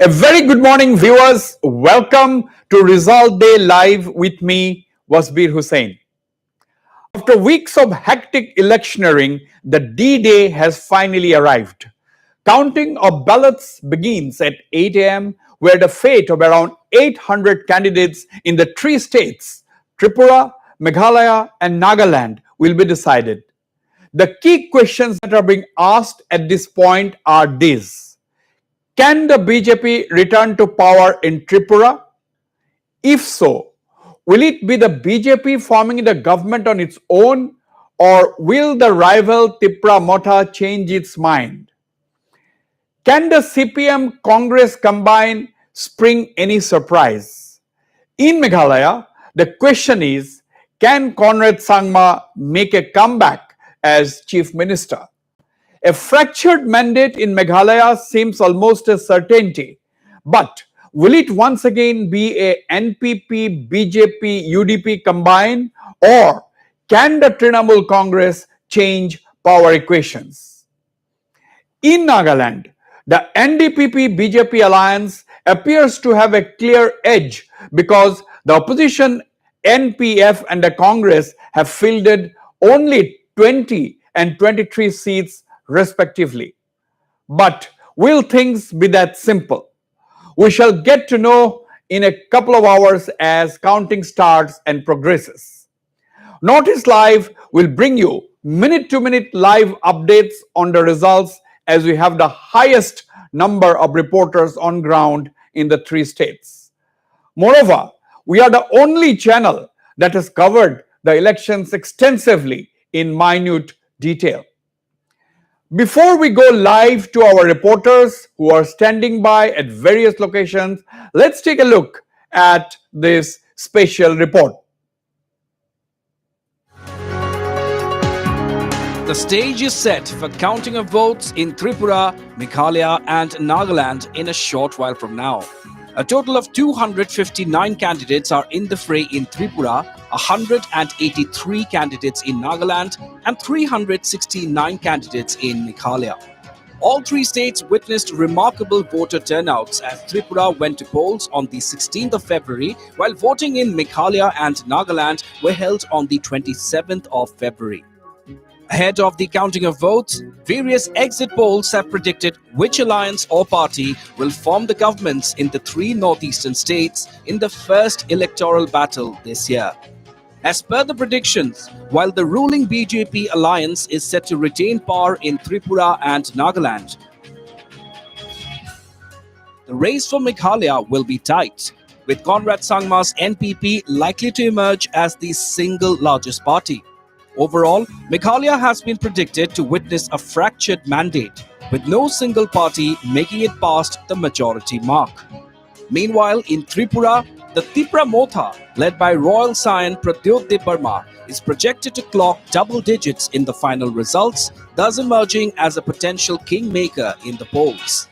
A very good morning, viewers. Welcome to Result Day Live with me, Wasbir Hussain. After weeks of hectic electioneering, the D-Day has finally arrived. Counting of ballots begins at 8 a.m., where the fate of around 800 candidates in the three states, Tripura, Meghalaya, and Nagaland, will be decided. The key questions that are being asked at this point are these. Can the BJP return to power in Tripura? If so, will it be the BJP forming the government on its own, or will the rival Tripura Motha change its mind? Can the CPM Congress combine spring any surprise? In Meghalaya, the question is, can Conrad Sangma make a comeback as Chief Minister? A fractured mandate in Meghalaya seems almost a certainty, but will it once again be a NPP, BJP, UDP combine, or can the Trinamool Congress change power equations? In Nagaland, the NDPP-BJP alliance appears to have a clear edge because the opposition NPF and the Congress have fielded only 20 and 23 seats respectively. But will things be that simple? We shall get to know in a couple of hours as counting starts and progresses. Notice Live will bring you minute-to-minute live updates on the results as we have the highest number of reporters on ground in the three states. Moreover, we are the only channel that has covered the elections extensively in minute detail. Before we go live to our reporters who are standing by at various locations, let's take a look at this special report. The stage is set for counting of votes in Tripura, Meghalaya and Nagaland in a short while from now. A total of 259 candidates are in the fray in Tripura, 183 candidates in Nagaland and 369 candidates in Meghalaya. All three states witnessed remarkable voter turnouts as Tripura went to polls on the 16th of February, while voting in Meghalaya and Nagaland were held on the 27th of February. Ahead of the counting of votes, various exit polls have predicted which alliance or party will form the governments in the three northeastern states in the first electoral battle this year. As per the predictions, while the ruling BJP alliance is set to retain power in Tripura and Nagaland, the race for Meghalaya will be tight, with Conrad Sangma's NPP likely to emerge as the single largest party. Overall, Meghalaya has been predicted to witness a fractured mandate, with no single party making it past the majority mark. Meanwhile, in Tripura, the Tripura Motha, led by Royal Scion Pradyot Burma, is projected to clock double digits in the final results, thus emerging as a potential kingmaker in the polls.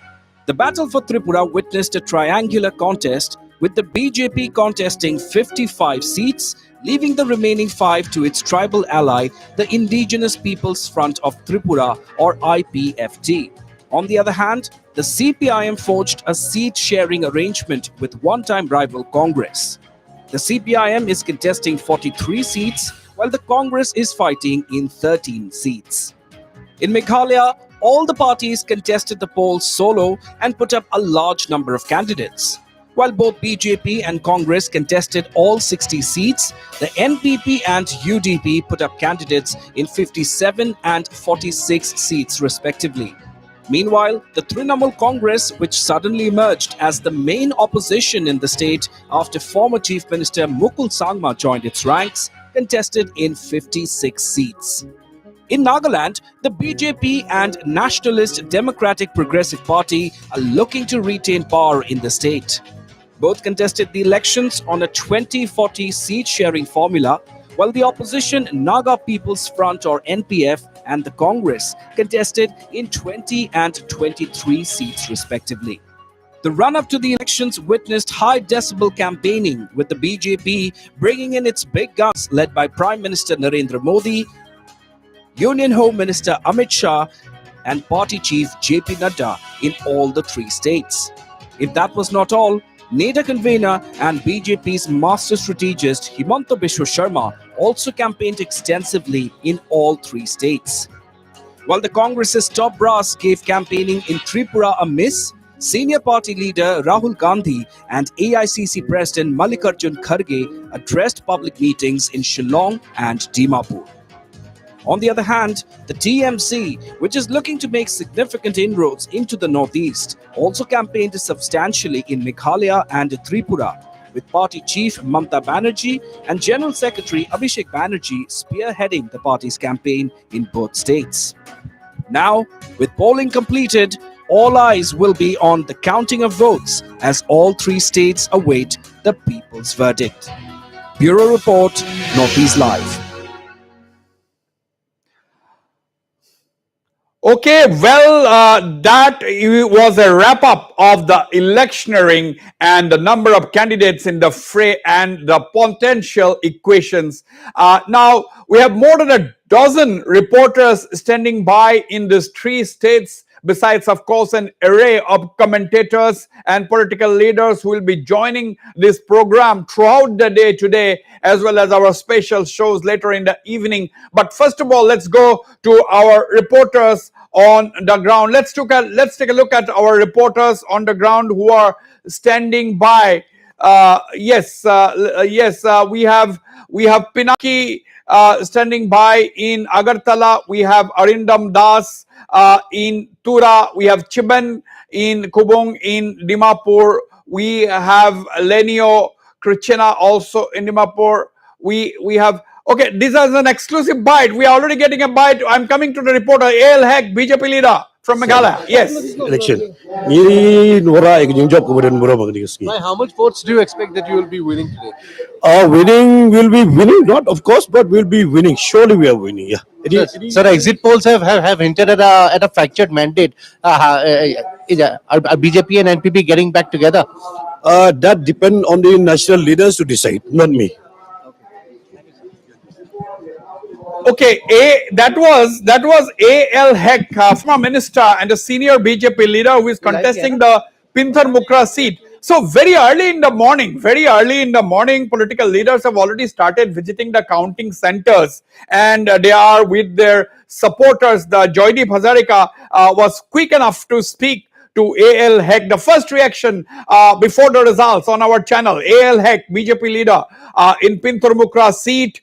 The battle for Tripura witnessed a triangular contest, with the BJP contesting 55 seats, leaving the remaining 5 to its tribal ally, the Indigenous Peoples Front of Tripura or IPFT. On the other hand, the CPIM forged a seat-sharing arrangement with one-time rival Congress. The CPIM is contesting 43 seats, while the Congress is fighting in 13 seats. In Meghalaya, all the parties contested the polls solo and put up a large number of candidates. While both BJP and Congress contested all 60 seats, the NPP and UDP put up candidates in 57 and 46 seats respectively. Meanwhile, the Trinamool Congress, which suddenly emerged as the main opposition in the state after former Chief Minister Mukul Sangma joined its ranks, contested in 56 seats. In Nagaland, the BJP and Nationalist Democratic Progressive Party are looking to retain power in the state. Both contested the elections on a 20-40 seat-sharing formula, while the opposition Naga People's Front or NPF and the Congress contested in 20 and 23 seats respectively. The run-up to the elections witnessed high-decibel campaigning, with the BJP bringing in its big guns led by Prime Minister Narendra Modi, Union Home Minister Amit Shah and Party Chief JP Nadda in all the three states. If that was not all, NEDA convener and BJP's master strategist Himanta Biswa Sharma also campaigned extensively in all three states. While the Congress's top brass gave campaigning in Tripura a miss, senior party leader Rahul Gandhi and AICC President Mallikarjun Kharge addressed public meetings in Shillong and Dimapur. On the other hand, the TMC, which is looking to make significant inroads into the northeast, also campaigned substantially in Meghalaya and Tripura, with party chief Mamta Banerjee and General Secretary Abhishek Banerjee spearheading the party's campaign in both states. Now, with polling completed, all eyes will be on the counting of votes as all three states await the people's verdict. Bureau Report, Northeast Live. Okay, well, that was a wrap up of the electioneering and the number of candidates in the fray and the potential equations. Now, we have more than a dozen reporters standing by in these three states, besides, of course, an array of commentators and political leaders who will be joining this program throughout the day today, as well as our special shows later in the evening. But first of all, let's go to our reporters on the ground. Let's take a look at our reporters on the ground who are standing by. Yes, we have Pinaki standing by in Agartala. We have Arindam Das in Tura. We have Chiban in Kubung in Dimapur. We have Lenio Krichena also in Dimapur. We have, okay, this is an exclusive bite. We are already getting a bite. I'm coming to the reporter, A.L. Heck, BJP leader from Meghalaya. Yes. Election. By how much votes do you expect that you will be winning today? Winning will be winning, not of course, but we'll be winning. Surely we are winning. Yeah. Sir, exit polls have hinted at a fractured mandate. Are BJP and NPP getting back together? That depends on the national leaders to decide, not me. Okay, that was A.L. Heck, former minister and a senior BJP leader who is contesting the Pinthar Mukra seat. So very early in the morning, political leaders have already started visiting the counting centers, and they are with their supporters. The Joydeep Hazarika was quick enough to speak to A.L. Heck. The first reaction before the results on our channel, A.L. Heck, BJP leader in Pinthar Mukra seat,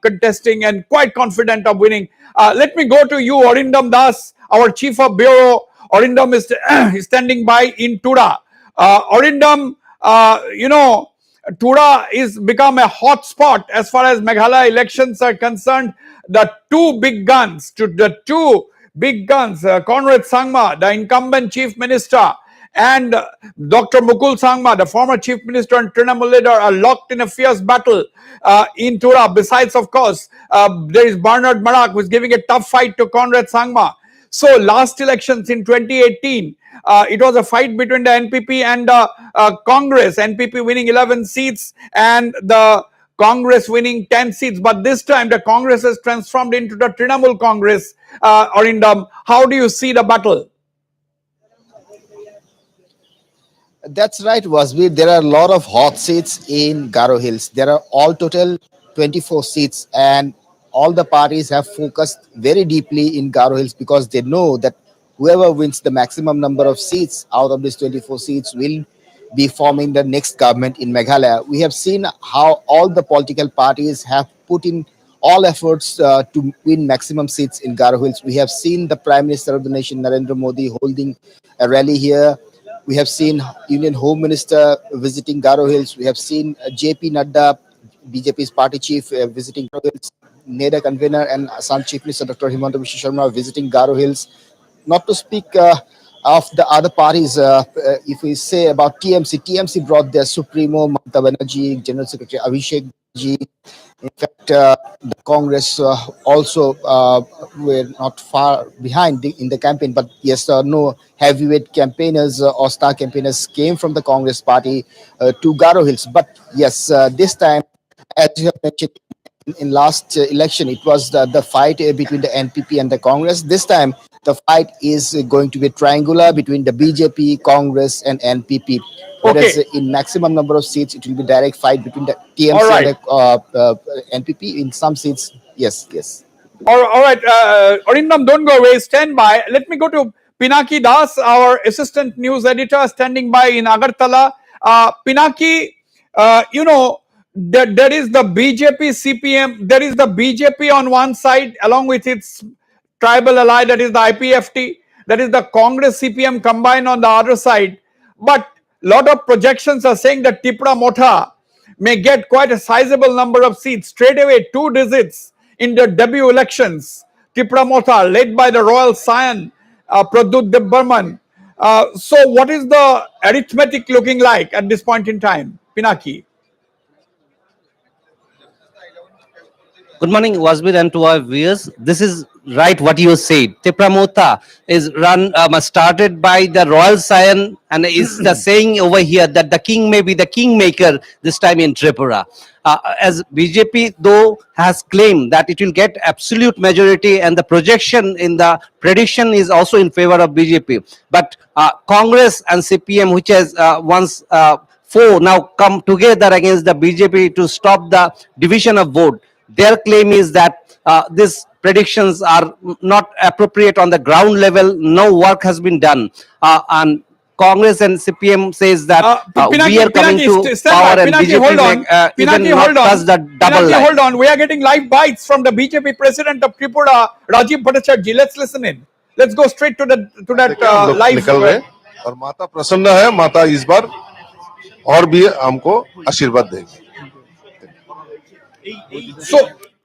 contesting and quite confident of winning. Let me go to you, Arindam Das, our chief of bureau. Arindam is standing by in Tura. Arindam, Tura is become a hot spot as far as Meghalaya elections are concerned. The two big guns, Conrad Sangma, the incumbent chief minister, and Dr. Mukul Sangma, the former chief minister and Trinamool leader, are locked in a fierce battle in Tura. Besides, of course, there is Bernard Marak, who is giving a tough fight to Conrad Sangma. So last elections in 2018, it was a fight between the NPP and Congress. NPP winning 11 seats and the Congress winning 10 seats. But this time the Congress has transformed into the Trinamool Congress. Arindam, how do you see the battle? That's right, Wasbir. There are a lot of hot seats in Garo Hills. There are all total 24 seats, and all the parties have focused very deeply in Garo Hills because they know that whoever wins the maximum number of seats out of these 24 seats will be forming the next government in Meghalaya. We have seen how all the political parties have put in all efforts to win maximum seats in Garo Hills. We have seen the Prime Minister of the nation, Narendra Modi, holding a rally here. We have seen Union Home Minister visiting Garo Hills. We have seen JP Nadda, BJP's party chief, visiting Garo Hills. NEDA convener and Assam Chief Minister Dr. Himanta Biswa Sharma visiting Garo Hills. Not to speak of the other parties, if we say about TMC brought their Supremo, Mamta Banerjee, General Secretary Abhishek Banerjee. In fact, the Congress also were not far behind in the campaign, but yes, no heavyweight campaigners or star campaigners came from the Congress party to Garo Hills. But yes, this time, as you have mentioned, in last election, it was the fight between the NPP and the Congress. This time, The fight is going to be triangular between the BJP, Congress, and NPP. Whereas Okay. in maximum number of seats, it will be direct fight between the TMC All and right. the NPP. In some seats, yes, yes. All right, Arindam, don't go away. Stand by. Let me go to Pinaki Das, our assistant news editor, standing by in Agartala. Pinaki, there is the BJP CPM, there is the BJP on one side, along with its tribal ally, that is the IPFT, that is the Congress CPM combined on the other side. But lot of projections are saying that Tripura Motha may get quite a sizable number of seats, straight away 2 digits in the debut elections. Tripura Motha, led by the royal scion Pradut Deb Burman. So what is the arithmetic looking like at this point in time, Pinaki? Good morning, Wasbir, and to our viewers. This is right what you said. Tipramota is started by the royal scion, and is the saying over here that the king may be the kingmaker this time in Tripura. As BJP though has claimed that it will get absolute majority, and the projection in the prediction is also in favor of BJP. But Congress and CPM, which has once four now come together against the BJP to stop the division of vote. Their claim is that these predictions are not appropriate on the ground level. No work has been done, and Congress and CPM says that we are coming to power, and Pinaki, BJP hold on. even Pinaki, not hold on. touch the double Pinaki, line. hold on. We are getting live bites from the BJP president of Tripura, Rajiv Bhattacharjee. Let's listen in. Let's go straight to that देखिए हम लोग live. निकल रहे हैं और माता प्रसन्न है. माता इस बार और भी हमको आशीर्वाद देगी.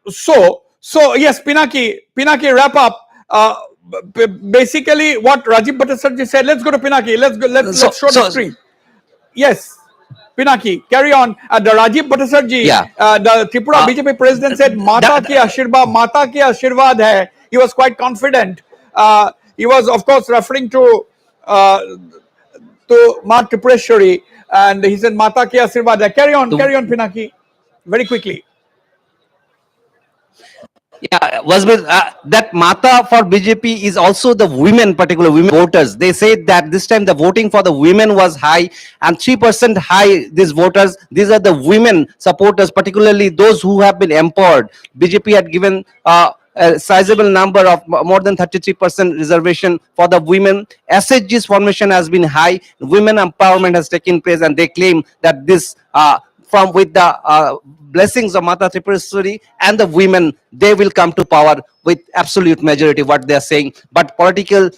So yes, Pinaki, wrap up. Basically, what Rajiv Bhattacharjee said. Let's go to Pinaki. Let's show the screen. Yes, Pinaki, carry on. The Rajiv Bhattacharjee, Yeah. the Tripura BJP president said, "Mata ki Ashirwad hai." He was quite confident. He was, of course, referring to Ma Tripureshwari, and he said, "Mata ki Ashirwad hai." Carry on, Pinaki, very quickly. Yeah, was with that Mata for BJP is also the women, particular women voters. They said that this time the voting for the women was high, and 3% high. These voters, these are the women supporters, particularly those who have been empowered. BJP had given a sizable number of more than 33% reservation for the women. SHG's formation has been high. Women empowerment has taken place, and they claim that this from with the blessings of Mata Tripureshwari and the women, they will come to power with absolute majority, what they are saying. But political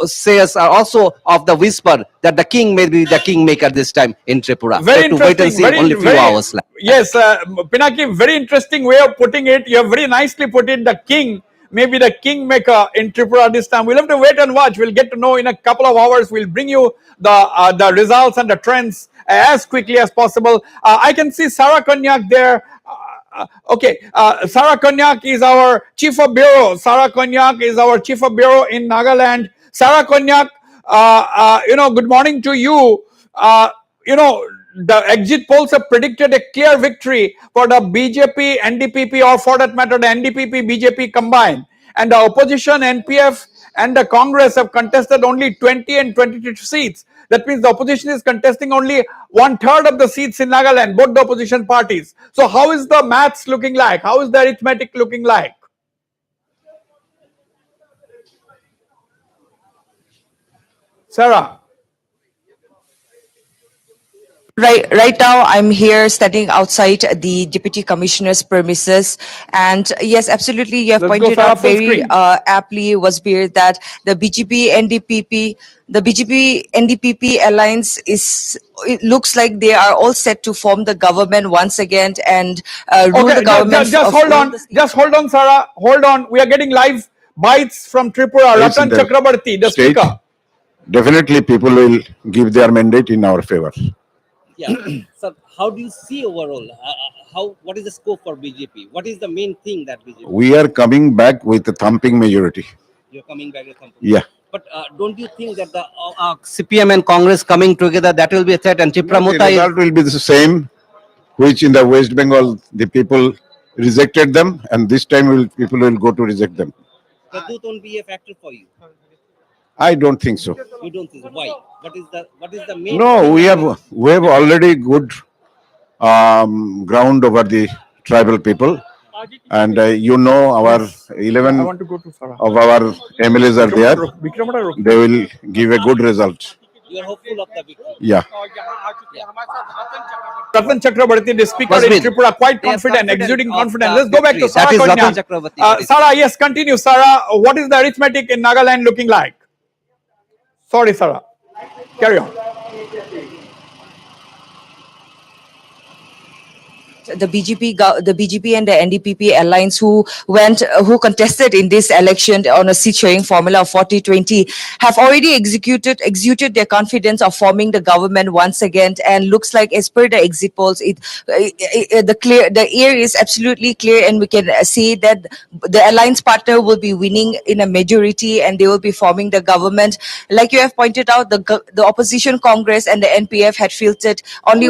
sayers are also of the whisper that the king may be the kingmaker this time in Tripura. Very So to wait and see, only few hours left. Yes, Pinaki, very interesting way of putting it. You have very nicely put it. The king, maybe the kingmaker in Tripura this time. We'll have to wait and watch. We'll get to know in a couple of hours. We'll bring you the results and the trends as quickly as possible. I can see Sarah Konyak there. Okay, Sarah Konyak is our chief of bureau. Sarah Konyak is our chief of bureau in Nagaland. Sarah Konyak, good morning to you. The exit polls have predicted a clear victory for the BJP, NDPP, or for that matter, the NDPP, BJP combined. And the opposition, NPF, and the Congress have contested only 20 and 22 seats. That means the opposition is contesting only 1/3 of the seats in Nagaland, both the opposition parties. So how is the maths looking like? How is the arithmetic looking like? Sarah. Right now, I'm here standing outside the deputy commissioner's premises, and yes, absolutely, you have Let's go, pointed Farah, out full very screen. aptly, Wasbir, that the BJP NDPP alliance it looks like they are all set to form the government once again and rule the government. Just hold on. Just hold on, Sarah. Hold on. We are getting live bites from Tripura. Yes, Ratan the Chakrabarti, the state. speaker. Definitely people will give their mandate in our favor. Yeah. So how do you see overall? What is the scope for BJP? What is the main thing that BJP? We are coming back with a thumping majority. You're coming back with something. Yeah. But don't you think that the CPM and Congress coming together, that will be a threat, and The Tripura result will be the same, which in the West Bengal the people rejected them, and this time people will go to reject them. Pradut won't be a factor for you. I don't think so. You don't think so. Why? What is the main? No, we have already good ground over the tribal people, and our 11 I want to go to Sarah. of our MLAs are there. Vikramada, They will give a good result. You are hopeful of the victory. Yeah. Ratan Chakrabarti, the speaker in Wasbir, Tripura, quite they are confident, confident exuding of confidence. the Let's go back to victory. Sarah That is Ratan Konya. Chakrabarti. What is Sarah, yes, continue. Sarah, what is the arithmetic in Nagaland looking like? Sorry, Sarah. Carry on. The BJP and the NDPP alliance who contested in this election on a seat sharing formula of 40-20 have already executed their confidence of forming the government once again, and looks like, as per the exit polls, the air is absolutely clear, and we can say that the alliance partner will be winning in a majority and they will be forming the government. Like you have pointed out, the opposition Congress and the NPF had filtered only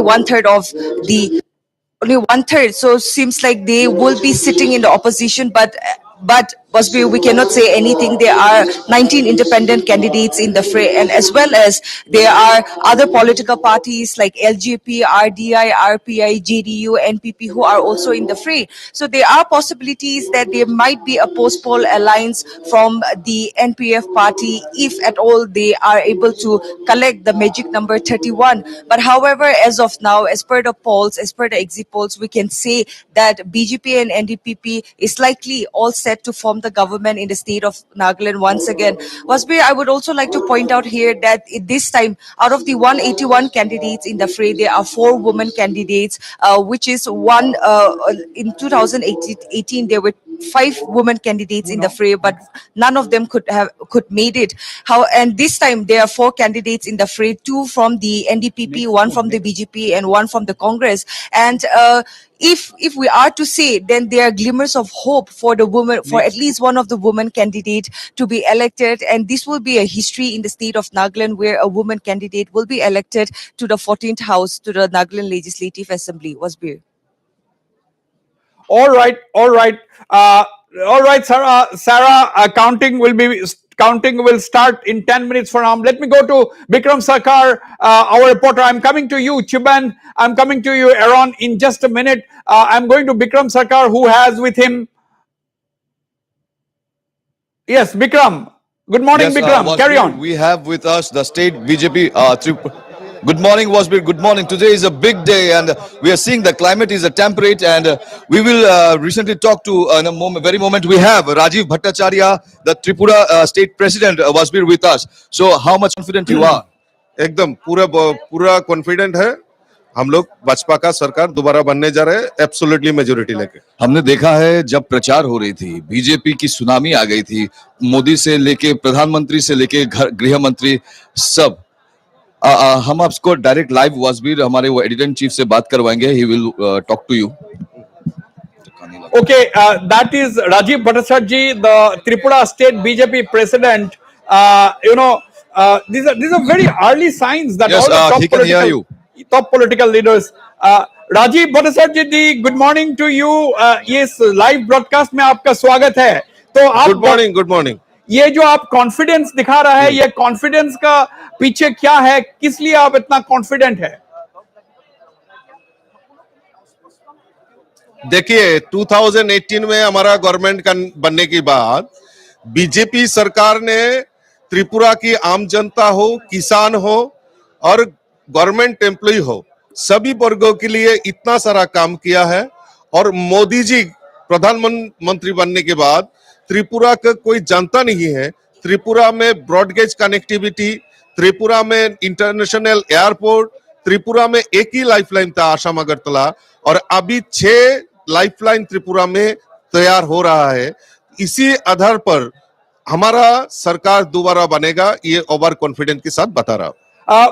only one third, so seems like they will be sitting in the opposition, but we cannot say anything. There are 19 independent candidates in the fray, and as well as there are other political parties like LJP, RDI, RPI, JDU, NPP who are also in the fray. So there are possibilities that there might be a post-poll alliance from the NPF party if at all they are able to collect the magic number 31. But however, as of now, as per the polls, as per the exit polls, we can say that BJP and NDPP is likely all set to form the government in the state of Nagaland once again. Wasbir, I would also like to point out here that this time, out of the 181 candidates in the fray, there are 4 women candidates, which is one in 2018 there were 5 women candidates in the fray, but none of them could made it. And this time there are 4 candidates in the fray, 2 from the NDPP, 1 from the BJP, and 1 from the Congress. And if we are to say, then there are glimmers of hope for the woman, for at least one of the women candidate to be elected, and this will be a history in the state of Nagaland where a woman candidate will be elected to the 14th house, to the Nagaland Legislative Assembly. Wasbir. All right, Sarah. Counting will start in 10 minutes from now. Let me go to Bikram Sarkar, our reporter. I'm coming to you, Chiban. I'm coming to you, Aaron, in just a minute. I'm going to Bikram Sarkar, who has with him. Yes, Bikram. Good morning, Bikram. Carry on. We have with us the state BJP. Good morning, Wasbir. Good morning. Today is a big day, and we are seeing the climate is a temperate. And we will recently talk to in a very moment. We have Rajiv Bhattacharya, the Tripura state president, Wasbir, with us. So, how much confident you are? एकदम पूरा confident है. हम लोग भाजपा का सरकार दोबारा बनने जा रहे हैं एब्सोल्युटली मेजोरिटी लेके. हमने देखा है जब प्रचार हो रही थी, बीजेपी की सुनामी आ गई थी, मोदी से लेके प्रधानमंत्री से लेके गृह मंत्री सब. हम आपको डायरेक्ट लाइव वासबीर हमारे वो एडिटर इन चीफ से बात करवाएंगे. He will talk to you. Okay, that is Rajiv Bhattacharya, the Tripura State BJP president. These are very early signs that Yes, all he the can hear you. top political leaders. Rajiv Bhattacharya ji, good morning to you. Yes, live broadcast में आपका स्वागत है. तो आप good morning. ये जो आप confidence दिखा रहा है, ये कॉन्फिडेंस का पीछे क्या है, किस लिए आप इतना कॉन्फिडेंट है? देखिए 2018 में हमारा गवर्नमेंट का बनने के बाद बीजेपी सरकार ने त्रिपुरा की आम जनता हो, किसान हो और गवर्नमेंट एम्प्लॉय हो, सभी वर्गों के लिए इतना सारा काम किया है. और मोदी जी प्रधानमंत्री बनने के बाद त्रिपुरा का कोई जानता नहीं है. त्रिपुरा में ब्रॉडगेज कनेक्टिविटी, त्रिपुरा में इंटरनेशनल एयरपोर्ट, त्रिपुरा में एक ही लाइफलाइन था आसाम अगरतला, और अभी 6 लाइफलाइन त्रिपुरा में तैयार हो रहा है. इसी आधार पर हमारा सरकार दोबारा बनेगा, ये ओवर कॉन्फिडेंस के साथ बता रहा हूं.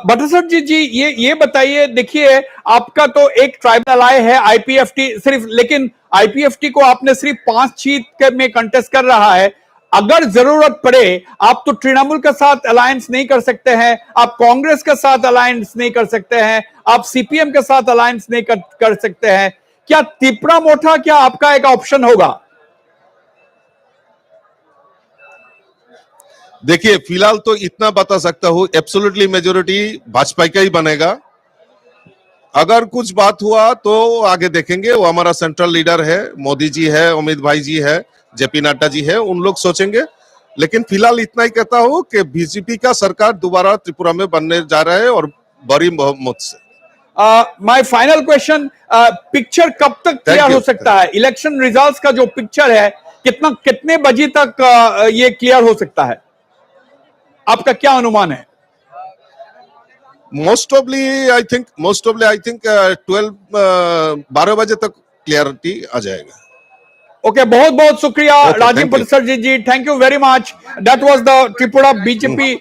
भट्टाचार्य जी, ये बताइए, देखिए आपका तो एक ट्राइबल आय है आईपीएफटी सिर्फ, लेकिन आईपीएफटी को आपने सिर्फ 5 सीट में कंटेस्ट कर रहा है. अगर जरूरत पड़े आप तो तृणमूल के साथ अलायंस नहीं कर सकते हैं, आप कांग्रेस के साथ अलायंस नहीं कर सकते हैं, आप सीपीएम के साथ अलायंस नहीं कर सकते हैं. क्या त्रिपुरा मोठा क्या आपका एक ऑप्शन होगा? देखिए फिलहाल तो इतना बता सकता हूँ, एब्सोल्युटली मेजोरिटी भाजपा का ही बनेगा। अगर कुछ बात हुआ तो आगे देखेंगे, वो हमारा सेंट्रल लीडर है, मोदी जी है, अमित भाई जी है, जेपी नड्डा जी है, उन लोग सोचेंगे। लेकिन फिलहाल इतना ही कहता हूँ कि बीजेपी का सरकार दोबारा त्रिपुरा में बनने जा रहा है और बड़ी बहुमत से। माय फाइनल क्वेश्चन, पिक्चर कब तक क्लियर हो सकता है? इलेक्शन रिजल्ट्स का जो पिक्चर है कितने बजे तक ये क्लियर हो सकता है? आपका क्या अनुमान है? मोस्ट ऑफली आई थिंक 12 बजे तक क्लियरिटी आ जाएगा। Okay, बहुत बहुत शुक्रिया Okay, Rajiv thank you. Prasad ji, thank you very much. That was the Tripura BJP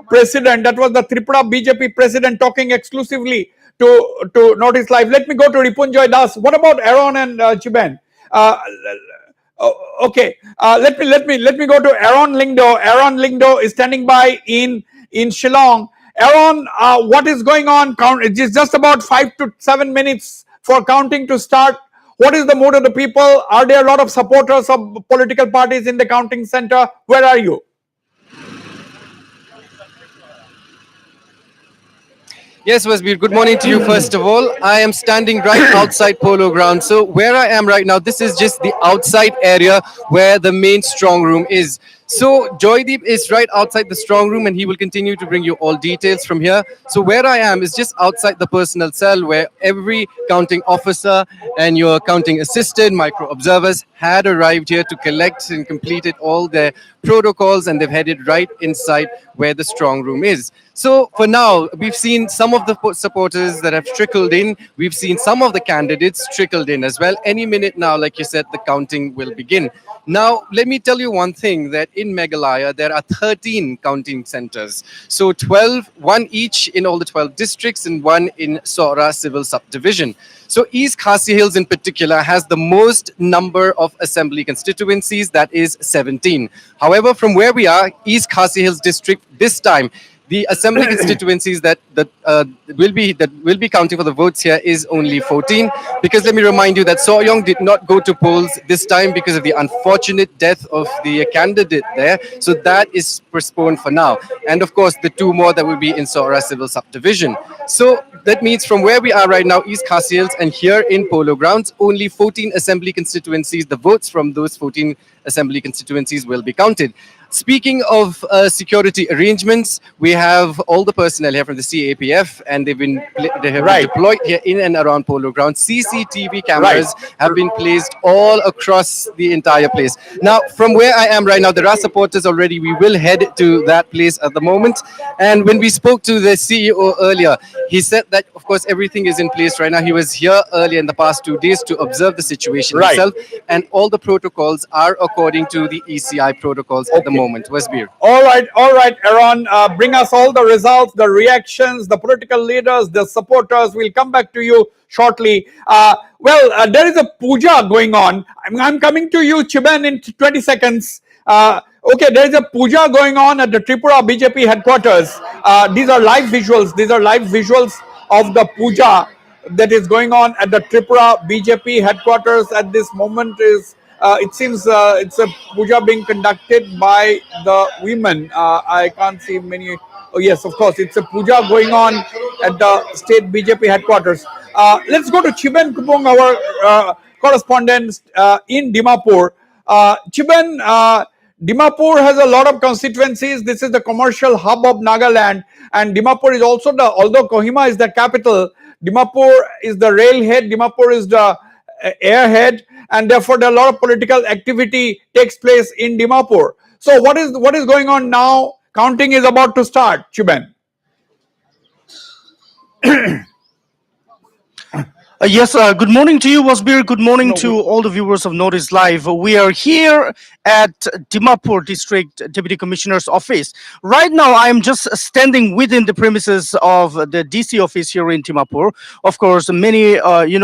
president. That was the Tripura BJP president talking exclusively to Notice Live. Let me go to Ripunjoy Das. What about Aaron and Chiben? Okay, let me go to Aaron Lingdo. Aaron Lingdo is standing by in Shillong. Aaron, what is going on? It is just about 5 to 7 minutes for counting to start. What is the mood of the people? Are there a lot of supporters of political parties in the counting center? Where are you? Yes, Wasbir, good morning to you first of all. I am standing right outside Polo Ground. So where I am right now, this is just the outside area where the main strong room is. So Joydeep is right outside the strong room and he will continue to bring you all details from here. So where I am is just outside the personnel cell where every counting officer and your counting assistant, micro observers had arrived here to collect and completed all their protocols, and they've headed right inside where the strong room is. So for now, we've seen some of the supporters that have trickled in. We've seen some of the candidates trickled in as well. Any minute now, like you said, the counting will begin. Now, let me tell you one thing, that in Meghalaya, there are 13 counting centers. So 12, one each in all the 12 districts and one in Sora civil subdivision. So East Khasi Hills in particular has the most number of assembly constituencies, that is 17. However, from where we are, East Khasi Hills district this time, the assembly constituencies that will be counting for the votes here is only 14, because let me remind you that Soyong did not go to polls this time because of the unfortunate death of the candidate there, so that is postponed for now. And of course the two more that will be in Sora civil subdivision. So that means from where we are right now, East Khasi Hills, and here in Polo Grounds, only 14 assembly constituencies, the votes from those 14 assembly constituencies will be counted. Speaking of security arrangements, we have all the personnel here from the CAPF, and they have been deployed here in and around Polo Ground. CCTV cameras have been placed all across the entire place. Now, from where I am right now, there are supporters already. We will head to that place at the moment. And when we spoke to the CEO earlier, he said that, of course, everything is in place right now. He was here earlier in the past 2 days to observe the situation himself, and all the protocols are according to the ECI protocols at the moment. Wasbir. All right, Aaron, bring us all the results, the reactions, the political leaders, the supporters. We'll come back to you shortly. There is a puja going on. I'm coming to you, Chiban, in 20 seconds. Okay, there is a puja going on at the Tripura BJP headquarters. These are live visuals. These are live visuals of the puja that is going on at the Tripura BJP headquarters at this moment. It seems it's a puja being conducted by the women. I can't see many. Oh yes, of course, it's a puja going on at the state BJP headquarters. Let's go to Chiben Kupong, our correspondent in Dimapur. Chiben, Dimapur has a lot of constituencies. This is the commercial hub of Nagaland, and Dimapur is also although Kohima is the capital, Dimapur is the railhead, Dimapur is the airhead, and therefore a lot of political activity takes place in Dimapur. So what is going on now? Counting is about to start, Chiben. Yes, good morning to you, Wasbir. Good morning to all the viewers of Notice Live. We are here at Dimapur District Deputy Commissioner's office. Right now, I am just standing within the premises of the DC office here in Dimapur. Of course, many,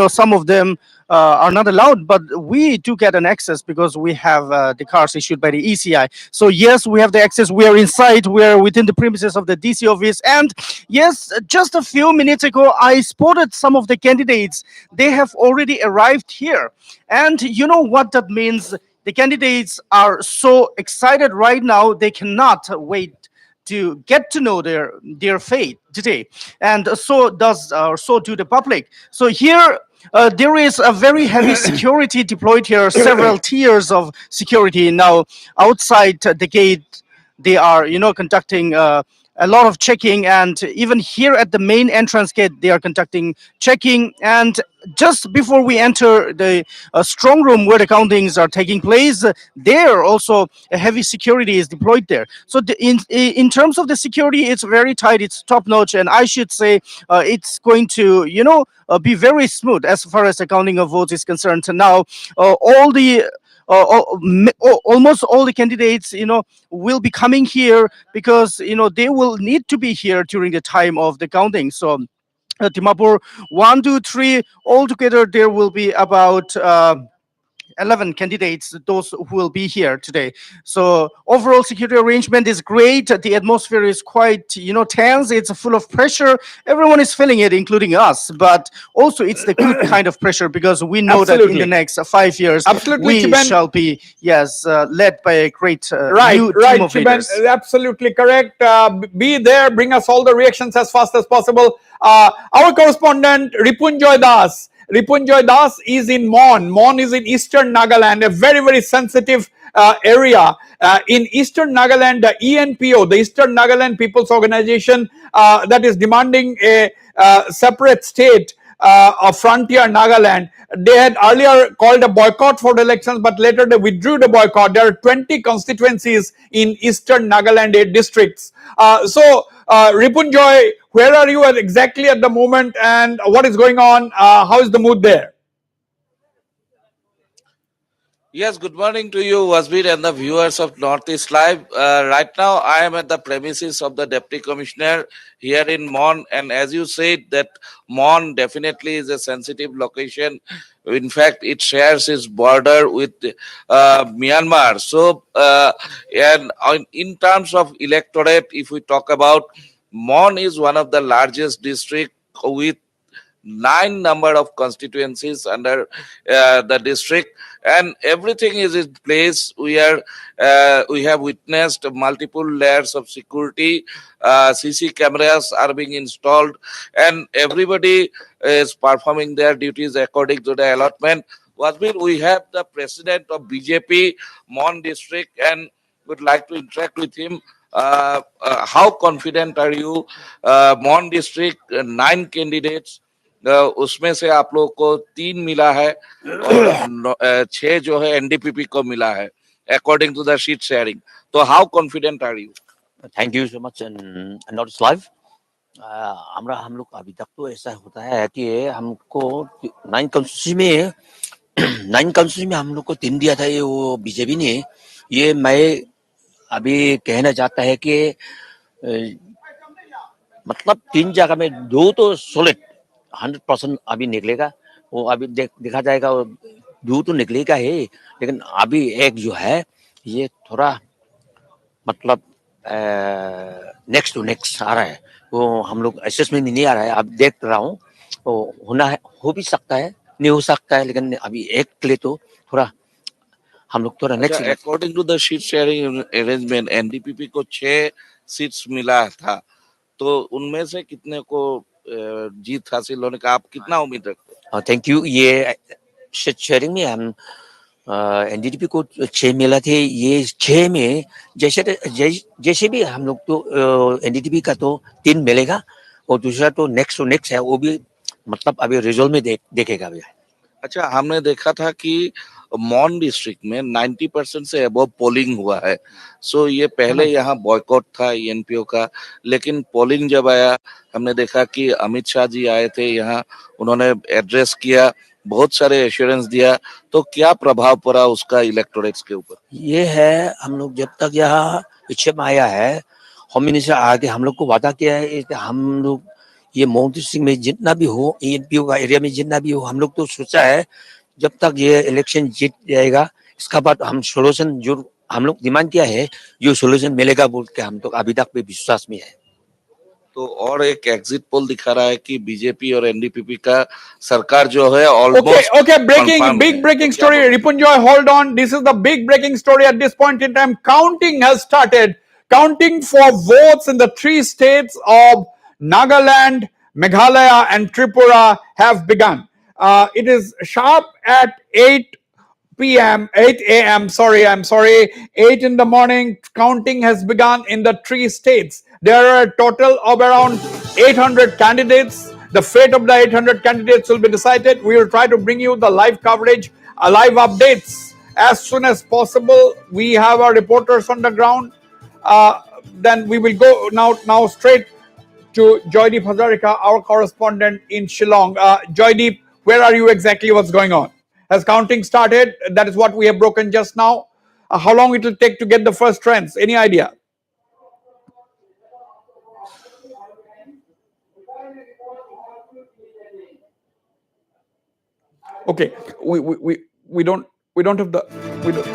some of them are not allowed, but we do get an access because we have the cards issued by the ECI. So yes, we have the access. We are inside. We are within the premises of the DC office. And yes, just a few minutes ago, I spotted some of the candidates. They have already arrived here. And you know what that means? the candidates are so excited right now, they cannot wait to get to know their fate today, and so do the public. So here there is a very heavy security deployed here, several tiers of security now outside the gate. They are, conducting a lot of checking, and even here at the main entrance gate they are conducting checking. And just before we enter the strong room where the countings are taking place, there also a heavy security is deployed there. So in terms of the security, it's very tight, it's top notch, and I should say it's going to, be very smooth as far as the counting of votes is concerned. So now all the almost all the candidates, will be coming here because they will need to be here during the time of the counting. So Dimapur 1, 2, 3, altogether there will be about 11 candidates, those who will be here today. So overall security arrangement is great. The atmosphere is quite, tense. It's full of pressure. Everyone is feeling it, including us. But also it's the good kind of pressure, because we know that in the Absolutely. next 5 years, Absolutely, we Chiben. shall be, yes, led by a great Right, new right, team of Chiben, leaders. absolutely correct. Be there, bring us all the reactions as fast as possible. Our correspondent Ripunjoy Das. Ripunjoy Das is in Mon. Mon is in eastern Nagaland, a very, very sensitive area. In eastern Nagaland, the ENPO, the Eastern Nagaland People's Organization, that is demanding a separate state of frontier Nagaland. They had earlier called a boycott for the elections, but later they withdrew the boycott. There are 20 constituencies in eastern Nagaland, 8 districts. Ripunjoy, where are you exactly at the moment, and what is going on? How is the mood there? Yes, good morning to you, Wasbir, and the viewers of Northeast Live. Right now, I am at the premises of the Deputy Commissioner here in Mon, and as you said, that Mon definitely is a sensitive location. In fact, it shares its border with Myanmar. So, in terms of electorate, if we talk about, Mon is one of the largest districts with 9 number of constituencies under the district, and everything is in place. We have witnessed multiple layers of security. CC cameras are being installed, and everybody is performing their duties according to the allotment. Wasbir, we have the president of BJP Mon district, and would like to interact with him. How confident are you? Mon district, 9 candidates, उसमें से आप लोग को 3 मिला है और 6 जो है एनडीपीपी को मिला है according to the seat sharing. तो how confident are you? Thank you so much and not live. हम लोग अभी तक तो ऐसा होता है कि हमको 9 काउंसिल में हम लोग को 3 दिया था, ये वो बीजेपी ने. ये मैं अभी कहना चाहता है कि मतलब 3 जगह में 2 तो सॉलिड 100% अभी निकलेगा. वो अभी देखा जाएगा, 2 तो निकलेगा ही, लेकिन अभी एक जो है ये थोड़ा मतलब नेक्स्ट टू नेक्स्ट आ रहा है. वो हम लोग असेसमेंट में नहीं आ रहा है. अब देख रहा हूँ, वो होना है, हो भी सकता है, नहीं हो सकता है, लेकिन अभी एक के लिए तो थोड़ा हम लोग थोड़ा next. According to the seat sharing arrangement NDPP को 6 सीट्स मिला था, तो उनमें से कितने को जीत हासिल होने का आप कितना उम्मीद रखते हैं? Thank you. ये शीट शेयरिंग में हम एनडीपी को 6 मिला थे. ये 6 में जैसे भी हम लोग तो एनडीपी का तो 3 मिलेगा, और दूसरा तो नेक्स्ट है, वो भी मतलब अभी रिजल्ट में देखेगा अभी. अच्छा, हमने देखा था कि मॉन डिस्ट्रिक्ट में 90% से अबव पोलिंग हुआ है. सो ये पहले यहाँ बॉयकॉट था एनपीओ का, लेकिन पोलिंग जब आया, हमने देखा कि अमित शाह जी आए थे यहाँ, उन्होंने एड्रेस किया, बहुत सारे एश्योरेंस दिया. तो क्या प्रभाव पड़ा उसका इलेक्टोरेट्स के ऊपर? ये है, हम लोग जब तक यहाँ पीछे में आया है, होम मिनिस्टर आके हम लोग को वादा किया है कि हम लोग ये मोदी सिंह में जितना भी हो, एनपीओ का एरिया में जितना भी हो, हम लोग तो सोचा है जब तक ये इलेक्शन जीत जाएगा, इसका बाद हम सोल्यूशन जो हम लोग डिमांड किया है, जो सोल्यूशन मिलेगा बोल के हम तो अभी तक भी विश्वास में है. तो और एक एग्जिट पोल दिखा रहा है कि बीजेपी और एनडीपीपी का सरकार जो है Okay, almost okay, breaking, confirm big है, तो breaking क्या story. बोलोगे? Ripunjoy, hold on. This is the big breaking story at this point in time. Counting has started. Counting for votes in the 3 states of Nagaland, Meghalaya, and Tripura have begun. It is sharp at 8 p.m., 8 a.m. I'm sorry, 8 in the morning. Counting has begun in the 3 states. There are a total of around 800 candidates. The fate of the 800 candidates will be decided. We will try to bring you the live coverage, live updates as soon as possible. We have our reporters on the ground. Then we will go now straight to Joydeep Hazarika, our correspondent in Shillong. Joydeep, where are you exactly? What's going on? Has counting started? That is what we have broken just now. How long it will take to get the first trends? Any idea? Okay, we don't have the we don't,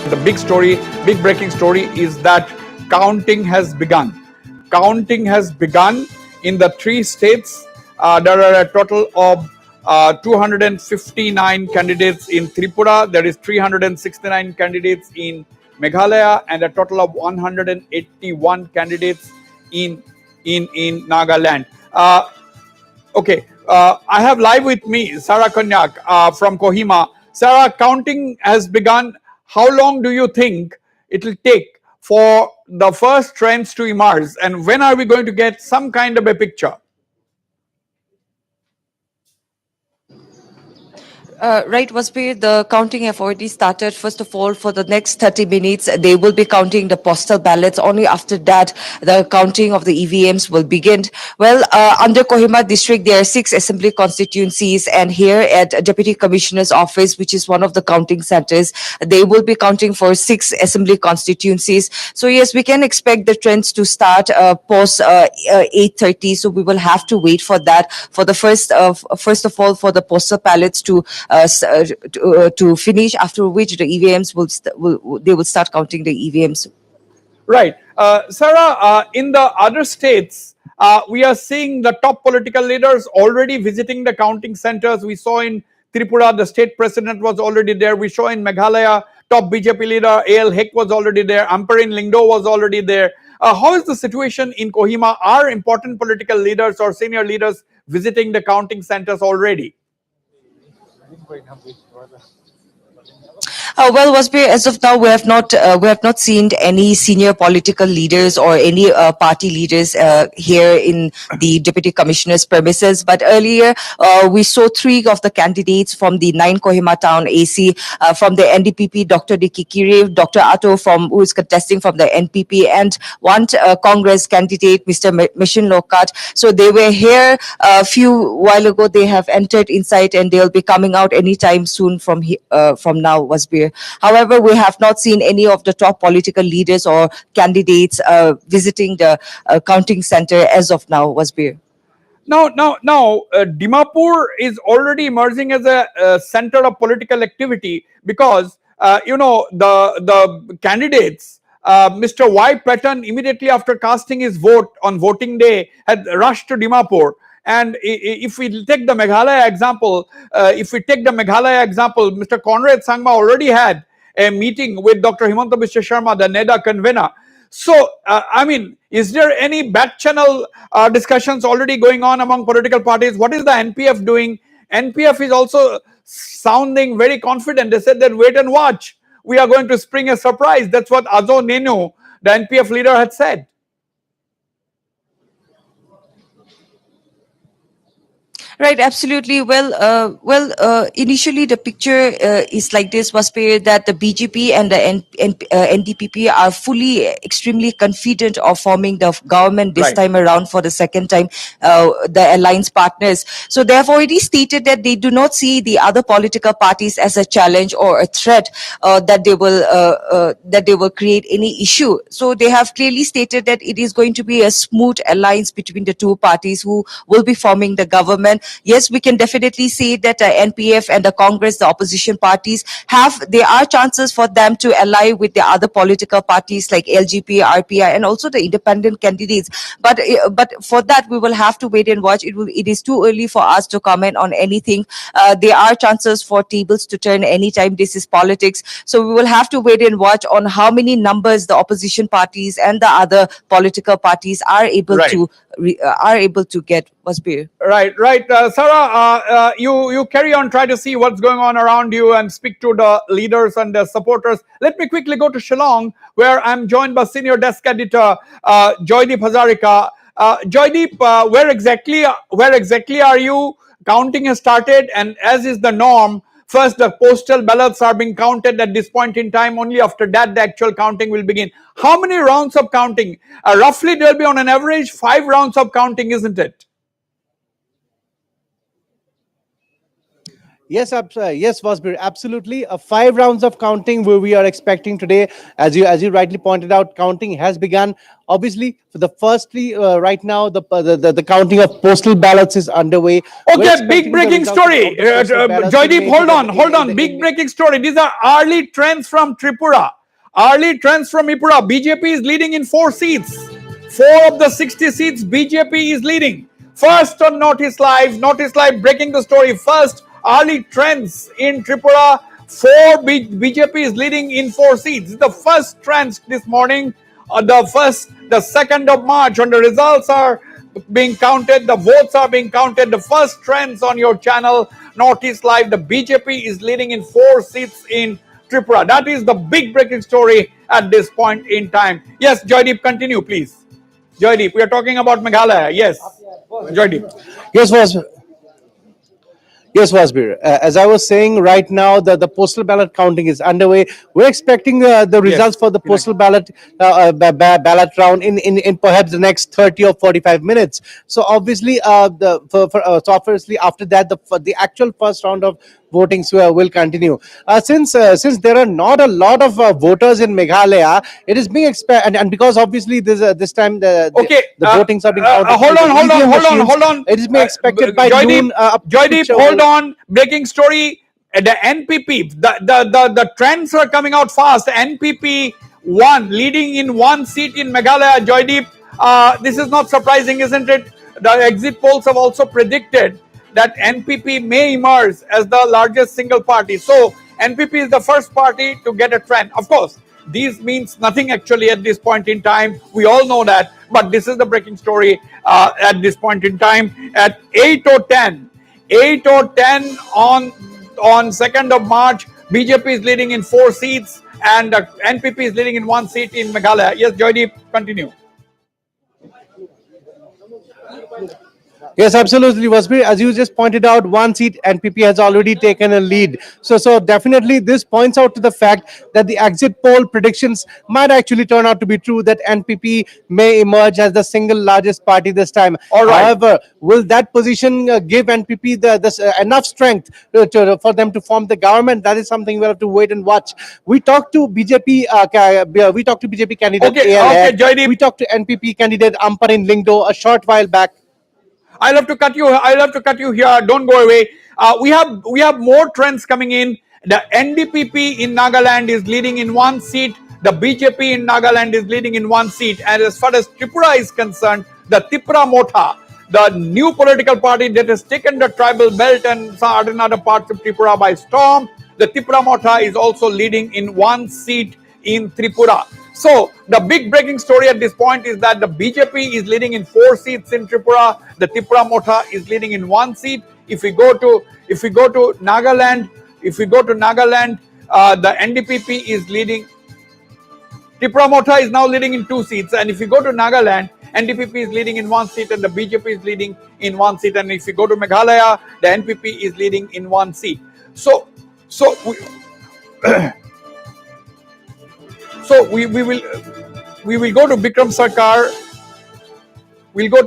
the big story, big breaking story is that counting has begun. Counting has begun in the 3 states. There are a total of 259 candidates in Tripura. There is 369 candidates in Meghalaya, and a total of 181 candidates in Nagaland. Okay, I have live with me Sarah Konyak from Kohima. Sarah, counting has begun. How long do you think it will take for the first trends to emerge, and when are we going to get some kind of a picture? Right, Wasbir, the counting have already started. First of all, for the next 30 minutes, they will be counting the postal ballots. Only after that, the counting of the EVMs will begin. Well, under Kohima district, there are 6 assembly constituencies, and here at Deputy Commissioner's office, which is one of the counting centers, they will be counting for 6 assembly constituencies. So yes, we can expect the trends to start post 8:30. So we will have to wait for that. For the first of all, for the postal ballots to finish, after which the EVMs will start counting the EVMs. Right. Sarah, in the other states, we are seeing the top political leaders already visiting the counting centers. We saw in Tripura, the state president was already there. We saw in Meghalaya, top BJP leader A.L. Hek was already there. Amperin Lingdo was already there. How is the situation in Kohima? Are important political leaders or senior leaders visiting the counting centers already? Well, Wasbir, as of now, we have not seen any senior political leaders or any party leaders here in the Deputy Commissioner's premises. But earlier, we saw 3 of the candidates from the 9 Kohima Town AC, from the NDPP, Dr. Dikikiri, Dr. Ato who is contesting from the NPP, and one Congress candidate, Mr. Mission Lokat. So they were here a few while ago. They have entered inside, and they'll be coming out anytime soon from now, Wasbir. However, we have not seen any of the top political leaders or candidates visiting the counting center as of now, Wasbir. Now, Dimapur is already emerging as a center of political activity because the candidates. Mr. Y. Patton, immediately after casting his vote on voting day, had rushed to Dimapur. And if we take the Meghalaya example, Mr. Conrad Sangma already had a meeting with Dr. Himanta Biswa Sharma, the NEDA convener. So, is there any back channel discussions already going on among political parties? What is the NPF doing? NPF is also sounding very confident. They said that wait and watch. We are going to spring a surprise. That's what Azo Nenu, the NPF leader, had said. Right, absolutely. Well, initially the picture is like this, Wasper, that the BJP and the NDPP are fully, extremely confident of forming the government this time around for the second time, the alliance partners. So they have already stated that they do not see the other political parties as a challenge or a threat that they will create any issue. So they have clearly stated that it is going to be a smooth alliance between the two parties who will be forming the government. yes, we can definitely say that NPF and the Congress, the opposition parties, there are chances for them to ally with the other political parties like LGP, RPI, and also the independent candidates. But for that, we will have to wait and watch. It is too early for us to comment on anything. There are chances for tables to turn anytime. This is politics, so we will have to wait and watch on how many numbers the opposition parties and the other political parties are able Right. to get. Wasbir. Right. Sarah, you carry on, try to see what's going on around you and speak to the leaders and the supporters. Let me quickly go to Shillong, where I'm joined by senior desk editor Joydeep Hazarika. Joydeep, where exactly are you? Counting has started, and as is the norm, first the postal ballots are being counted at this point in time. Only after that the actual counting will begin. How many rounds of counting? Roughly there will be on an average 5 rounds of counting, isn't it? Yes, yes, Vasbir, absolutely. 5 rounds of counting where we are expecting today. As you rightly pointed out, counting has begun. Obviously, for the firstly, right now the counting of postal ballots is underway. Okay, big breaking story. Joydeep, hold on. Big breaking story. These are early trends from Tripura. BJP is leading in 4 seats. 4 of the 60 seats BJP is leading. First on Notice Live breaking the story. First, early trends in Tripura. BJP is leading in 4 seats. The first trends this morning, the 2nd of March, when the results are being counted, the votes are being counted, the first trends on your channel, Notice Live, the BJP is leading in 4 seats in Tripura. That is the big breaking story at this point in time. Yes, Joydeep, continue, please. Joydeep, we are talking about Meghalaya. Yes, Joydeep. Yes, Wasbir. As I was saying, right now the postal ballot counting is underway. We're expecting the results for the postal ballot round in perhaps the next 30 or 45 minutes. So obviously, obviously after that the actual first round of votings will continue. Since there are not a lot of voters in Meghalaya, it is being expected, and because obviously this time the votings are being counted. Hold on. It is being expected by noon. Joydeep, hold on. Breaking story. The NPP, the trends are coming out fast. NPP leading in 1 seat in Meghalaya. Joydeep, this is not surprising, isn't it? The exit polls have also predicted that NPP may emerge as the largest single party. So NPP is the first party to get a trend. Of course, these means nothing actually at this point in time. We all know that, but this is the breaking story at this point in time. At 8:10 on 2nd of March, BJP is leading in 4 seats and NPP is leading in 1 seat in Meghalaya. Yes, Joydeep, continue. Yes, absolutely, Vasbir. As you just pointed out, 1 seat NPP has already taken a lead. So definitely this points out to the fact that the exit poll predictions might actually turn out to be true, that NPP may emerge as the single largest party this time. All right. However, will that position give NPP enough strength for them to form the government? That is something we'll have to wait and watch. We talked to BJP candidate ALA. Joydeep. We talked to NPP candidate Amparin Lingdo a short while back. I'll have to cut you here. Don't go away. We have more trends coming in. The NDPP in Nagaland is leading in 1 seat. The BJP in Nagaland is leading in 1 seat. And as far as Tripura is concerned, the Tripura Motha, the new political party that has taken the tribal belt and some other parts of Tripura by storm, the Tripura Motha is also leading in 1 seat in Tripura. So the big breaking story at this point is that the BJP is leading in 4 seats in Tripura. The Tripura Motha is leading in 1 seat. If we go to Nagaland, the NDPP is leading. Tripura Motha is now leading in 2 seats, and if you go to Nagaland, NDPP is leading in 1 seat, and the BJP is leading in 1 seat. And if you go to Meghalaya, the NPP is leading in 1 seat. So we will go to Bikram Sarkar. We will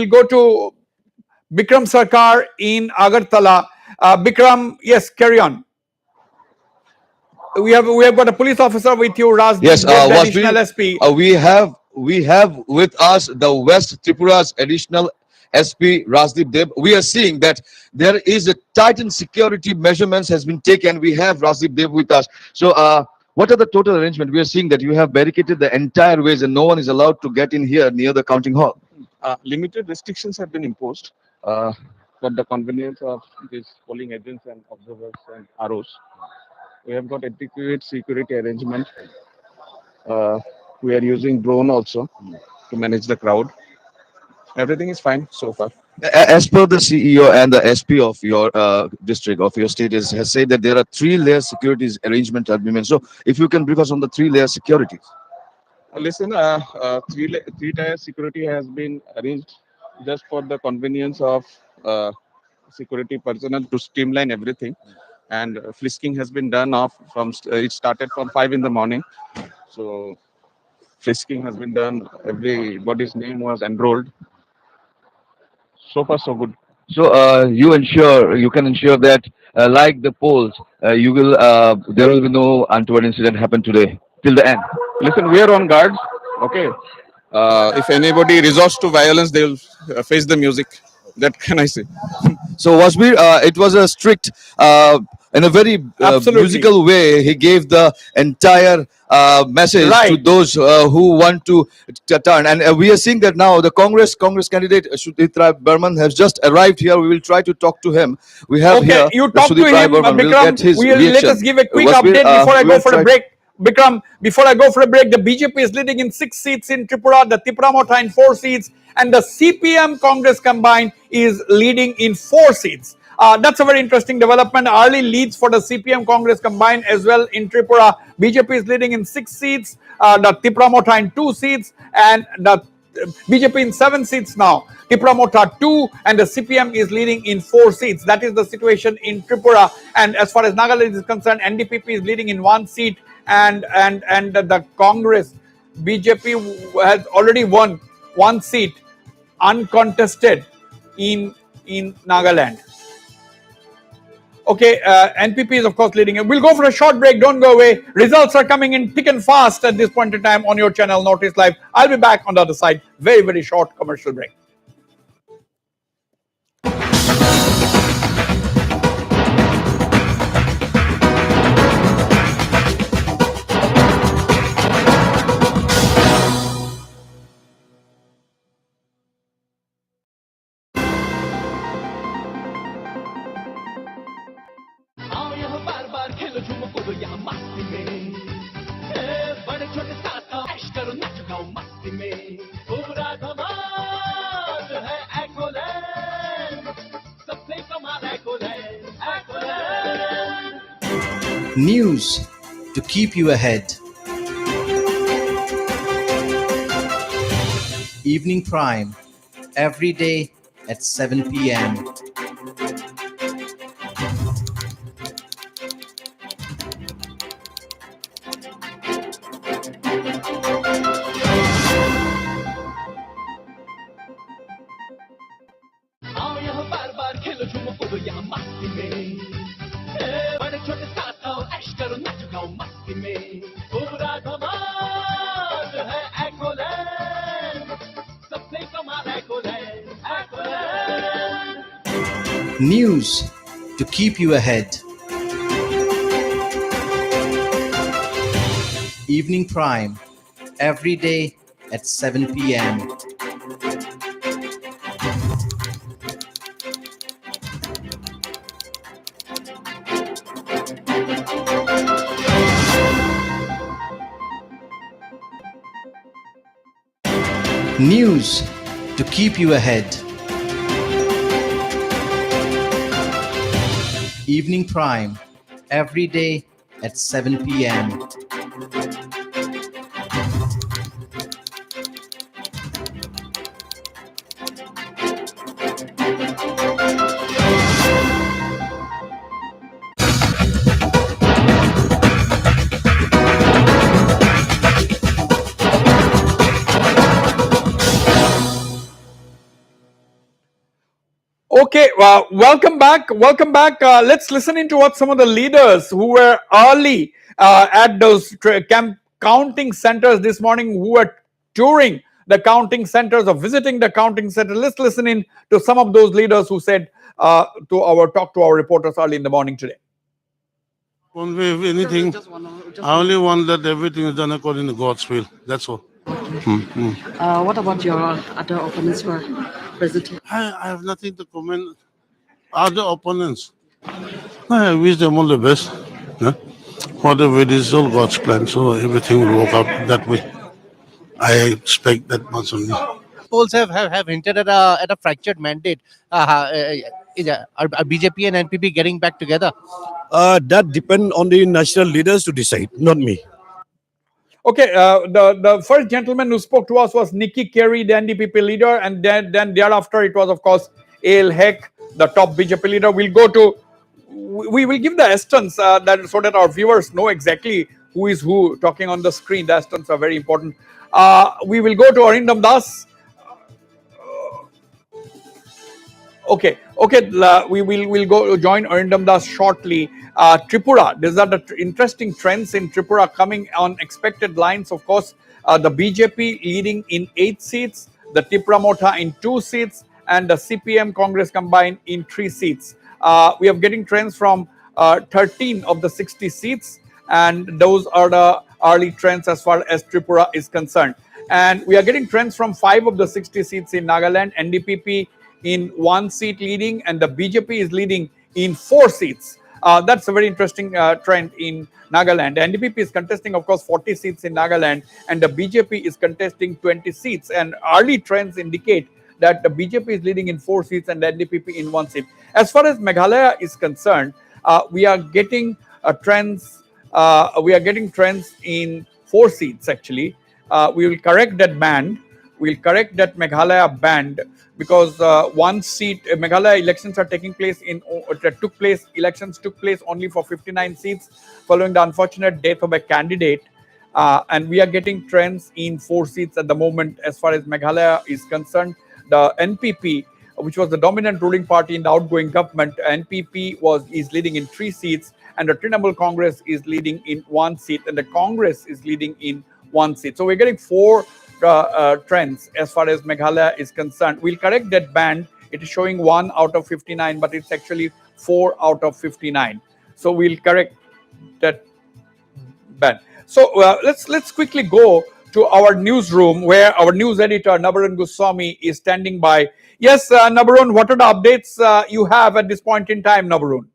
go to Bikram Sarkar in Agartala. Bikram, yes, carry on. We have got a police officer with you, Rajdeep, Yes, the additional SP. we have we have with us the West Tripura's additional SP Rajdeep Deb. We are seeing that there is a tightened security measurements has been taken. We have Rajdeep Deb with us. So, what are the total arrangement? We are seeing that you have barricaded the entire ways and no one is allowed to get in here near the counting hall. Limited restrictions have been imposed uh, for the convenience of these polling agents and observers and ROs. We have got adequate security arrangement. We are using drone also to manage the crowd. Everything is fine so far. As per the CEO and the SP of your district, of your state, has said that there are three-layer securities arrangement agreement. So, if you can brief us on the three-layer securities. Listen, three-tier security has been arranged just for the convenience of security personnel to streamline everything. And frisking has been done off from it started from 5 in the morning. So frisking has been done. Everybody's name was enrolled. So far, so good. So you can ensure that like the polls, there will be no untoward incident happen today till the end. Listen, we are on guard. Okay. If anybody resorts to violence, they will face the music. That can I say? So Wasbir, it was a strict, in a very musical way, he gave the entire message to those who want to turn. And we are seeing that now the Congress candidate Sudhir Burman has just arrived here. We will try to talk to him. We have here you talk to Sudhir him, Burman. We'll Bikram. get his Let reaction. us give a quick Wasbir, update before I we'll go for try a break. Bikram, before I go for a break, the BJP is leading in 6 seats in Tripura, the Tripura Mota in 4 seats, and the CPM Congress combined is leading in 4 seats. That's a very interesting development. Early leads for the CPM Congress combined as well in Tripura. BJP is leading in 6 seats, the Tripura Mota in 2 seats, and the BJP in 7 seats now. Tripura Mota 2 and the CPM is leading in 4 seats. That is the situation in Tripura. And as far as Nagaland is concerned, NDPP is leading in 1 seat, and the Congress BJP has already won 1 seat uncontested in Nagaland. Okay, NPP is of course leading. We'll go for a short break. Don't go away. Results are coming in thick and fast at this point in time on your channel, Notice Live. I'll be back on the other side. Very, very short commercial break. News to keep you ahead. Evening Prime, every day at 7 p.m. News to keep you ahead. Evening Prime, every day at 7 p.m. News to keep you ahead. Evening Prime, every day at 7 p.m. Okay, welcome back. Welcome back. Let's listen into what some of the leaders who were early at those counting centers this morning, who were touring the counting centers or visiting the counting center. Let's listen in to some of those leaders who said to our reporters early in the morning today. Won't be anything. I only want that everything is done according to God's will. That's all. What about your other opponents for president? I have nothing to comment. Other opponents, I wish them all the best. Yeah? Whatever it is, all God's plan. So everything will work out that way. I expect that much only. Polls have hinted at a fractured mandate. Are BJP and NPP getting back together? That depends on the national leaders to decide, not me. Okay, the first gentleman who spoke to us was Nikki Carey, the NDPP leader, and then thereafter it was, of course, A.L. Heck, the top BJP leader. We'll go to, we will give the Estons so that our viewers know exactly who is who talking on the screen. The Estons are very important. We will go to Arindam Das. Okay, we will go join Arindam Das shortly. Tripura, these are the interesting trends in Tripura coming on expected lines. Of course, the BJP leading in 8 seats, the Tripura Motha in 2 seats, and the CPM Congress combined in 3 seats. We are getting trends from 13 of the 60 seats, and those are the early trends as far as Tripura is concerned. And we are getting trends from 5 of the 60 seats in Nagaland. NDPP in 1 seat leading, and the BJP is leading in 4 seats. That's a very interesting trend in Nagaland. NDPP is contesting, of course, 40 seats in Nagaland, and the BJP is contesting 20 seats. And early trends indicate that the BJP is leading in 4 seats and the NDPP in 1 seat. As far as Meghalaya is concerned, we are getting trends. We are getting trends in 4 seats actually. We will correct that band. We'll correct that Meghalaya band because 1 seat Meghalaya elections are taking place elections took place only for 59 seats following the unfortunate death of a candidate, and we are getting trends in 4 seats at the moment as far as Meghalaya is concerned. The NPP, which was the dominant ruling party in the outgoing government, NPP is leading in 3 seats, and the Trinamool Congress is leading in 1 seat, and the Congress is leading in 1 seat. So we're getting 4 trends as far as Meghalaya is concerned. We'll correct that band. It is showing 1 out of 59, but it's actually 4 out of 59. So we'll correct that band. So let's quickly go to our newsroom where our news editor Nabarun Goswami is standing by. Yes, Nabarun, what are the updates you have at this point in time, Nabarun?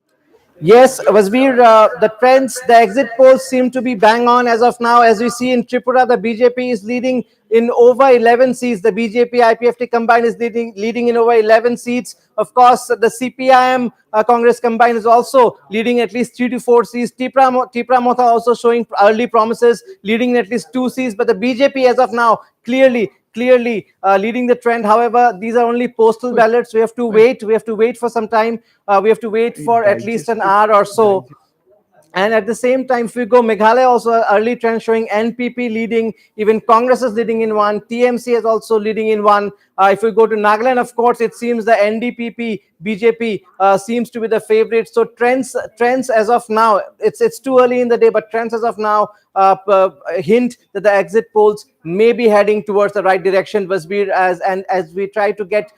Yes, Wasbir, the trends, the exit polls seem to be bang on as of now. As we see in Tripura, the BJP is leading in over 11 seats. The BJP IPFT combined is leading in over 11 seats. Of course, the CPIM Congress combined is also leading at least 3 to 4 seats. Tripura Motha also showing early promises, leading in at least 2 seats. But the BJP as of now clearly leading the trend. However, these are only postal ballots. We have to wait. We have to wait for some time. We have to wait for at least an hour or so. And at the same time, if we go Meghalaya, also early trend showing NPP leading, even Congress is leading in 1, TMC is also leading in 1. If we go to Nagaland, of course, it seems the NDPP, BJP seems to be the favorite. So trends as of now, it's too early in the day, but trends as of now hint that the exit polls may be heading towards the right direction, Wasbir, as we try to get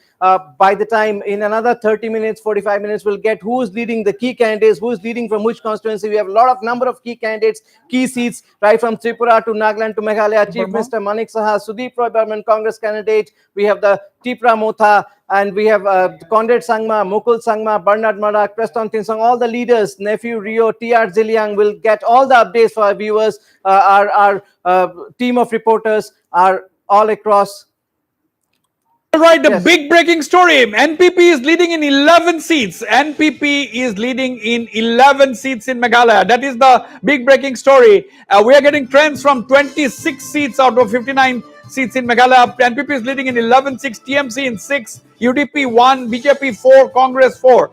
by the time in another 30 minutes, 45 minutes, we'll get who's leading, the key candidates, who's leading from which constituency. We have a lot of number of key candidates, key seats, right from Tripura to Nagaland to Meghalaya. Chief Minister Manik Saha, Sudeep Roy Burman, Congress candidate. We have the Tripura Motha, and we have Conrad Sangma, Mukul Sangma, Bernard Madak, Preston Tinsong, all the leaders, Nephew Rio, TR Ziliang will get all the updates for our viewers. Our team of reporters are all across. All right, the big breaking story. NPP is leading in 11 seats. NPP is leading in 11 seats in Meghalaya. That is the big breaking story. We are getting trends from 26 seats out of 59 seats in Meghalaya. NPP is leading in 11 seats, TMC in 6, UDP 1, BJP 4, Congress 4.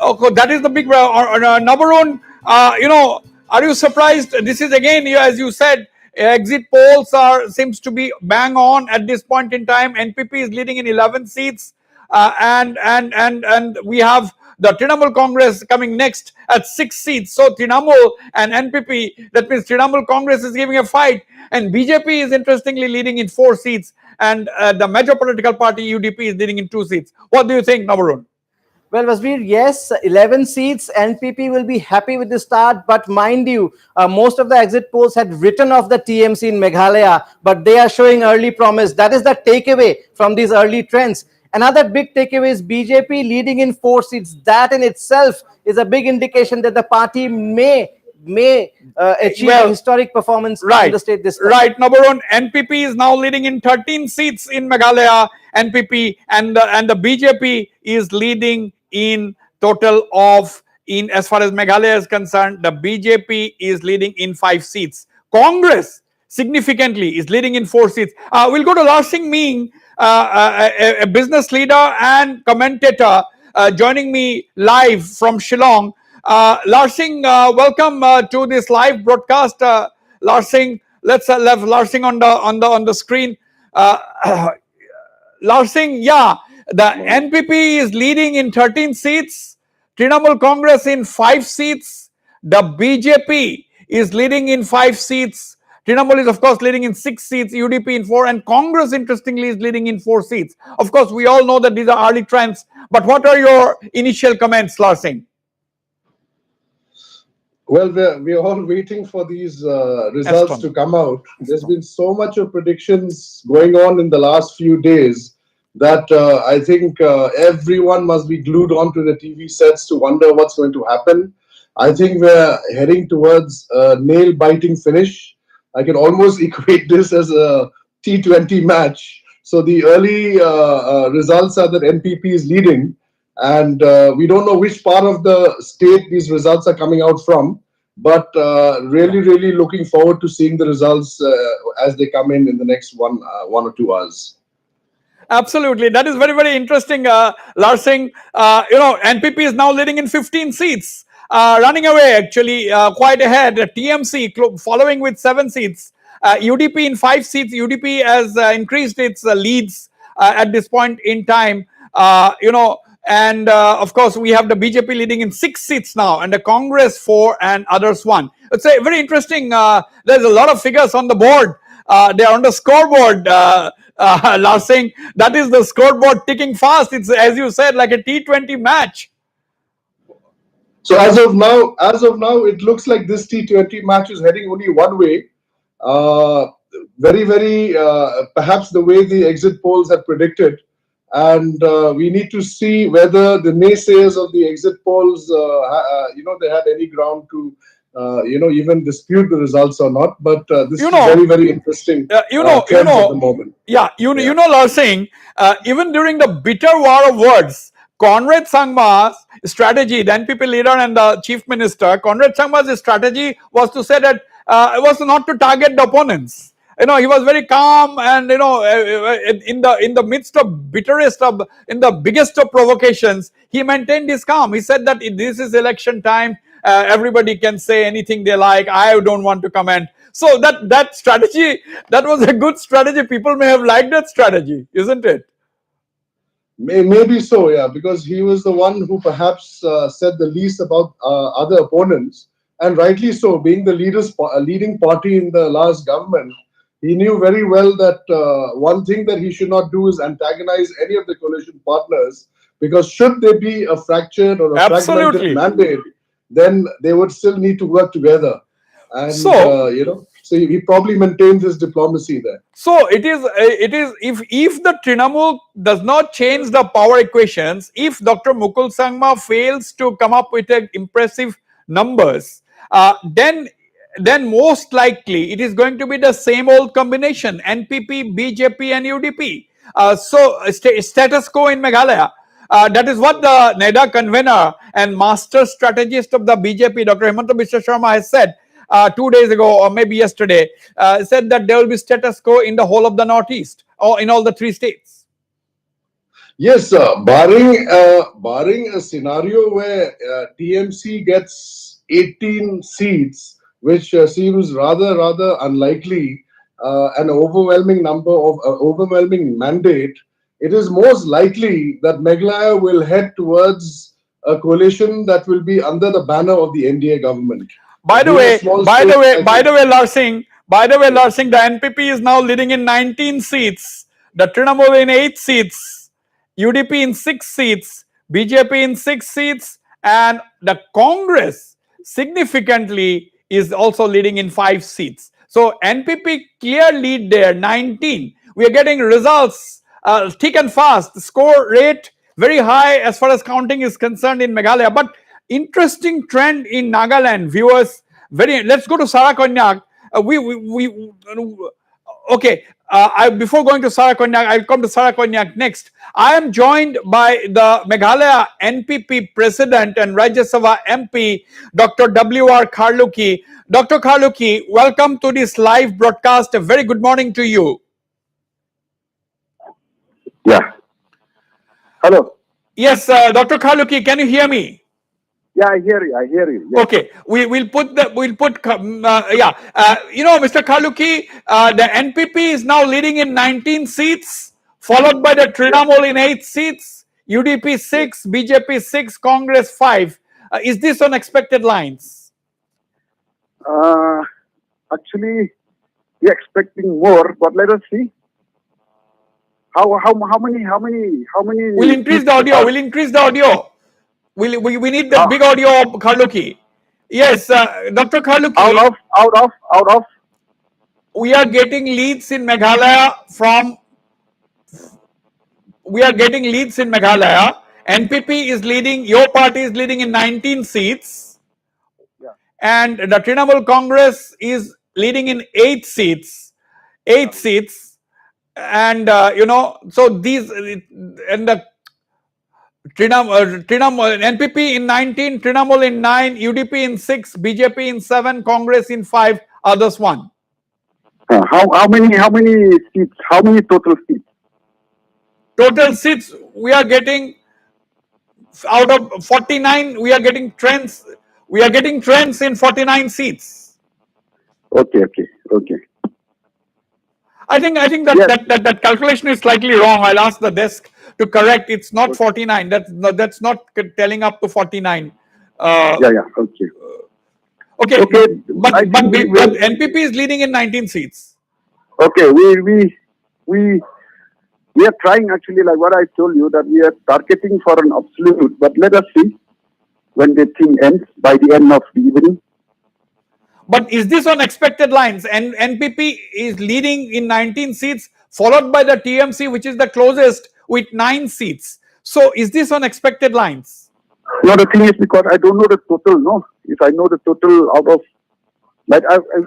Okay, that is the big number one. Are you surprised? This is again, as you said, exit polls seems to be bang on at this point in time. NPP is leading in 11 seats, and we have The Trinamool Congress coming next at 6 seats. So Trinamool and NPP, that means Trinamool Congress is giving a fight, and BJP is interestingly leading in 4 seats, and the major political party UDP is leading in 2 seats. What do you think, Navarun? Well, Vasbir, yes, 11 seats. NPP will be happy with the start, but mind you, most of the exit polls had written off the TMC in Meghalaya, but they are showing early promise. That is the takeaway from these early trends. Another big takeaway is BJP leading in 4 seats. That in itself is a big indication that the party may achieve a historic performance in the state this time. Right, number one, NPP is now leading in 13 seats in Meghalaya, NPP, and the BJP is leading in total of, in as far as Meghalaya is concerned, the BJP is leading in 5 seats. Congress significantly is leading in 4 seats. We'll go to Larsing Ming, a business leader and commentator, joining me live from Shillong. Larsing, welcome to this live broadcast. Larsing, let's have Larsing on the screen. Larsing, yeah, the NPP is leading in 13 seats, Trinamool Congress in 5 seats, the BJP is leading in 5 seats, Trinamool is of course leading in 6 seats, UDP in 4, and Congress interestingly is leading in 4 seats. Of course, we all know that these are early trends, but what are your initial comments, Larsing? Well, we're all waiting for these results to come out. There's been so much of predictions going on in the last few days that I think everyone must be glued onto the TV sets to wonder what's going to happen. I think we're heading towards a nail-biting finish. I can almost equate this as a T20 match. So the early results are that NPP is leading, and we don't know which part of the state these results are coming out from, but really looking forward to seeing the results as they come in the next one or 2 hours. Absolutely, that is very interesting, Larsing. NPP is now leading in 15 seats, running away actually quite ahead. TMC following with 7 seats. UDP in 5 seats. UDP has increased its leads at this point in time. And of course, we have the BJP leading in 6 seats now, and the Congress 4 and others 1. It's a very interesting. There's a lot of figures on the board. They're on the scoreboard. Larsing, that is the scoreboard ticking fast. It's, as you said, like a T20 match. So as of now, it looks like this T20 match is heading only one way. Very perhaps the way the exit polls have predicted. And we need to see whether the naysayers of the exit polls, they had any ground to, even dispute the results or not. But this is very interesting trends at the moment. Yeah, you know, Larsing, even during the bitter war of words, Conrad Sangma's strategy, the NPP leader and the chief minister, Conrad Sangma's strategy was to say that it was not to target the opponents. He was very calm, and in the midst of bitterest of, in the biggest of provocations, he maintained his calm. He said that this is election time. Everybody can say anything they like. I don't want to comment. So that strategy, that was a good strategy. People may have liked that strategy, isn't it? Maybe so, yeah, because he was the one who perhaps said the least about other opponents, and rightly so. Being the leading party in the last government, he knew very well that one thing that he should not do is antagonize any of the coalition partners, because should there be a fractured or a fragmented mandate, then they would still need to work together. And so he probably maintains his diplomacy there. So it is if the Trinamool does not change the power equations, if Dr. Mukul Sangma fails to come up with impressive numbers, then most likely it is going to be the same old combination: NPP, BJP, and UDP. So status quo in Meghalaya. That is what the NEDA convener and master strategist of the BJP, Dr. Hemanta Biswa Sharma, has said 2 days ago, or maybe yesterday. Said that there will be status quo in the whole of the Northeast, or in all the 3 states. Yes, barring a scenario where TMC gets 18 seats, which seems rather unlikely, an overwhelming mandate, it is most likely that Meghalaya will head towards a coalition that will be under the banner of the NDA government. By the Being a way, small by the state, way, I by think- the way, Larsing, the NPP is now leading in 19 seats, the Trinamool in 8 seats, UDP in 6 seats, BJP in 6 seats, and the Congress significantly is also leading in 5 seats. So NPP clear lead there, 19. We are getting results thick and fast. The score rate very high as far as counting is concerned in Meghalaya. But interesting trend in Nagaland, viewers. Let's go to Sarakonyak. Okay. Before going to Sarakonyak, I'll come to Sarakonyak next. I am joined by the Meghalaya NPP President and Rajya Sabha MP, Dr. W.R. Kharluki. Dr. Kharluki, welcome to this live broadcast. A very good morning to you. Yeah. Hello. Yes, Dr. Kharluki, can you hear me? Yeah, I hear you. I hear you. Yes. Okay, we'll put Mr. Kharluki, the NPP is now leading in 19 seats, followed by the Trinamool in 8 seats, UDP 6, BJP 6, Congress 5. Is this on expected lines? Actually, we're expecting more, but let us see. How many? We'll increase the audio. We'll increase the audio. We need the big audio of Kharluki. Yes, Dr. Kharluki. Out of. We are getting leads in Meghalaya NPP is leading, your party is leading in 19 seats. Yeah. And the Trinamool Congress is leading in 8 seats. 8 seats. And, so these, and the NPP in 19, Trinamool in 9, UDP in 6, BJP in 7, Congress in 5, others 1. How many seats? How many total seats? Total seats we are getting out of 49. We are getting trends. We are getting trends in 49 seats. Okay. I think that calculation is slightly wrong. I'll ask the desk to correct. It's not 49. That's not telling up to 49. Yeah. Okay. Okay. But NPP is leading in 19 seats. Okay. We are trying actually, like what I told you, that we are targeting for an absolute. But let us see when the thing ends by the end of the evening. But is this on expected lines? And NPP is leading in 19 seats, followed by the TMC, which is the closest, with 9 seats. So is this on expected lines? No, the thing is because I don't know the total. No, if I know the total out of, like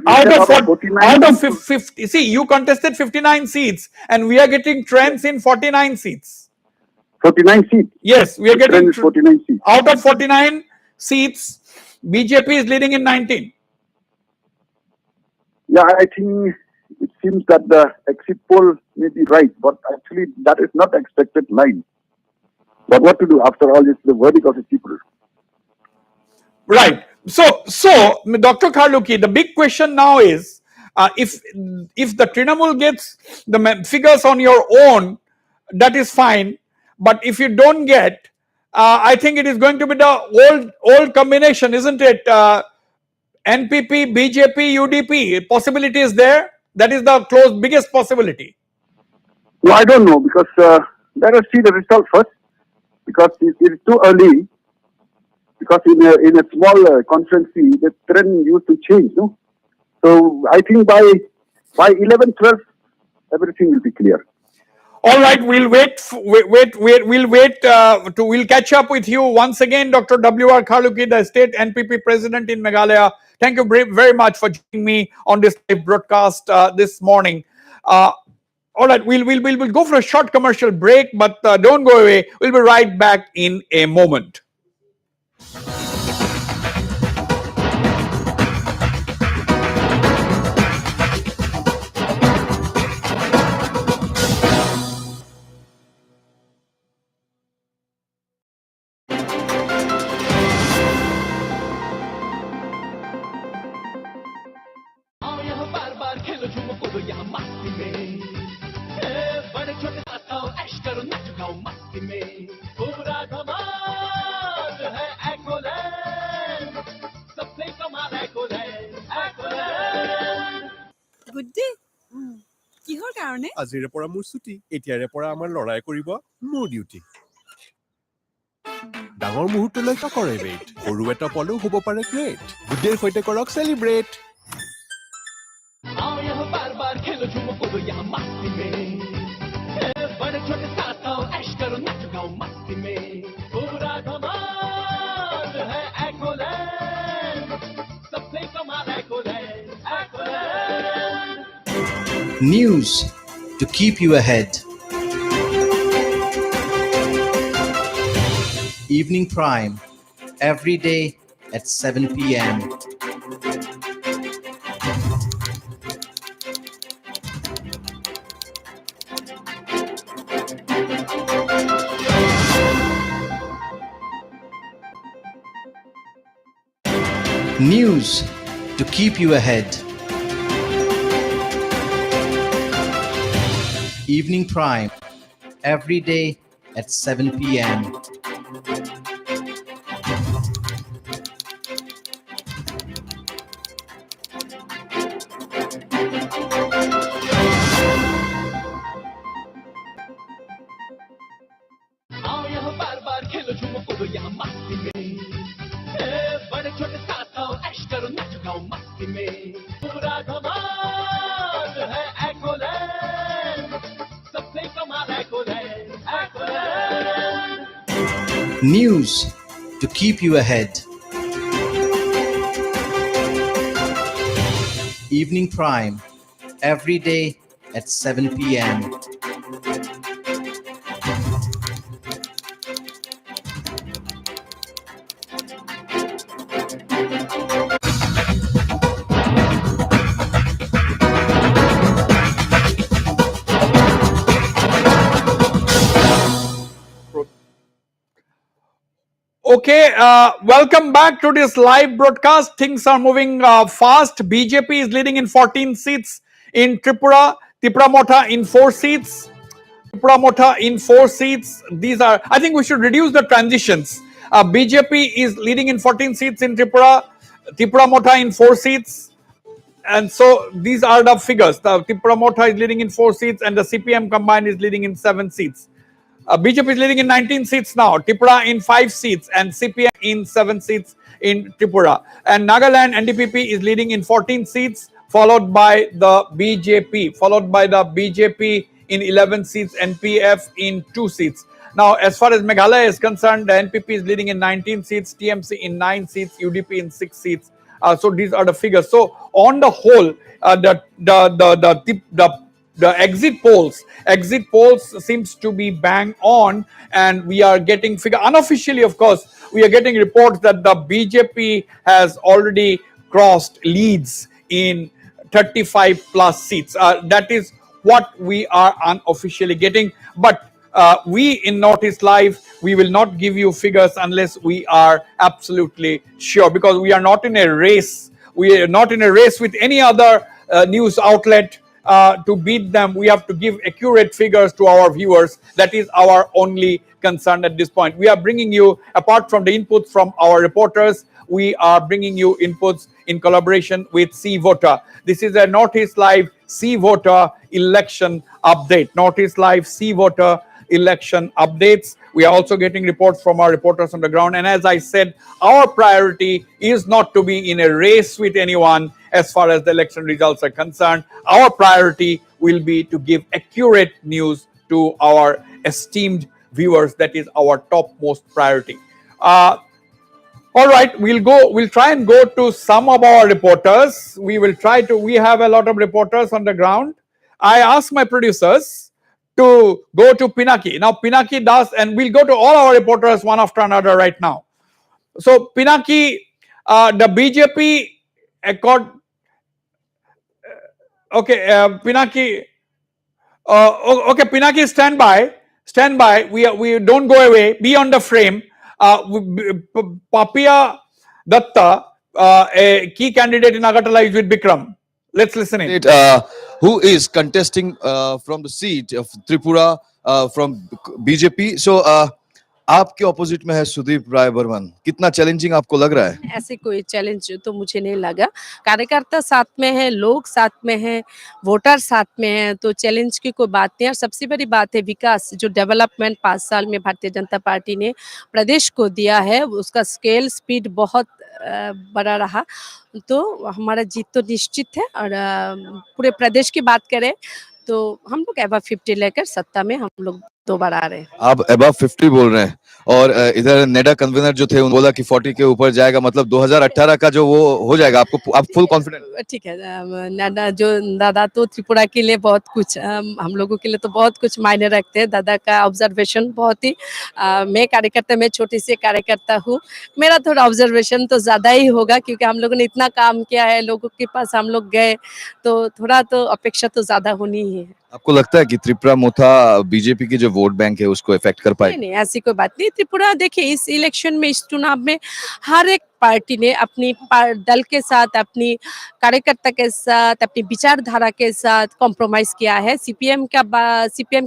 out of 50, see, you contested 59 seats, and we are getting trends in 49 seats. 49 seats. Yes, we are getting 49 seats. Out of 49 seats, BJP is leading in 19. Yeah, I think it seems that the exit poll may be right, but actually that is not expected line. But what to do? After all, it's the verdict of the people. Right. So, Dr. Kharluki, the big question now is, if the Trinamool gets the figures on your own, that is fine. But if you don't get, I think it is going to be the old combination, isn't it? NPP, BJP, UDP. Possibility is there. That is the biggest possibility. No, I don't know because let us see the result first. Because it is too early. Because in a small constituency, the trend used to change, no? So I think by 11, 12, everything will be clear. All right, we'll we'll catch up with you once again, Dr. W.R. Kharluki, the state NPP president in Meghalaya. Thank you very much for joining me on this live broadcast this morning. All right, we'll go for a short commercial break, but don't go away. We'll be right back in a moment. কাৰণে? আজিৰে পৰা মোৰ ছুটি, এতিয়াৰে পৰা আমাৰ লৰাই কৰিব মোৰ ডিউটি। ডাঙৰ মুহূৰ্তলৈ কৰে ৱেইট, সৰু এটা পলো হ'ব পাৰে গ্ৰেট। গুডেৰ সৈতে কৰক celebrate. News to keep you ahead. Evening Prime, every day at 7 p.m. News to keep you ahead. Evening Prime, every day at 7 p.m. News to keep you ahead. Evening Prime, every day at 7 p.m. Okay, welcome back to this live broadcast. Things are moving fast. BJP is leading in 14 seats in Tripura. Tripura Motha in 4 seats. Tripura Motha in 4 seats. These are, I think we should reduce the transitions. BJP is leading in 14 seats in Tripura. Tripura Motha in 4 seats. And so these are the figures. The Tripura Motha is leading in 4 seats and the CPM combined is leading in 7 seats. BJP is leading in 19 seats now, Tripura in 5 seats and CPM in 7 seats in Tripura. And Nagaland NDPP is leading in 14 seats, followed by the BJP in 11 seats, NPF in 2 seats. Now, as far as Meghalaya is concerned, the NPP is leading in 19 seats, TMC in 9 seats, UDP in 6 seats. So these are the figures. So on the whole, the exit polls seems to be bang on, and we are getting figure unofficially, of course, we are getting reports that the BJP has already crossed leads in 35 plus seats. That is what we are unofficially getting, but we in Northeast Live, we will not give you figures unless we are absolutely sure, because we are not in a race. We are not in a race with any other news outlet to beat them. We have to give accurate figures to our viewers. That is our only concern at this point. We are bringing you, apart from the inputs from our reporters, we are bringing you inputs in collaboration with C Voter. This is a Northeast Live C Voter election update. Northeast Live C Voter election updates. We are also getting reports from our reporters on the ground. And as I said, our priority is not to be in a race with anyone as far as the election results are concerned. Our priority will be to give accurate news to our esteemed viewers. That is our topmost priority. All right, we'll try and go to some of our reporters. We have a lot of reporters on the ground. I asked my producers to go to Pinaki. Now Pinaki does, and we'll go to all our reporters one after another right now. So Pinaki, the BJP okay, Pinaki. Okay, Pinaki, stand by. Stand by. We don't go away. Be on the frame. Papia Datta, a key candidate in Agartala, is with Bikram. Let's listen in. Who is contesting from the seat of Tripura from BJP. So आपके opposite में है सुदीप राय बर्मन, कितना challenging आपको लग रहा है? ऐसे कोई चैलेंज तो मुझे नहीं लगा। कार्यकर्ता साथ में है, लोग साथ में हैं, वोटर साथ में हैं, तो चैलेंज की कोई बात नहीं है। और सबसे बड़ी बात है विकास, जो डेवलपमेंट 5 साल में भारतीय जनता पार्टी ने प्रदेश को दिया है, उसका स्केल स्पीड बहुत बड़ा रहा। तो हमारा जीत तो निश्चित है। और पूरे प्रदेश की बात करें तो हम लोग एबव 50 लेकर सत्ता में हम लोग दोबारा आ रहे हैं। आप अबव 50 बोल रहे हैं और इधर नेडा कन्वीनर जो थे उन्होंने बोला कि 40 के ऊपर जाएगा, मतलब 2018 का जो वो हो जाएगा, आपको आप फुल कॉन्फिडेंट? ठीक है। नाना जो दादा तो त्रिपुरा के लिए बहुत कुछ, हम लोगों के लिए तो बहुत कुछ मायने रखते हैं। दादा का ऑब्जर्वेशन बहुत ही, मैं कार्यकर्ता, मैं छोटी सी कार्यकर्ता हूँ, मेरा थोड़ा ऑब्जर्वेशन तो ज़्यादा ही होगा क्योंकि हम लोगों ने इतना काम किया है, लोगों के पास हम लोग गए, तो थोड़ा तो अपेक्षा तो ज़्यादा होनी ही है। आपको लगता है कि त्रिपुरा मोथा बीजेपी की जो वोट बैंक है उसको इफेक्ट कर नहीं पाएगी? नहीं, ऐसी कोई बात नहीं। त्रिपुरा देखिए, इस इलेक्शन में, इस चुनाव में हर एक पार्टी ने अपनी दल के साथ, अपनी कार्यकर्ता के साथ, अपनी विचारधारा के साथ कॉम्प्रोमाइज किया है। सीपीएम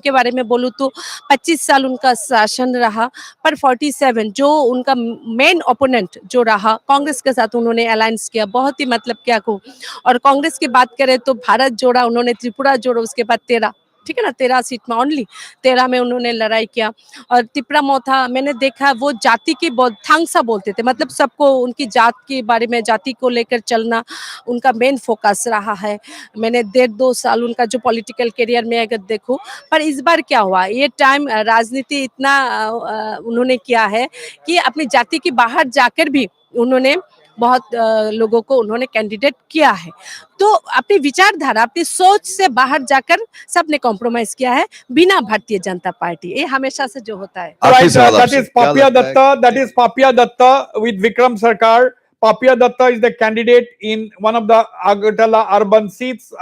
के बारे में बोलूँ तो 25 साल उनका शासन रहा, पर 47 जो उनका मेन ओपोनेंट जो रहा, कांग्रेस के साथ उन्होंने अलायंस किया, बहुत ही मतलब क्या कहूँ। और कांग्रेस की बात करें तो भारत जोड़ा, उन्होंने त्रिपुरा जोड़ा, उसके बाद 13, ठीक है ना, 13 सीट में, ओनली 13 में उन्होंने लड़ाई किया। और तिपरा मोथा मैंने देखा, वो जाति की बहुत थांगसा बोलते थे, मतलब सबको उनकी जात के बारे में, जाति को लेकर चलना उनका मेन फोकस रहा है। मैंने 1.5-2 साल उनका जो पॉलिटिकल करियर में अगर देखूं, पर इस बार क्या हुआ, ये टाइम राजनीति इतना उन्होंने किया है कि अपनी जाति के बाहर जाकर भी उन्होंने बहुत लोगों को उन्होंने कैंडिडेट किया है। तो अपनी विचारधारा, अपनी सोच से बाहर जाकर सबने कॉम्प्रोमाइज किया है, बिना भारतीय जनता पार्टी, ये हमेशा से जो होता है। Right, that is Papia Datta. That is Papia Datta with Vikram Sarkar. Papia Datta is the candidate in one of the Agartala urban seats.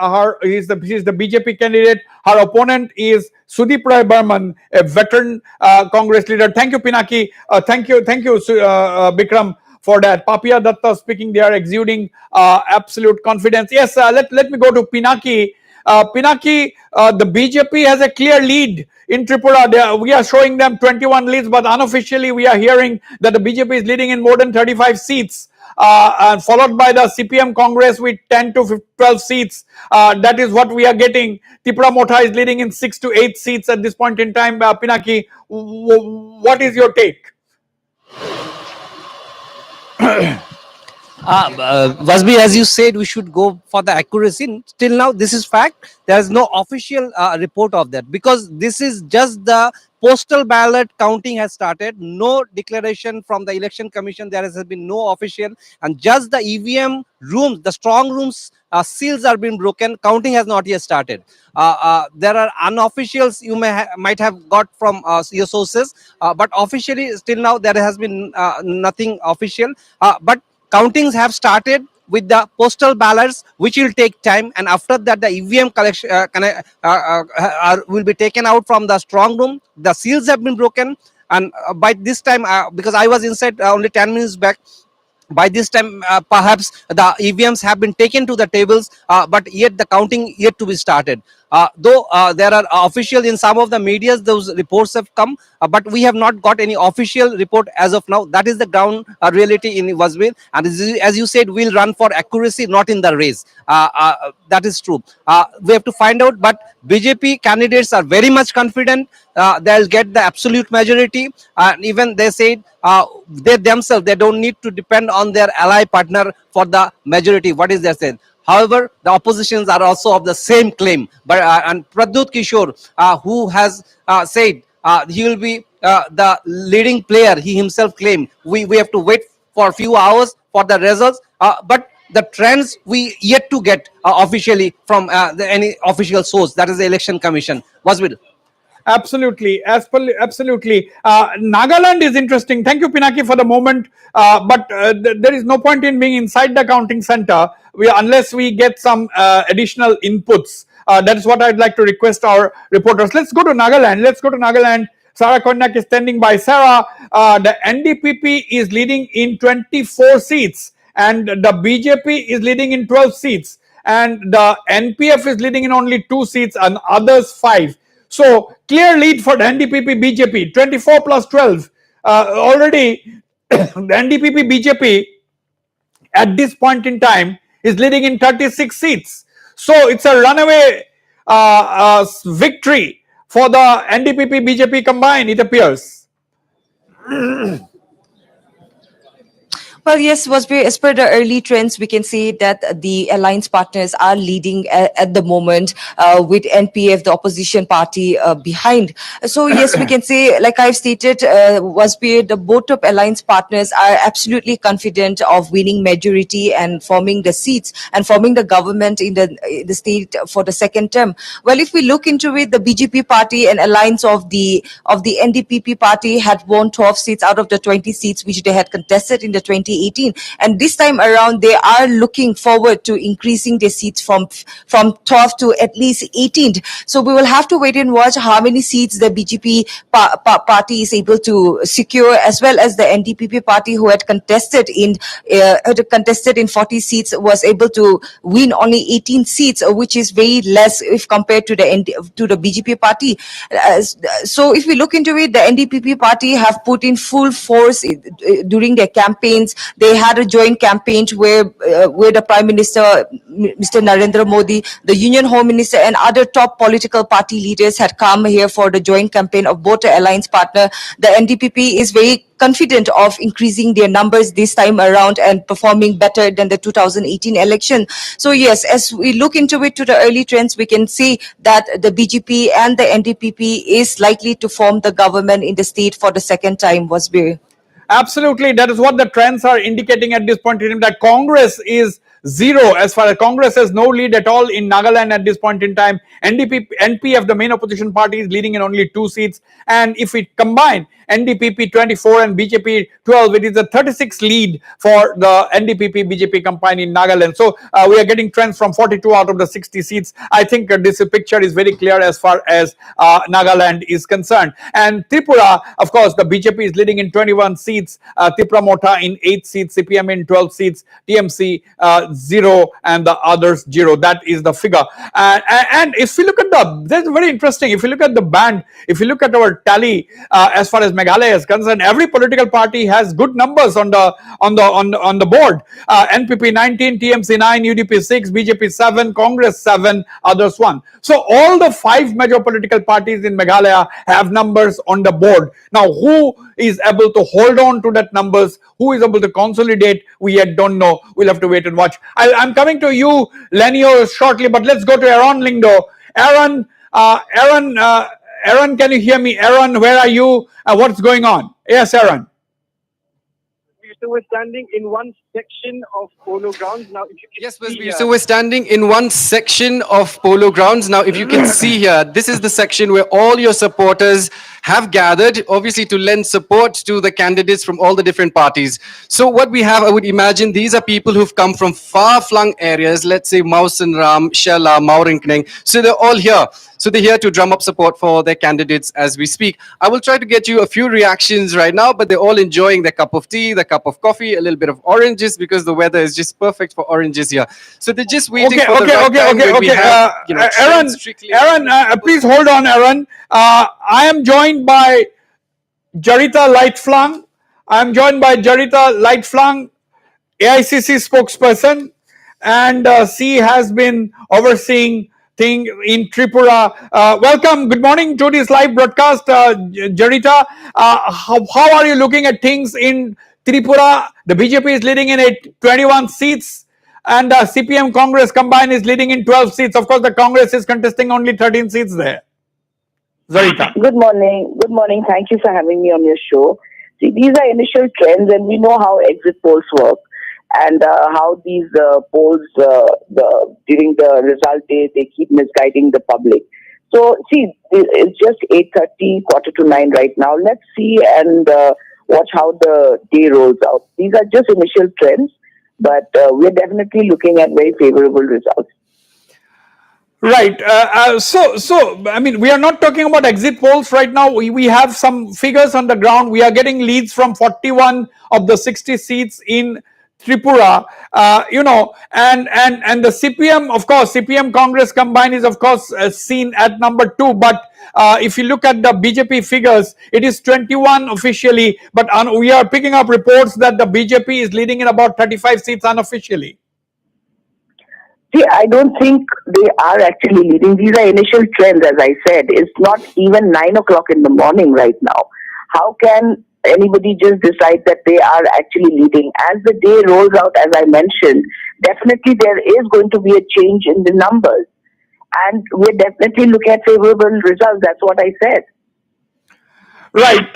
He is the BJP candidate. Her opponent is Sudeep Rai Burman, a veteran Congress leader. Thank you, Pinaki. Thank you, Vikram, for that. Papia Datta speaking. They are exuding absolute confidence. Yes, let me go to Pinaki. Pinaki, the BJP has a clear lead in Tripura. We are showing them 21 leads, but unofficially we are hearing that the BJP is leading in more than 35 seats, and followed by the CPM Congress with 10 to 12 seats. That is what we are getting. Tripura Motha is leading in 6 to 8 seats at this point in time. Pinaki, what is your take? Vasbi, as you said, we should go for the accuracy. Till now, this is fact. There is no official report of that because this is just the postal ballot counting has started. No declaration from the election commission. There has been no official, and just the EVM rooms, the strong rooms, seals are being broken. Counting has not yet started. There are unofficials you might have got from your sources, but officially, still now there has been nothing official. But countings have started with the postal ballots, which will take time, and after that the EVM collection will be taken out from the strong room. The seals have been broken, and by this time, because I was inside only 10 minutes back, by this time perhaps the EVMs have been taken to the tables, but yet the counting yet to be started. Though there are official in some of the medias, those reports have come, but we have not got any official report as of now. That is the ground reality in Wasbir, and as you said, we'll run for accuracy, not in the race. That is true. We have to find out, but BJP candidates are very much confident they'll get the absolute majority, and even they said they themselves, they don't need to depend on their ally partner for the majority. What is their saying? However, the oppositions are also of the same claim. But and Pradyut Kishore, who has said he will be the leading player, he himself claimed. We have to wait for a few hours for the results. But the trends we yet to get officially from any official source, that is the election commission. Wasbil. Absolutely, absolutely. Nagaland is interesting. Thank you, Pinaki, for the moment. But there is no point in being inside the counting center unless we get some additional inputs. That is what I'd like to request our reporters. Let's go to Nagaland. Sarah Konyak is standing by. Sarah, the NDPP is leading in 24 seats, and the BJP is leading in 12 seats, and the NPF is leading in only 2 seats, and others 5. So clear lead for the NDPP BJP, 24 plus 12. already the NDPP BJP at this point in time is leading in 36 seats. So it's a runaway victory for the NDPP BJP combined, it appears. Well, yes, as per the early trends, we can see that the alliance partners are leading at the moment, with NPF, the opposition party, behind. So yes, we can say, like I've stated, both of alliance partners are absolutely confident of winning majority and forming the seats and forming the government in the state for the second term. Well, if we look into it, the BJP party and alliance of the NDPP party had won 12 seats out of the 20 seats which they had contested in the 2018, and this time around they are looking forward to increasing their seats from 12 to at least 18. So we will have to wait and watch how many seats the BJP party is able to secure, as well as the NDPP party, who had contested in 40 seats, was able to win only 18 seats, which is very less if compared to the BJP party. So if we look into it, the NDPP party have put in full force during their campaigns. They had a joint campaign where the Prime Minister, Mr. Narendra Modi, the Union Home Minister, and other top political party leaders had come here for the joint campaign of both the alliance partner. The NDPP is very confident of increasing their numbers this time around and performing better than the 2018 election. So yes, as we look into it to the early trends, we can see that the BJP and the NDPP is likely to form the government in the state for the second time, Wasbir. Absolutely, that is what the trends are indicating at this point in time, that Congress is zero as far as Congress has no lead at all in Nagaland at this point in time. NPF, the main opposition party, is leading in only 2 seats, and if we combine NDPP 24 and BJP 12, it is a 36 lead for the NDPP BJP combined in Nagaland. So we are getting trends from 42 out of the 60 seats. I think this picture is very clear as far as Nagaland is concerned. And Tripura, of course, the BJP is leading in 21 seats, Tripura Mota in 8 seats, CPM in 12 seats, TMC 0, and the others 0. That is the figure. And if you look at that's very interesting. If you look at the band, if you look at our tally as far as Meghalaya is concerned, every political party has good numbers on the board. NPP 19, TMC 9, UDP 6, BJP 7, Congress 7, others 1. So all the 5 major political parties in Meghalaya have numbers on the board. Now, who is able to hold on to that numbers? Who is able to consolidate? We yet don't know. We'll have to wait and watch. I'm coming to you, Lenio, shortly, but let's go to Aaron Lindo. Aaron, Aaron, can you hear me? Aaron, where are you? What's going on? Yes, Aaron. So we're standing in one section of Polo Grounds. Now, if you can see here, So we're standing in one section of Polo Grounds. Now, if you can see here, this is the section where all your supporters have gathered, obviously to lend support to the candidates from all the different parties. So what we have, I would imagine, these are people who've come from far-flung areas, let's say Mausanram, Shela, Maurinkneng. So they're all here. So they're here to drum up support for their candidates as we speak. I will try to get you a few reactions right now, but they're all enjoying their cup of tea, their cup of coffee, a little bit of oranges, because the weather is just perfect for oranges here. So they're just waiting for the right time when we have, Aaron, please hold on, Aaron. I am joined by Jarita Lightflung. I am joined by Jarita Lightflung, AICC spokesperson, and she has been overseeing thing in Tripura. Welcome. Good morning to this live broadcast, Jarita. How are you looking at things in Tripura? The BJP is leading in 21 seats, and CPM Congress combined is leading in 12 seats. Of course, the Congress is contesting only 13 seats there. Zarita. Good morning. Good morning. Thank you for having me on your show. See, these are initial trends, and we know how exit polls work and how these polls during the result day, they keep misguiding the public. So, see, it's just 8:30, 8:45 right now. Let's see and watch how the day rolls out. These are just initial trends, but we're definitely looking at very favorable results. Right. So I mean, we are not talking about exit polls right now. We have some figures on the ground. We are getting leads from 41 of the 60 seats in Tripura, and the CPM, of course, CPM Congress combined is of course seen at number 2, but If you look at the BJP figures, it is 21 officially, but we are picking up reports that the BJP is leading in about 35 seats unofficially. See, I don't think they are actually leading. These are initial trends, as I said. It's not even 9 o'clock in the morning right now. How can anybody just decide that they are actually leading? As the day rolls out, as I mentioned, definitely there is going to be a change in the numbers. And we're definitely looking at favorable results. That's what I said. Right.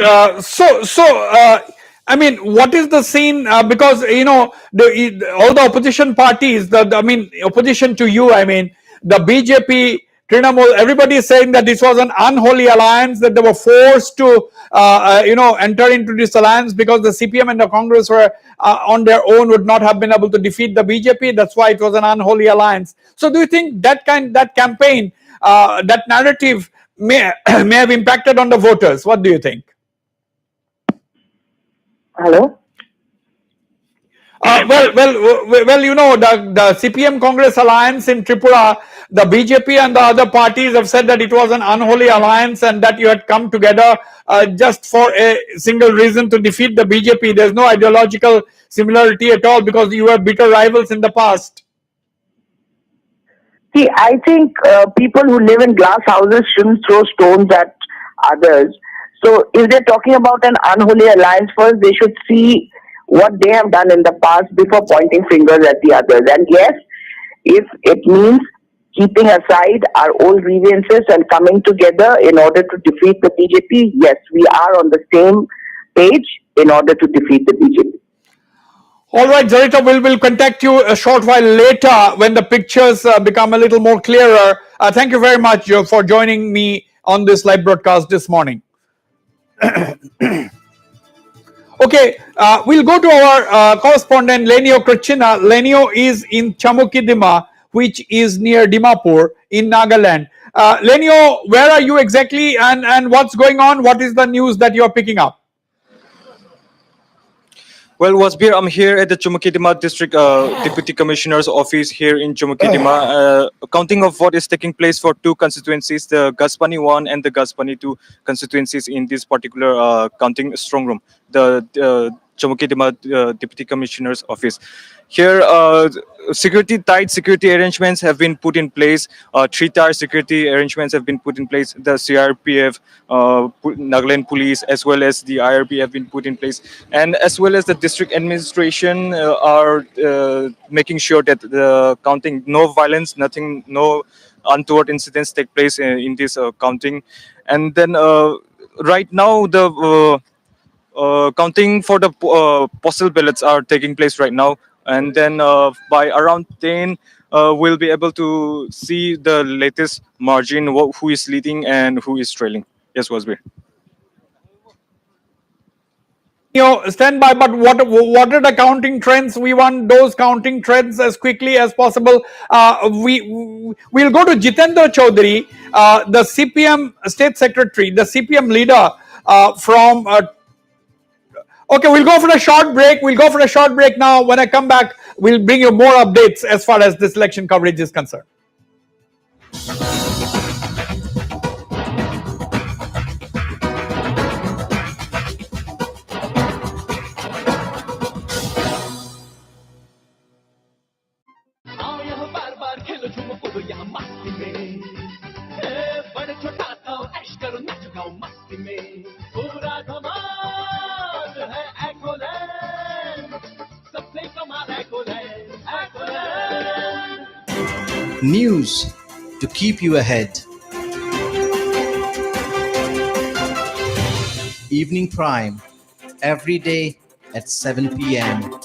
I mean, what is the scene? Because all the opposition parties, opposition to you. I mean, the BJP, Trinamool, everybody is saying that this was an unholy alliance, that they were forced to, enter into this alliance because the CPM and the Congress were on their own would not have been able to defeat the BJP. That's why it was an unholy alliance. So, do you think that campaign, that narrative may have impacted on the voters? What do you think? Hello? The CPM Congress alliance in Tripura, the BJP and the other parties have said that it was an unholy alliance and that you had come together just for a single reason, to defeat the BJP. There's no ideological similarity at all because you were bitter rivals in the past. See, I think people who live in glass houses shouldn't throw stones at others. So if they're talking about an unholy alliance, first they should see what they have done in the past before pointing fingers at the others. And yes, if it means keeping aside our old grievances and coming together in order to defeat the BJP, yes, we are on the same page in order to defeat the BJP. All right, Zarita, we'll contact you a short while later when the pictures become a little more clearer. Thank you very much for joining me on this live broadcast this morning. Okay, we'll go to our correspondent Lenio Krachina. Lenio is in Chamukidima, which is near Dimapur in Nagaland. Lenio, where are you exactly and what's going on? What is the news that you're picking up? Well, Wasbir, I'm here at the Chumukidima District Deputy Commissioner's office here in Chumukidima. Counting of what is taking place for two constituencies, the Gaspani 1 and the Gaspani 2 constituencies in this particular counting strong room, the Chumukidima Deputy Commissioner's office. Here, tight security arrangements have been put in place. 3-tier security arrangements have been put in place. The CRPF, Nagaland police, as well as the IRP have been put in place. And as well as the district administration are making sure that the counting, no violence, nothing, no untoward incidents take place in this counting. And then right now, the counting for the postal ballots are taking place right now. And then by around 10, we'll be able to see the latest margin, who is leading and who is trailing. Yes, Wasbir. Stand by, but what are the counting trends? We want those counting trends as quickly as possible. We'll go to Jitendra Chaudhary, the CPM state secretary, the CPM leader from okay, we'll go for a short break. We'll go for a short break now. When I come back, we'll bring you more updates as far as this election coverage is concerned. News to keep you ahead. Evening Prime, every day at 7 p.m.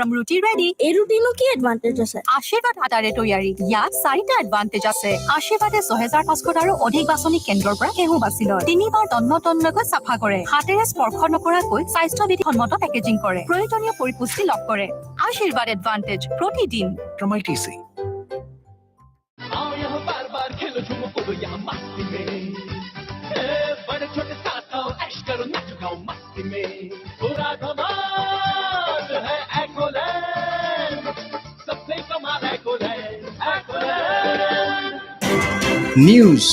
গৰম ৰুটি ready এই ৰুটিনো কি advantage আছে আশীৰ্বাদ আটাৰে তৈয়াৰী ইয়াত 4টা advantage আছে আশীৰ্বাদে 6500 আৰু অধিক বাছনি কেন্দ্ৰৰ পৰা কেহু বাছি লয় 3বাৰ তন্নতন্নকৈ চাফা কৰে হাতেৰে স্পৰ্শ নকৰাকৈ স্বাস্থ্যবিধিসন্মত পেকেজিং কৰে প্ৰয়োজনীয় পৰিপুষ্টি লাভ কৰে আশীৰ্বাদ এডভান্টেজ প্ৰতিদিন MITC बड़े छोटे साथ आओ ऐश करो नाच गाओ मस्ती में पूरा धमाल है एकोलैंड सबसे कमाल Ecoland News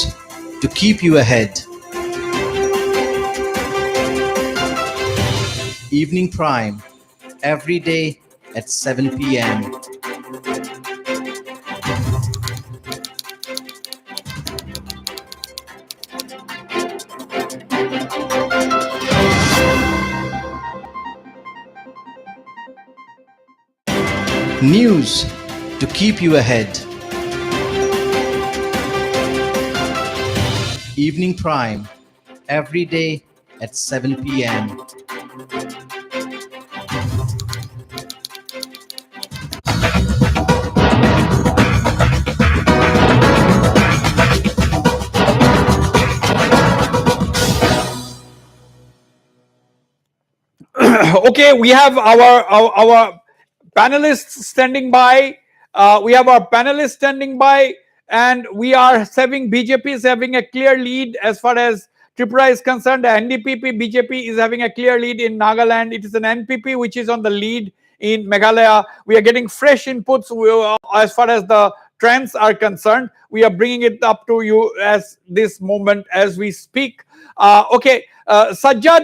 to keep you ahead. Evening Prime, every day at 7 p.m. News to keep you ahead. Evening Prime, every day at 7 p.m. Okay, we have our panelists standing by. We have our panelists standing by, and we are having BJP is having a clear lead as far as Tripura is concerned. The NDPP BJP is having a clear lead in Nagaland. It is an NPP which is on the lead in Meghalaya. We are getting fresh inputs as far as the trends are concerned. We are bringing it up to you as this moment as we speak. Okay, Sajjad,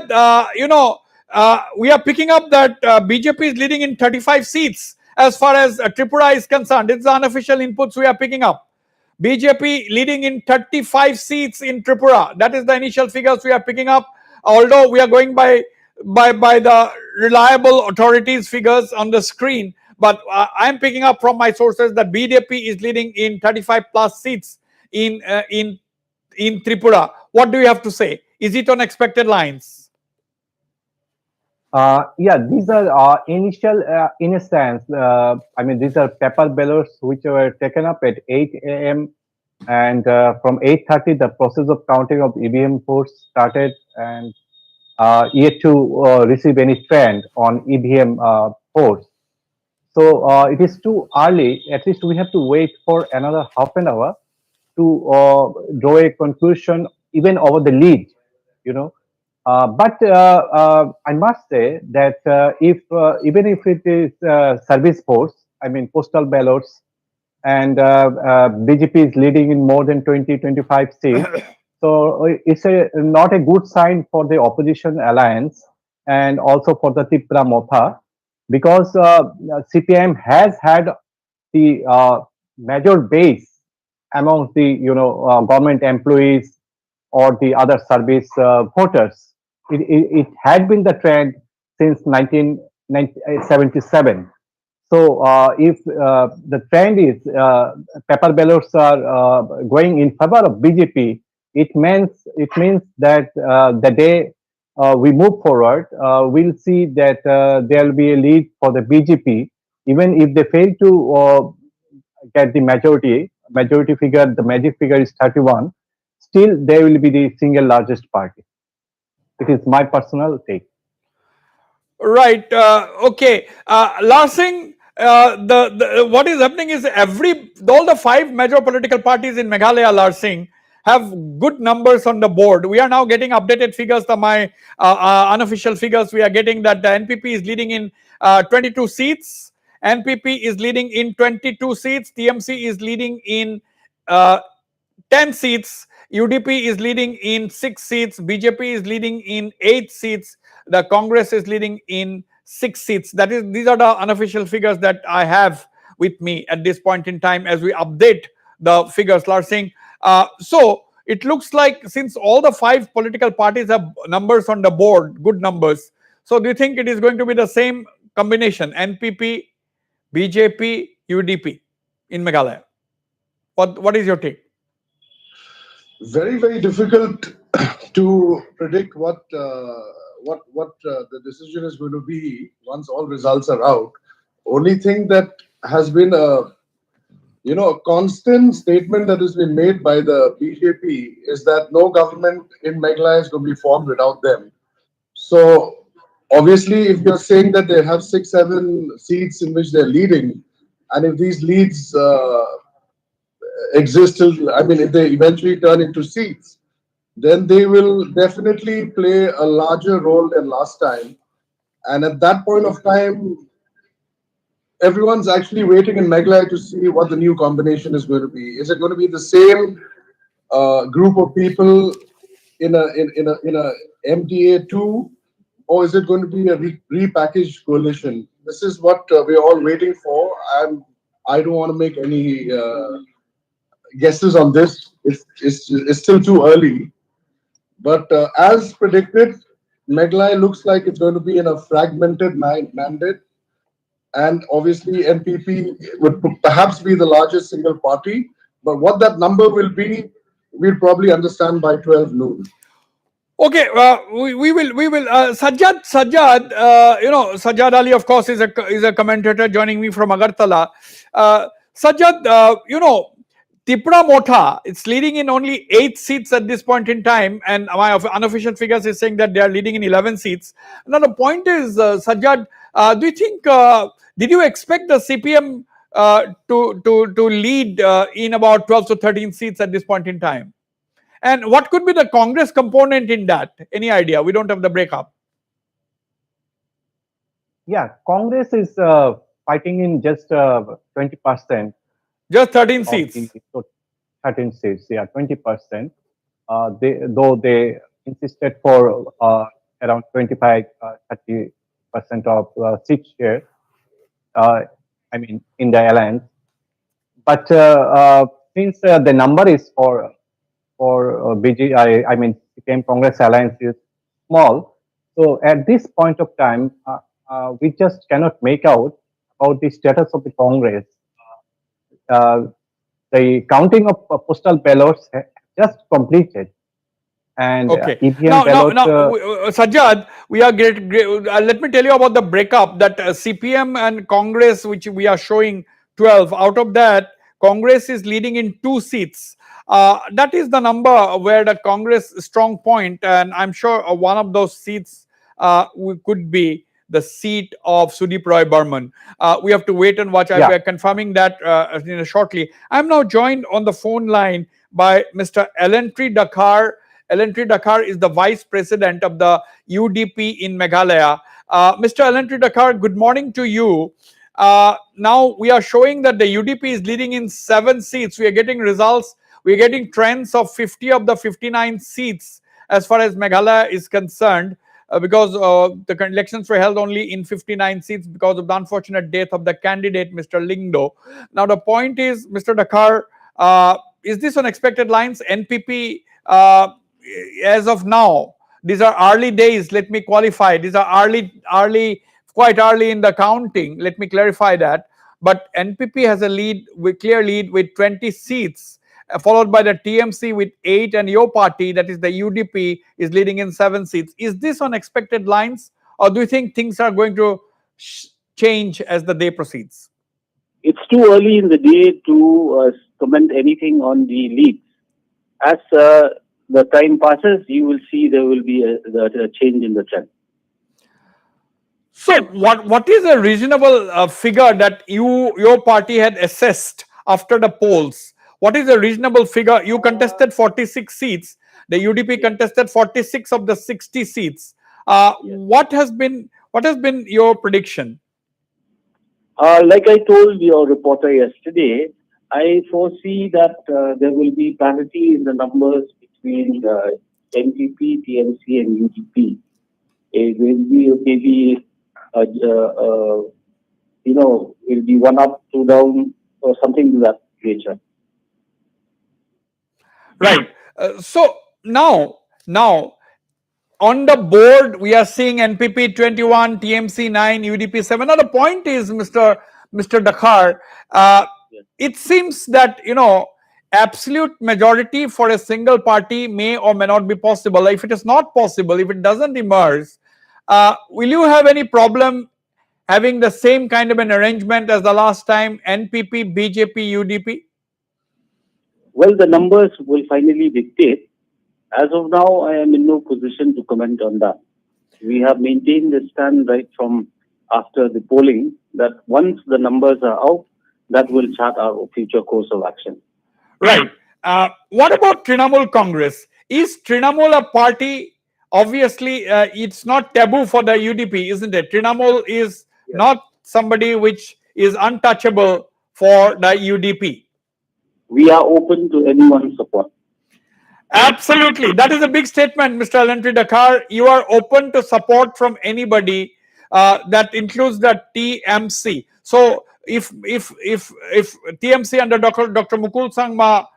we are picking up that BJP is leading in 35 seats as far as Tripura is concerned. It's the unofficial inputs we are picking up. BJP leading in 35 seats in Tripura. That is the initial figures we are picking up. Although we are going by the reliable authorities figures on the screen, but I am picking up from my sources that BJP is leading in 35 plus seats in Tripura. What do you have to say? Is it on expected lines? Yeah, these are initial, in a sense, I mean, these are paper ballots which were taken up at 8 a.m. and from 8:30, the process of counting of EVM votes started and yet to receive any trend on EVM votes. So it is too early. At least we have to wait for another half an hour to draw a conclusion even over the lead, but I must say that if even if it is service votes, I mean postal ballots, and BJP is leading in more than 20-25 seats, so it's not a good sign for the opposition alliance and also for the Tripura Motha, because CPIM has had the major base among the government employees or the other service voters. It had been the trend since 1977. So if the trend is paper ballots are going in favor of BJP, it means that the day we move forward, we'll see that there will be a lead for the BJP, even if they fail to get the majority figure. The magic figure is 31. Still, they will be the single largest party. It is my personal take. Right. Okay. Larsing, what is happening is all the 5 major political parties in Meghalaya, Larsing, have good numbers on the board. We are now getting updated figures. My unofficial figures, we are getting that the NPP is leading in 22 seats. NPP is leading in 22 seats. TMC is leading in 10 seats. UDP is leading in 6 seats. BJP is leading in 8 seats. The Congress is leading in 6 seats. These are the unofficial figures that I have with me at this point in time as we update the figures, Larsing. So it looks like since all the 5 political parties have numbers on the board, good numbers. So do you think it is going to be the same combination, NPP, BJP, UDP in Meghalaya? What is your take? Very, very difficult to predict what the decision is going to be once all results are out. only thing that has been a constant statement that has been made by the BJP is that no government in Meghalaya is going to be formed without them. So obviously, if you're saying that they have 6, 7 seats in which they're leading, and if these leads exist till, I mean, if they eventually turn into seats, then they will definitely play a larger role than last time. And at that point of time, everyone's actually waiting in Meghalaya to see what the new combination is going to be. Is it going to be the same group of people in a MDA two, or is it going to be a repackaged coalition? This is what we're all waiting for, and I don't want to make any guesses on this. It's still too early, but as predicted, Meghalaya looks like it's going to be in a fragmented mandate, and obviously NPP would perhaps be the largest single party. But what that number will be, we'll probably understand by 12 noon. Okay, we will. Sajjad, Sajjad Ali, of course, is a commentator joining me from Agartala. Sajjad, Tripura Motha, it's leading in only 8 seats at this point in time, and my unofficial figures is saying that they are leading in 11 seats. Now the point is, Sajjad, do you think? Did you expect the CPM to lead in about 12 to 13 seats at this point in time? And what could be the Congress component in that? Any idea? We don't have the breakup. Yeah, Congress is fighting in just 20%. Just 13 seats. 13 seats, yeah, 20%. Though they insisted for around 25, 30% of seat share. I mean, in the alliance. But since the number is for I mean, CPM Congress alliance is small. So at this point of time, we just cannot make out about the status of the Congress. The counting of postal ballots just completed. And okay. EVM Sajjad, we are great. Let me tell you about the breakup that CPM and Congress, which we are showing 12. Out of that, Congress is leading in 2 seats. That is the number where the Congress strong point, and I'm sure one of those seats could be the seat of Sudeep Roy Burman. We have to wait and watch. Yeah. I'm confirming that shortly. I'm now joined on the phone line by Mr. Elentry Dakar. Elentry Dakar is the Vice President of the UDP in Meghalaya. Mr. Elentry Dakar, good morning to you. Now we are showing that the UDP is leading in 7 seats. We are getting results. We are getting trends of 50 of the 59 seats as far as Meghalaya is concerned, because the elections were held only in 59 seats because of the unfortunate death of the candidate, Mr. Lingdo. Now the point is, Mr. Dakar, is this on expected lines? NPP, as of now, these are early days. Let me qualify. These are quite early in the counting. Let me clarify that. But NPP has a clear lead with 20 seats, followed by the TMC with 8, and your party, that is the UDP, is leading in 7 seats. Is this on expected lines, or do you think things are going to change as the day proceeds? It's too early in the day to comment anything on the leads. As the time passes, you will see there will be a change in the trend. So what is a reasonable figure that your party had assessed after the polls? What is a reasonable figure? You contested 46 seats. The UDP contested 46 of the 60 seats. What has been your prediction? Like I told your reporter yesterday, I foresee that there will be parity in the numbers between NPP, TMC, and UDP. It will be maybe it'll be 1 up, 2 down, or something to that nature. Right. So now on the board we are seeing NPP 21, TMC 9, UDP 7. Now the point is, Mr. Dakar, it seems that absolute majority for a single party may or may not be possible. If it is not possible, if it doesn't emerge, will you have any problem having the same kind of an arrangement as the last time, NPP, BJP, UDP? Well, the numbers will finally dictate. As of now, I am in no position to comment on that. We have maintained the stand right from after the polling that once the numbers are out, that will chart our future course of action. Right. What about Trinamool Congress? Is Trinamool a party? Obviously, it's not taboo for the UDP, isn't it? Trinamool is not somebody which is untouchable for the UDP. We are open to anyone's support. Absolutely. That is a big statement, Mr. Alentry Dakar. You are open to support from anybody. That includes the TMC. So if TMC under Dr. Mukul Sangma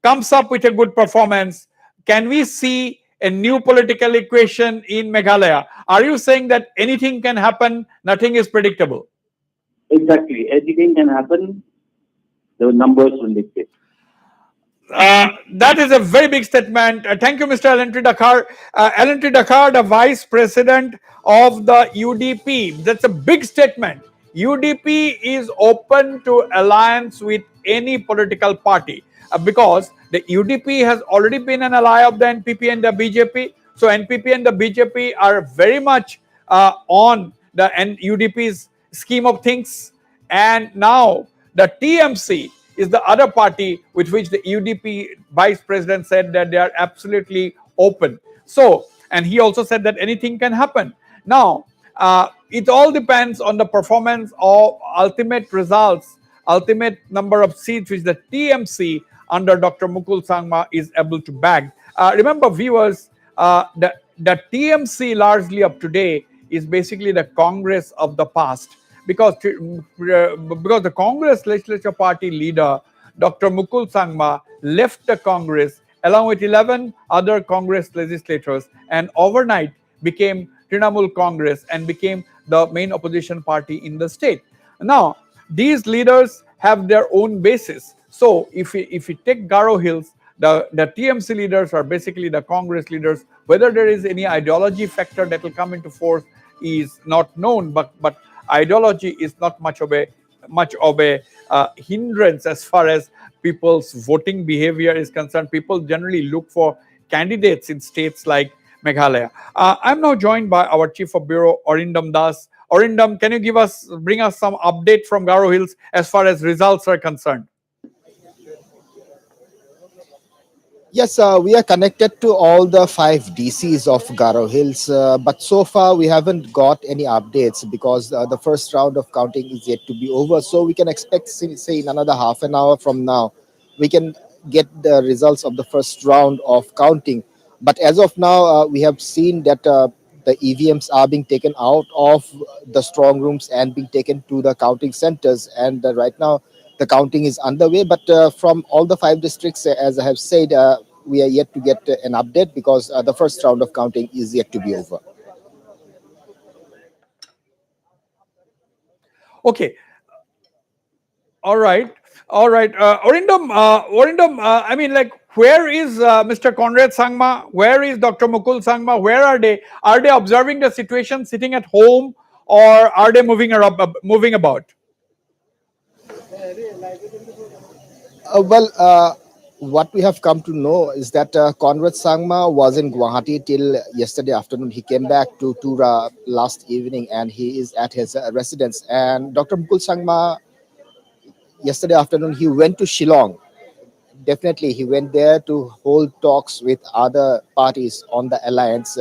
comes up with a good performance, can we see a new political equation in Meghalaya? Are you saying that anything can happen, nothing is predictable? Exactly. Anything can happen. The numbers will dictate. That is a very big statement. Thank you, Mr. Alentry Dakar. Alentry Dakar, the Vice President of the UDP. That's a big statement. UDP is open to alliance with any political party because the UDP has already been an ally of the NPP and the BJP. So NPP and the BJP are very much on the UDP's scheme of things. And now the TMC is the other party with which the UDP vice president said that they are absolutely open. So, and he also said that anything can happen. Now, it all depends on the performance of ultimate results, ultimate number of seats which the TMC under Dr. Mukul Sangma is able to bag. Remember, viewers, the TMC largely of today is basically the Congress of the past. Because the Congress legislature party leader, Dr. Mukul Sangma, left the Congress along with 11 other Congress legislators and overnight became Trinamool Congress and became the main opposition party in the state. Now, these leaders have their own basis. So, if we take Garo Hills, the TMC leaders are basically the Congress leaders. Whether there is any ideology factor that will come into force is not known, but ideology is not much of a hindrance as far as people's voting behavior is concerned. People generally look for candidates in states like Meghalaya. I'm now joined by our Chief of Bureau, Orindam Das. Orindam, can you bring us some update from Garo Hills as far as results are concerned? Yes, we are connected to all the 5 DCs of Garo Hills, but so far we haven't got any updates because the first round of counting is yet to be over. So we can expect, say, in another half an hour from now, we can get the results of the first round of counting. But as of now, we have seen that the EVMs are being taken out of the strong rooms and being taken to the counting centers. And right now, the counting is underway, but from all the 5 districts, as I have said, we are yet to get an update because the first round of counting is yet to be over. Okay. All right. Orindam, I mean, like, where is Mr. Conrad Sangma? Where is Dr. Mukul Sangma? Where are they? Are they observing the situation, sitting at home, or are they moving about? What we have come to know is that Conrad Sangma was in Guwahati till yesterday afternoon. He came back to Tura last evening and he is at his residence. And Dr. Mukul Sangma, yesterday afternoon, he went to Shillong. Definitely, he went there to hold talks with other parties on the alliance.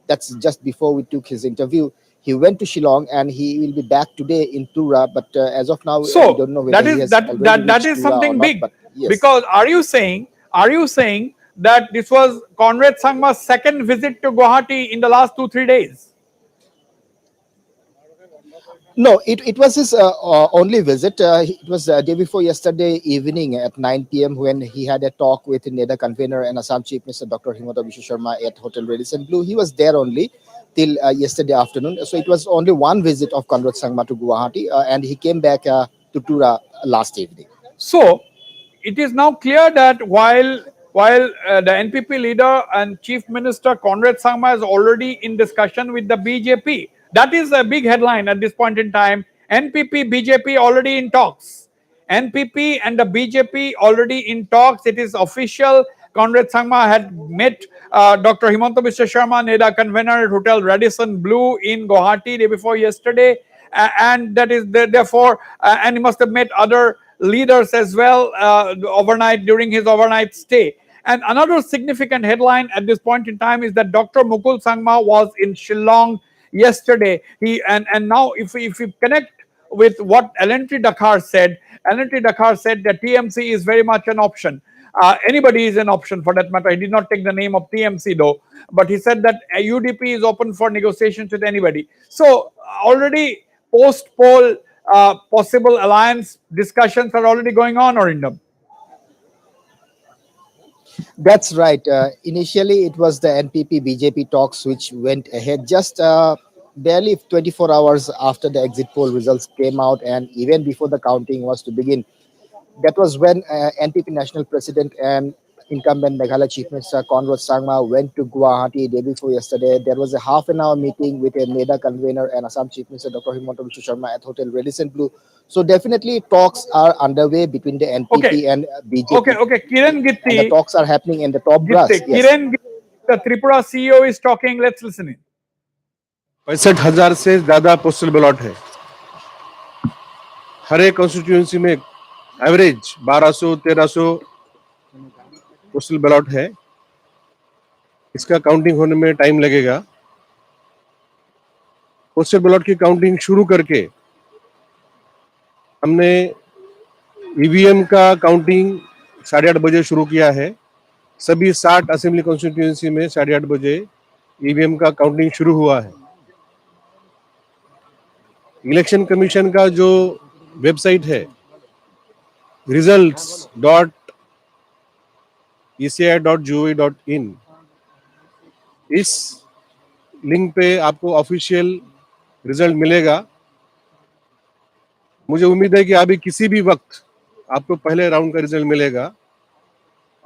That's just before we took his interview. He went to Shillong and he will be back today in Tura. But as of now, So we don't know whether he has already that reached is Tura something or not, big. but yes. Because are you saying that this was Conrad Sangma's second visit to Guwahati in the last 2-3 days? No, it was his only visit. It was day before yesterday evening at 9 p.m. when he had a talk with NEDA convener and Assam Chief Minister Dr. Himanta Biswa Sharma at Hotel Radisson Blue. He was there only till yesterday afternoon. So it was only one visit of Conrad Sangma to Guwahati and he came back to Tura last evening. So it is now clear that while the NPP leader and Chief Minister Conrad Sangma is already in discussion with the BJP, That is a big headline at this point in time. NPP, BJP already in talks. NPP and the BJP already in talks. It is official. Conrad Sangma had met Dr. Himanta Biswa Sharma, NEDA convener at Hotel Radisson Blue in Guwahati day before yesterday. And that is therefore, and he must have met other leaders as well overnight during his overnight stay. And another significant headline at this point in time is that Dr. Mukul Sangma was in Shillong yesterday. And now if we connect with what Elentry Dakar said that TMC is very much an option. Anybody is an option for that matter. He did not take the name of TMC though, but he said that UDP is open for negotiations with anybody. So already post-poll possible alliance discussions are already going on, Orindam. That's right. Initially, it was the NPP BJP talks which went ahead just barely 24 hours after the exit poll results came out, and even before the counting was to begin. That was when NPP National President and incumbent Meghalaya Chief Minister Conrad Sangma went to Guwahati day before yesterday. There was a half an hour meeting with a NEDA convener and Assam Chief Minister Dr. Himanta Biswa Sharma at Hotel Radisson Blue. So definitely talks are underway between the NPP and BJP. Okay. Kiran Gitti. And the talks are happening in the top brass. Yes. Kiran Gitti, the Tripura CEO is talking. Let's listen in. 65,000 से ज्यादा postal ballot है. हर एक constituency में average 1200-1300 postal ballot है. इसका counting होने में time लगेगा. पोस्टल बैलेट की काउंटिंग शुरू करके हमने ईवीएम का काउंटिंग 8:30 बजे शुरू किया है. सभी 60 असेंबली कॉन्स्टिट्यूएंसी में 8:30 बजे ईवीएम का काउंटिंग शुरू हुआ है. इलेक्शन कमीशन का जो वेबसाइट है results.eci.gov.in, इस लिंक पे आपको ऑफिशियल रिजल्ट मिलेगा. मुझे उम्मीद है कि अभी किसी भी वक्त आपको पहले राउंड का रिजल्ट मिलेगा.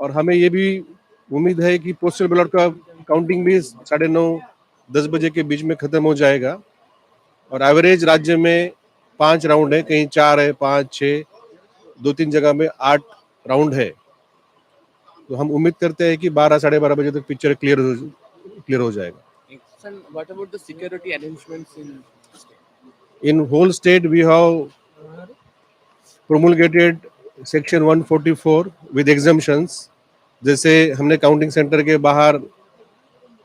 और हमें ये भी उम्मीद है कि पोस्टल बैलेट का काउंटिंग भी 9:30-10 बजे के बीच में खत्म हो जाएगा. और एवरेज राज्य में 5 राउंड है, कहीं 4 है, 5, 6, 2-3 जगह में 8 राउंड है. तो हम उम्मीद करते हैं कि 12-12:30 बजे तक पिक्चर क्लियर हो जाएगा. Sir, what about the security arrangements In whole state we have promulgated section 144 with exemptions. जैसे हमने काउंटिंग सेंटर के बाहर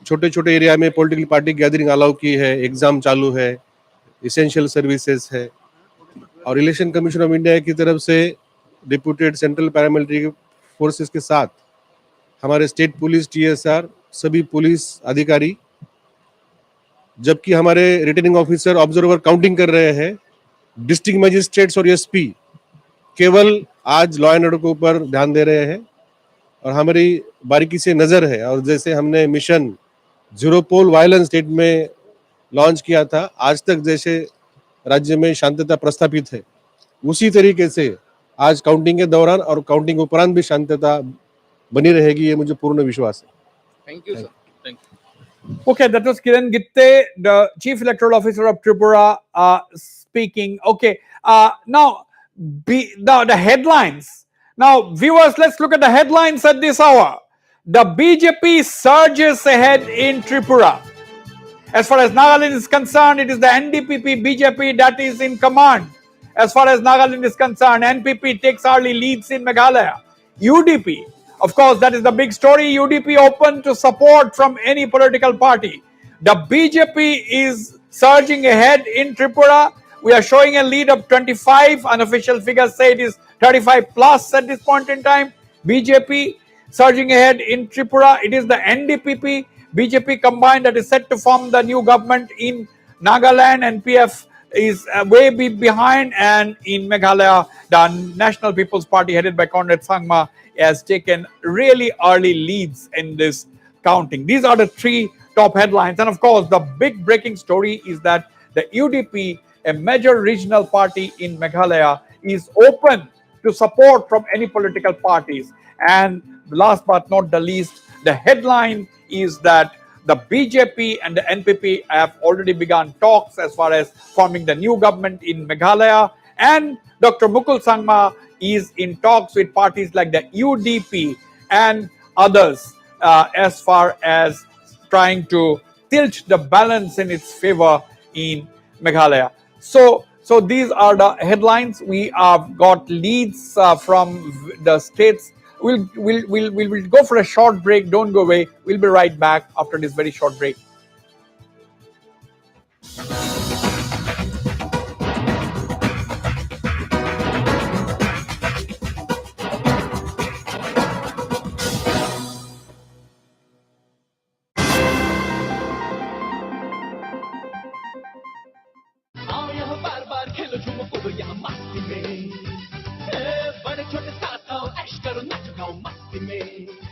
छोटे छोटे एरिया में पॉलिटिकल पार्टी गैदरिंग अलाउ की है. एग्जाम चालू है, इसेंशियल सर्विसेज है. और इलेक्शन कमीशन ऑफ इंडिया की तरफ से डिप्यूटेड सेंट्रल पैरामिलिट्री फोर्सेस के साथ हमारे स्टेट पुलिस, टीएसआर, सभी पुलिस अधिकारी, जबकि हमारे रिटर्निंग ऑफिसर ऑब्जर्वर काउंटिंग कर रहे हैं. डिस्ट्रिक्ट मजिस्ट्रेट्स और एसपी केवल आज लॉ एंड ऑर्डर के ऊपर ध्यान दे रहे हैं और हमारी बारीकी से नजर है. और जैसे हमने मिशन जीरो पोल वायलेंस स्टेट में लॉन्च किया था, आज तक जैसे राज्य में शांतता प्रस्थापित है, उसी तरीके से आज काउंटिंग के दौरान और काउंटिंग उपरांत भी शांतता बनी रहेगी, ये मुझे पूर्ण विश्वास है. Thank you, sir. Thank you. Okay, that was Kiran Gitte, the Chief Electoral Officer of Tripura, speaking. Okay, now the headlines. Now, viewers, let's look at the headlines at this hour. The BJP surges ahead in Tripura. As far as Nagaland is concerned, it is the NDPP BJP that is in command. As far as Nagaland is concerned, NPP takes early leads in Meghalaya. UDP, of course, that is the big story. UDP open to support from any political party. The BJP is surging ahead in Tripura. We are showing a lead of 25. Unofficial figures say it is 35 plus at this point in time. BJP surging ahead in Tripura. It is the NDPP BJP combined that is set to form the new government in Nagaland. And PF is way behind, and in Meghalaya, the National People's Party headed by Conrad Sangma has taken really early leads in this counting. These are the three top headlines. And of course, the big breaking story is that the UDP, a major regional party in Meghalaya, is open to support from any political parties. And last but not the least, the headline is that the BJP and the NPP have already begun talks as far as forming the new government in Meghalaya, and Dr. Mukul Sangma is in talks with parties like the UDP and others as far as trying to tilt the balance in its favor in Meghalaya. So these are the headlines. We have got leads from the states. We'll go for a short break. Don't go away. We'll be right back after this very short break. आओ यहाँ बार बार खेलो झूमो कूदो यहाँ मस्ती में बड़े छोटे साथ आओ ऐश करो नाचो गाओ मस्ती में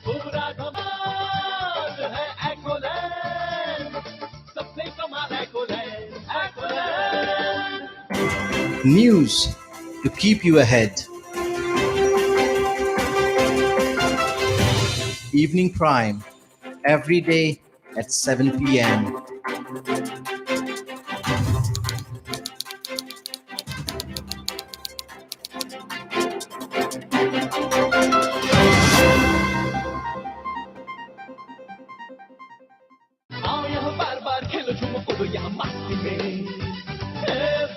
पूरा धमाल है एकोलैंड सबसे कमाल Ecoland Ecoland News to keep you ahead. Evening Prime, every day at 7 p.m. आओ यहाँ बार बार खेलो झूमो कूदो यहाँ मस्ती में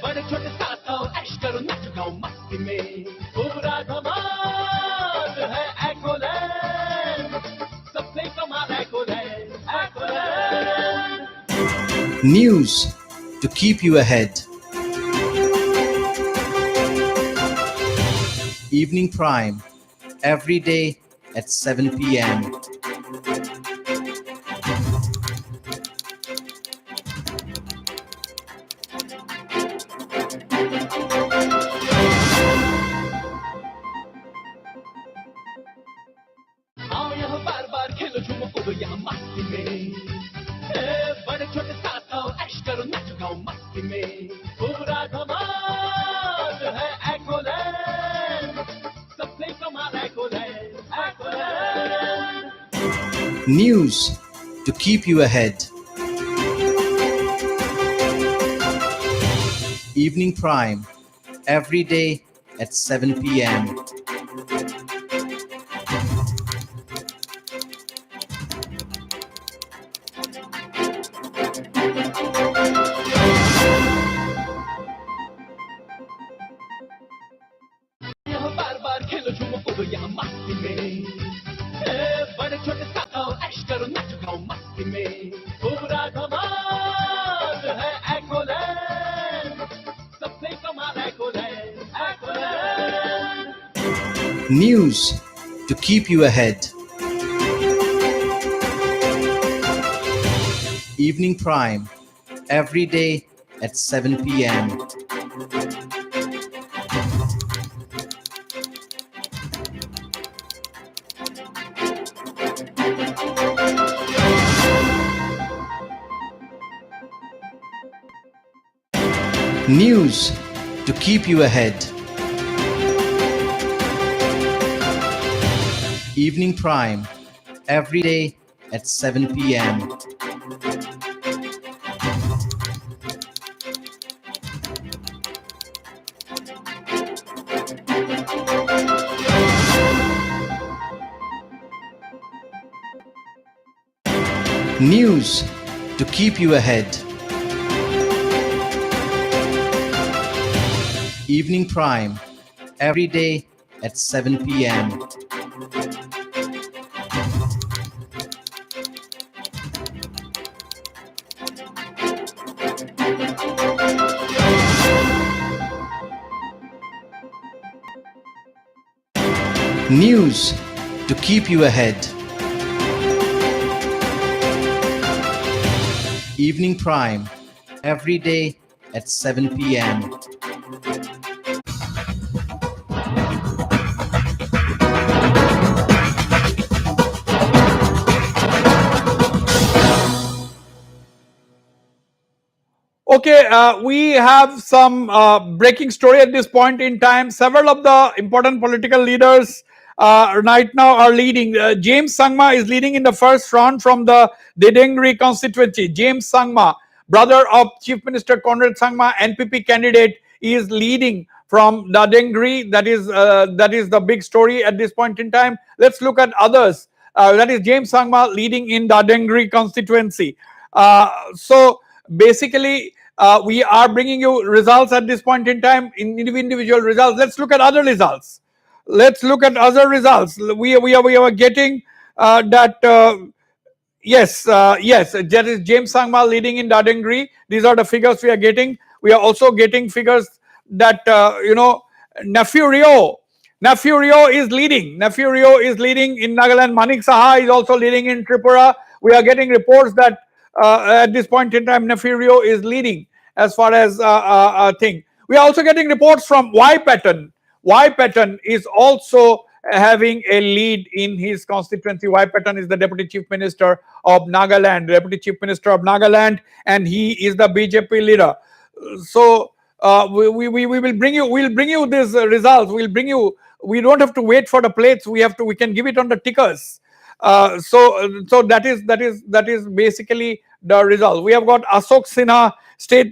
बड़े छोटे साथ आओ ऐश करो नाचो गाओ मस्ती में पूरा धमाल है एकोलैंड सबसे कमाल Ecoland Ecoland News to keep you ahead. Evening Prime, every day at 7 p.m. आओ यहाँ बार बार खेलो झूमो कूदो यहाँ मस्ती में बड़े छोटे साथ आओ ऐश करो नाचो गाओ मस्ती में पूरा धमाल है एकोलैंड सबसे कमाल Ecoland Ecoland News to keep you ahead. Evening Prime, every day at 7 p.m. यहाँ बार बार खेलो झूमो कूदो यहाँ मस्ती में बड़े छोटे साथ आओ ऐश करो नाचो गाओ मस्ती में पूरा धमाल है एकोलैंड सबसे कमाल Ecoland Ecoland News to keep you ahead. Evening Prime, every day at 7 p.m. News to keep you ahead. Evening Prime, every day at 7 p.m. News to keep you ahead. Evening Prime, every day at 7 p.m. News to keep you ahead. Evening Prime, every day at 7 p.m. Okay, we have some breaking story at this point in time. Several of the important political leaders right now are leading. James Sangma is leading in the first round from the Dedengri constituency. James Sangma, brother of Chief Minister Conrad Sangma, NPP candidate, is leading from Dadengri. That is the big story at this point in time. Let's look at others. That is James Sangma leading in Dadengri constituency. So basically, we are bringing you results at this point in time, individual results. Let's look at other results. Let's look at other results. We are getting that. Yes, that is James Sangma leading in Dadengri. These are the figures we are getting. We are also getting figures that Nephew Rio is leading. Nephew Rio is leading in Nagaland. Manik Saha is also leading in Tripura. We are getting reports that at this point in time, Nephew Rio is leading as far as thing. We are also getting reports from Y Patton. Y Patton is also having a lead in his constituency. Y Patton is the Deputy Chief Minister of Nagaland, and he is the BJP leader. So we will bring you these results. We don't have to wait for the plates. We can give it on the tickers. So that is basically the result. We have got Ashok Sinha,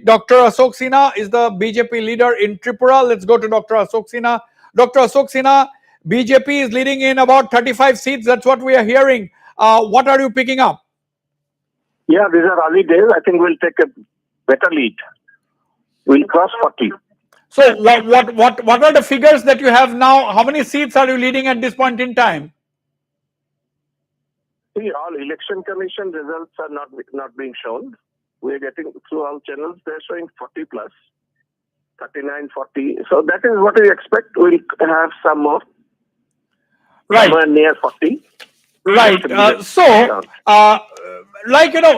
Dr. Ashok Sinha is the BJP leader in Tripura. Let's go to Dr. Ashok Sinha. Dr. Ashok Sinha, BJP is leading in about 35 seats. That's what we are hearing. What are you picking up? Yeah, these are early days. I think we'll take a better lead. We'll cross 40. So what are the figures that you have now? How many seats are you leading at this point in time? See, all election commission results are not being shown. We're getting through all channels. They're showing 40 plus, 39, 40. So that is what we expect. We'll have some more. Right. Somewhere near 40. Right.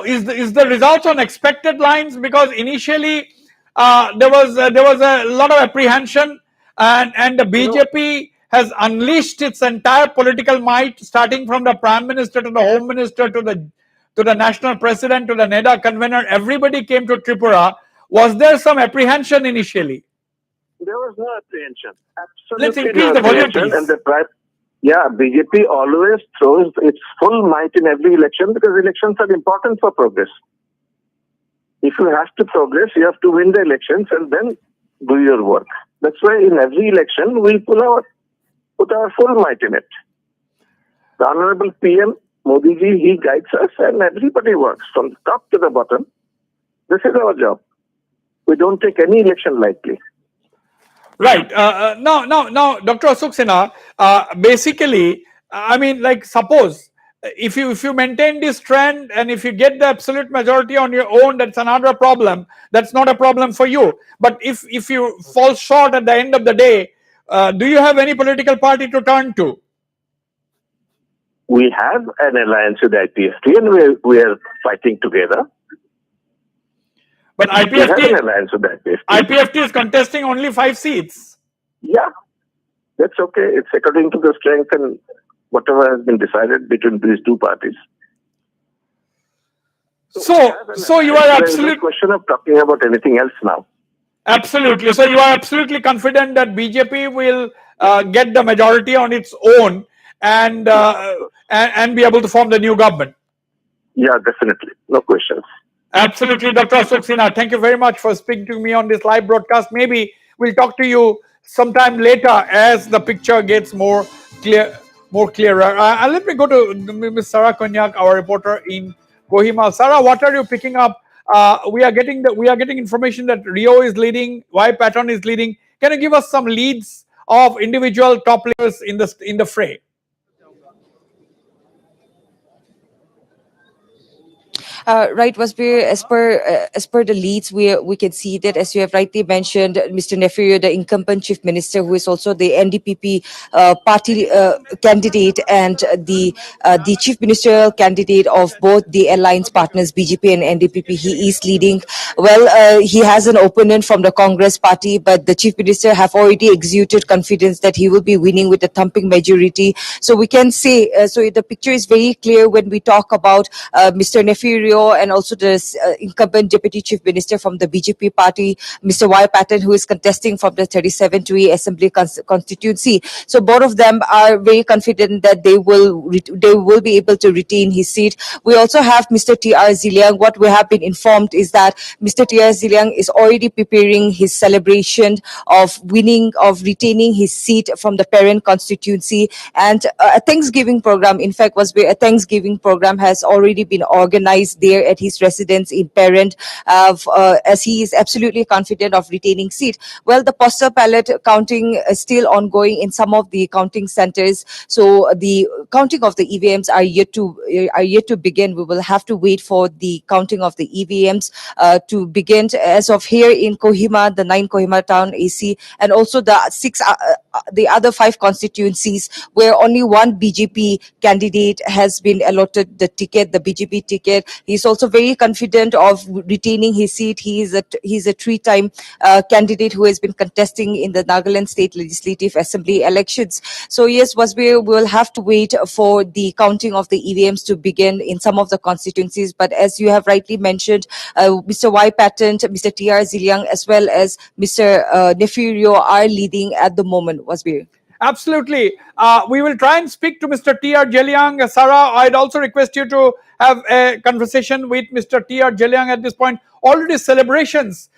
Is the results on expected lines? Because initially there was a lot of apprehension, and the BJP has unleashed its entire political might, starting from the Prime Minister to the Home Minister to the National President to the NEDA convener. Everybody came to Tripura. Was there some apprehension initially? There was no apprehension. Absolutely. Let's increase the volume, please. And BJP always throws its full might in every election because elections are important for progress. If you have to progress, you have to win the elections and then do your work. That's why in every election we put our full might in it. The Honorable PM Modi ji, he guides us and everybody works from the top to the bottom. This is our job. We don't take any election lightly. Right. Now, Dr. Ashok Sinha, basically, I mean, like, suppose if you maintain this trend and if you get the absolute majority on your own, that's another problem. That's not a problem for you. But if you fall short at the end of the day, do you have any political party to turn to? We have an alliance with IPFT and we are fighting together. But IPFT is contesting only 5 seats. Yeah, that's okay. It's according to the strength and whatever has been decided between these two parties. So you are absolutely... There's no question of talking about anything else now. Absolutely. So you are absolutely confident that BJP will get the majority on its own and be able to form the new government. Yeah, definitely. No questions. Absolutely, Dr. Ashok Sinha. Thank you very much for speaking to me on this live broadcast. Maybe we'll talk to you sometime later as the picture gets more clearer. Let me go to Ms. Sarah Konyak, our reporter in Kohima. Sarah, what are you picking up? We are getting information that Rio is leading, Y Patton is leading. Can you give us some leads of individual top leaders in the fray? Right, Wasbir, as per the leads, we can see that, as you have rightly mentioned, Mr. Nefirio, the incumbent chief minister, who is also the NDPP party candidate and the chief ministerial candidate of both the alliance partners BJP and NDPP, he is leading. Well, he has an opponent from the Congress party, but the chief minister have already exuded confidence that he will be winning with a thumping majority. So we can say, so the picture is very clear when we talk about Mr. Nefirio Nefurio, and also the incumbent Deputy Chief Minister from the BJP party, Mr. Y. Patton, who is contesting from the 37-3 Assembly constituency. So both of them are very confident that they will be able to retain his seat. We also have Mr. T.R. Ziliang. What we have been informed is that Mr. T.R. Ziliang is already preparing his celebration of retaining his seat from the parent constituency, and a Thanksgiving program, in fact, a Thanksgiving program has already been organized there at his residence in Parent, as he is absolutely confident of retaining seat. Well, the postal ballot counting is still ongoing in some of the counting centers, so the counting of the EVMs are yet to begin. We will have to wait for the counting of the EVMs to begin. As of here in Kohima, the 9 Kohima town AC, and also the other 5 constituencies where only one BJP candidate has been allotted the BJP ticket. He's also very confident of retaining his seat. He's a 3-time candidate who has been contesting in the Nagaland State Legislative Assembly elections. So yes, we will have to wait for the counting of the EVMs to begin in some of the constituencies. But as you have rightly mentioned, Mr. Y. Patton, Mr. T.R. Ziliang, as well as Mr. Nefurio are leading at the moment. Wasbir. Absolutely. We will try and speak to Mr. T.R. Jeliang. Sarah, I'd also request you to have a conversation with Mr. T.R. Jeliang at this point. Already celebrations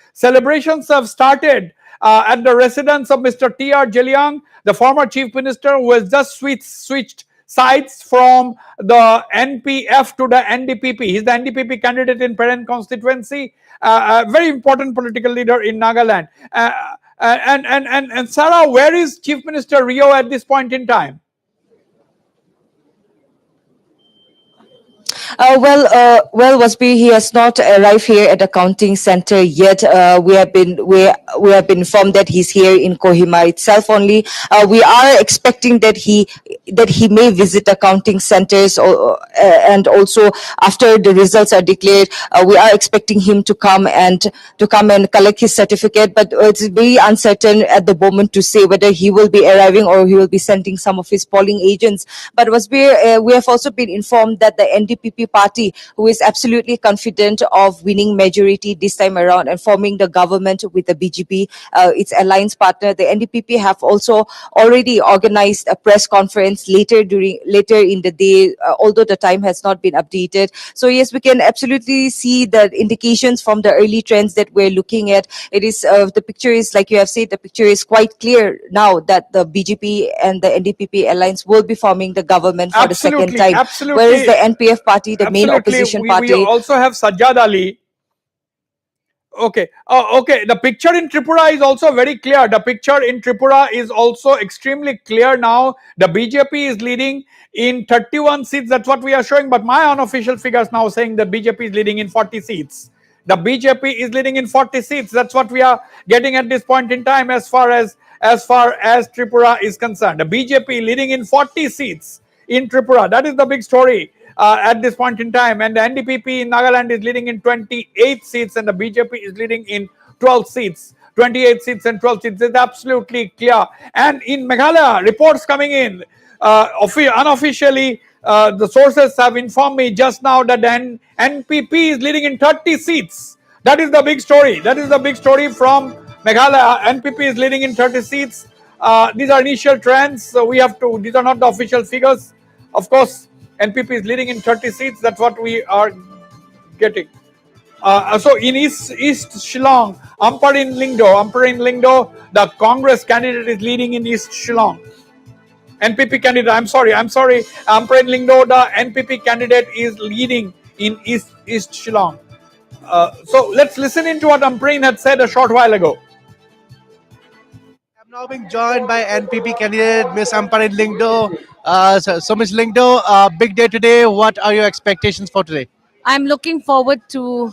have started at the residence of Mr. T.R. Jeliang, the former chief minister who has just switched sides from the NPF to the NDPP. He's the NDPP candidate in Parent constituency, a very important political leader in Nagaland. And Sarah, where is Chief Minister Rio at this point in time? Wasby, he has not arrived here at the counting center yet. We have been informed that he's here in Kohima itself only. We are expecting that he may visit the counting centers, and also after the results are declared, we are expecting him to come and collect his certificate. But it's very uncertain at the moment to say whether he will be arriving or he will be sending some of his polling agents. But we have also been informed that the NDPP party, who is absolutely confident of winning majority this time around and forming the government with the BJP, its alliance partner, the NDPP have also already organized a press conference later in the day, although the time has not been updated. So yes, we can absolutely see the indications from the early trends that we're looking at. It is the picture is, like you have said, the picture is quite clear now that the BJP and the NDPP alliance will be forming the government for the second time. Absolutely. Whereas the NPF party, the main opposition party. We also have Sajjad Ali. Okay. Okay. The picture in Tripura is also very clear. The picture in Tripura is also extremely clear now. The BJP is leading in 31 seats. That's what we are showing. But my unofficial figures now saying that BJP is leading in 40 seats. The BJP is leading in 40 seats. That's what we are getting at this point in time as far as Tripura is concerned. The BJP leading in 40 seats in Tripura. That is the big story at this point in time. And the NDPP in Nagaland is leading in 28 seats and the BJP is leading in 12 seats. 28 seats and 12 seats is absolutely clear. And in Meghalaya, reports coming in unofficially, the sources have informed me just now that the NPP is leading in 30 seats. That is the big story. That is the big story from Meghalaya. NPP is leading in 30 seats. These are initial trends. So these are not the official figures. Of course, NPP is leading in 30 seats. That's what we are getting. So in East Shillong, Amparin Lingdo, the Congress candidate is leading in East Shillong. NPP candidate, I'm sorry, Amparin Lingdo, the NPP candidate is leading in East Shillong. So let's listen into what Amparin had said a short while ago. I'm now being joined by NPP candidate Ms. Amparin Lingdo. So Ms. Lingdo, big day today. What are your expectations for today? I'm looking forward to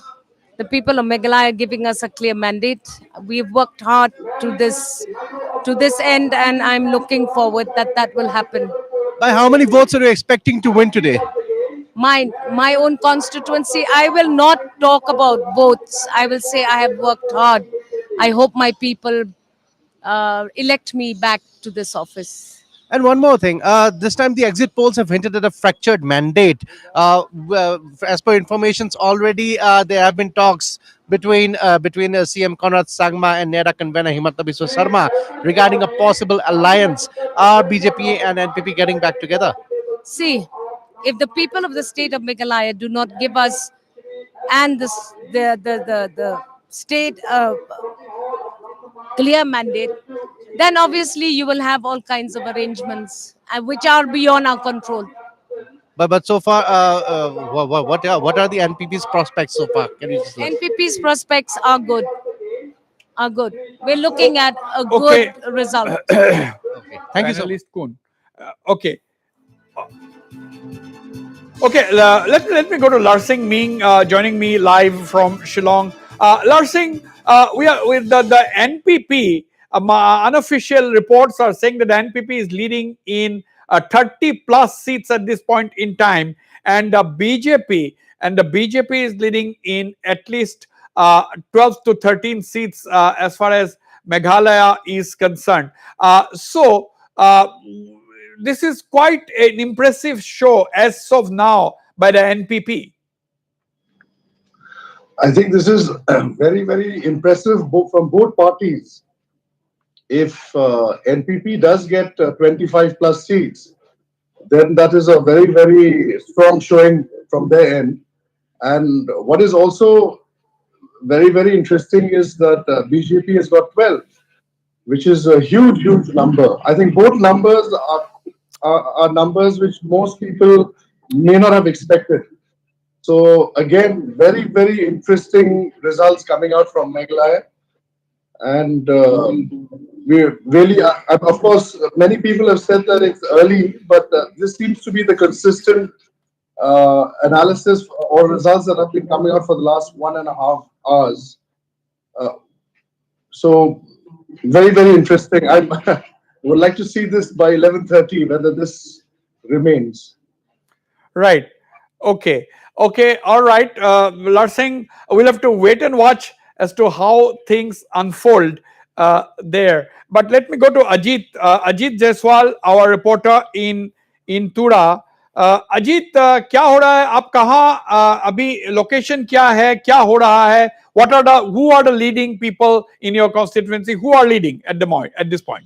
the people of Meghalaya giving us a clear mandate. We've worked hard to this end, and I'm looking forward that will happen. By how many votes are you expecting to win today? My own constituency, I will not talk about votes. I will say I have worked hard. I hope my people elect me back to this office. And one more thing, this time the exit polls have hinted at a fractured mandate. As per informations already, there have been talks between CM Conrad Sangma and NEDA convener Himanta Biswa Sarma regarding a possible alliance. Are BJP and NPP getting back together? See, if the people of the state of Meghalaya do not give us and the state clear mandate, then obviously you will have all kinds of arrangements which are beyond our control. But so far, what are the NPP's prospects so far? Can you just let? NPP's prospects are good. Are good. We're looking at a Okay. good result. Thank you so much. Panelist Kun. Okay. Okay, let me go to Larsing Ming joining me live from Shillong. Larsing, we are with the NPP. Unofficial reports are saying that the NPP is leading in 30 plus seats at this point in time, and the BJP is leading in at least 12 to 13 seats as far as Meghalaya is concerned. This is quite an impressive show as of now by the NPP. I think this is very, very impressive from both parties. If NPP does get 25 plus seats, then that is a very, very strong showing from their end. And what is also very, very interesting is that BJP has got 12, which is a huge, huge number. I think both numbers are numbers which most people may not have expected. So again, very, very interesting results coming out from Meghalaya. And we really, of course, many people have said that it's early, but this seems to be the consistent analysis or results that have been coming out for the last 1.5 hours. So very, very interesting. I would like to see this by 11:30, whether this remains. Right. Okay. Okay. All right. Larsing, we'll have to wait and watch as to how things unfold there. But let me go to Ajit. Ajit Jaiswal, our reporter in Tura. Ajit क्या हो रहा है आप कहाँ अभी location क्या है क्या हो रहा है what are the who are the leading people in your constituency who are leading at this point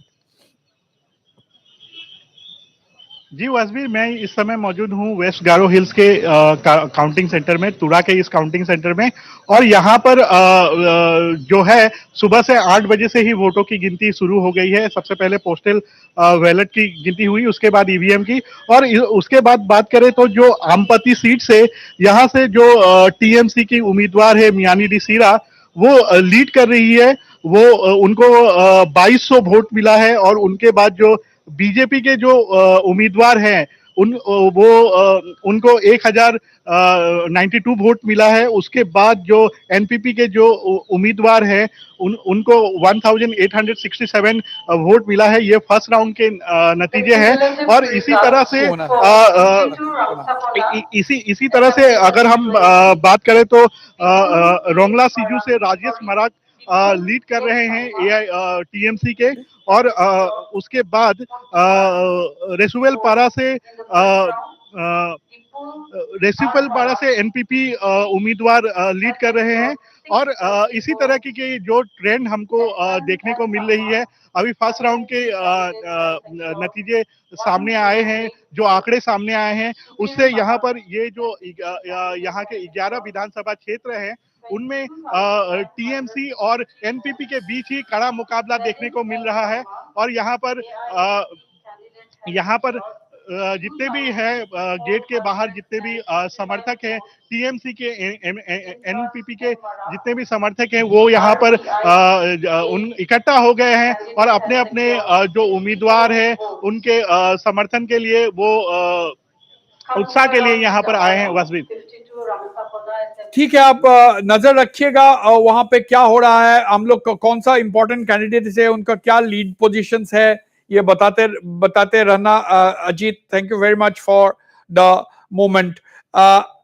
जी वासबीर मैं इस समय मौजूद हूँ वेस्ट गारो हिल्स के काउंटिंग सेंटर में तुरा के इस काउंटिंग सेंटर में और यहाँ पर जो है सुबह से 8 बजे से ही वोटों की गिनती शुरू हो गई है। सबसे पहले पोस्टल बैलेट की गिनती हुई, उसके बाद ईवीएम की, और उसके बाद बात करें तो जो आमपति सीट से यहाँ से जो टीएमसी की उम्मीदवार है मियानी डी सीरा वो लीड कर रही है। वो उनको 2200 वोट मिला है और उनके बाद जो बीजेपी के जो उम्मीदवार हैं उनको 1092 वोट मिला है। उसके बाद जो एनपीपी के जो उम्मीदवार हैं उनको 1867 वोट मिला है। ये फर्स्ट राउंड के नतीजे हैं और इसी तरह से अगर हम बात करें तो रोंगला सीजू से राजेश मराठ लीड कर रहे हैं एआई टीएमसी के और उसके बाद रेसुवेल पारा से एनपीपी उम्मीदवार लीड कर रहे हैं और इसी तरह की जो ट्रेंड हमको देखने को मिल रही है। अभी फर्स्ट राउंड के नतीजे सामने आए हैं, जो आंकड़े सामने आए हैं उससे यहाँ पर ये जो यहाँ के 11 विधानसभा क्षेत्र हैं उनमें टीएमसी और एनपीपी के बीच ही कड़ा मुकाबला देखने को मिल रहा है और यहाँ पर जितने भी है गेट के बाहर जितने भी समर्थक हैं टीएमसी के एनपीपी के जितने भी समर्थक हैं वो यहाँ पर इकट्ठा हो गए हैं और अपने अपने जो उम्मीदवार हैं उनके समर्थन के लिए वो उत्साह के लिए यहाँ पर आए हैं। वासवी ठीक है, आप नजर रखिएगा वहां पे क्या हो रहा है, हम लोग कौन सा इंपॉर्टेंट कैंडिडेट है, उनका क्या लीड पोजीशंस है, ये बताते रहना। Ajit, thank you very much for the moment.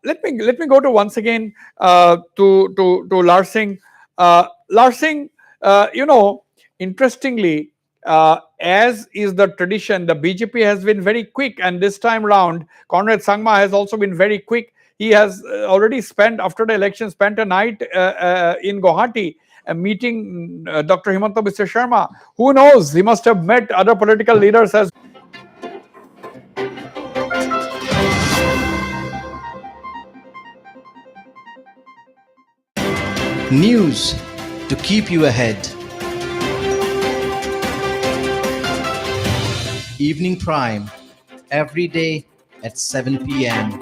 let me go to once again to Larsing. Larsing, interestingly, as is the tradition, the BJP has been very quick, and this time round, Conrad Sangma has also been very quick. He has already spent, after the election, spent a night in Guwahati, meeting Dr. Himanta Biswa Sharma. Who knows? He must have met other political leaders as News to keep you ahead. Evening Prime, every day at 7 p.m.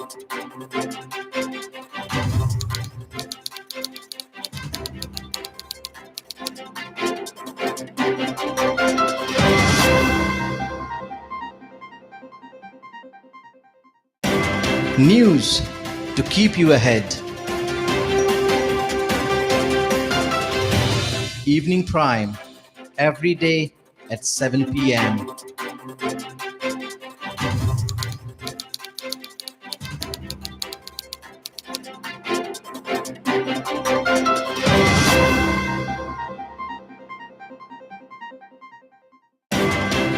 News to keep you ahead. Evening Prime, every day at 7 p.m.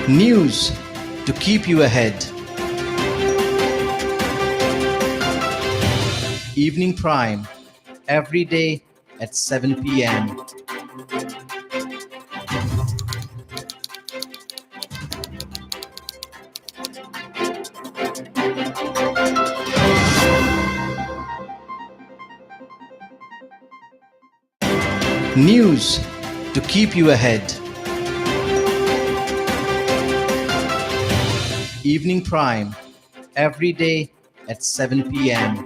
News to keep you ahead. Evening Prime, every day at 7 p.m. News to keep you ahead. Evening Prime, every day at 7 p.m.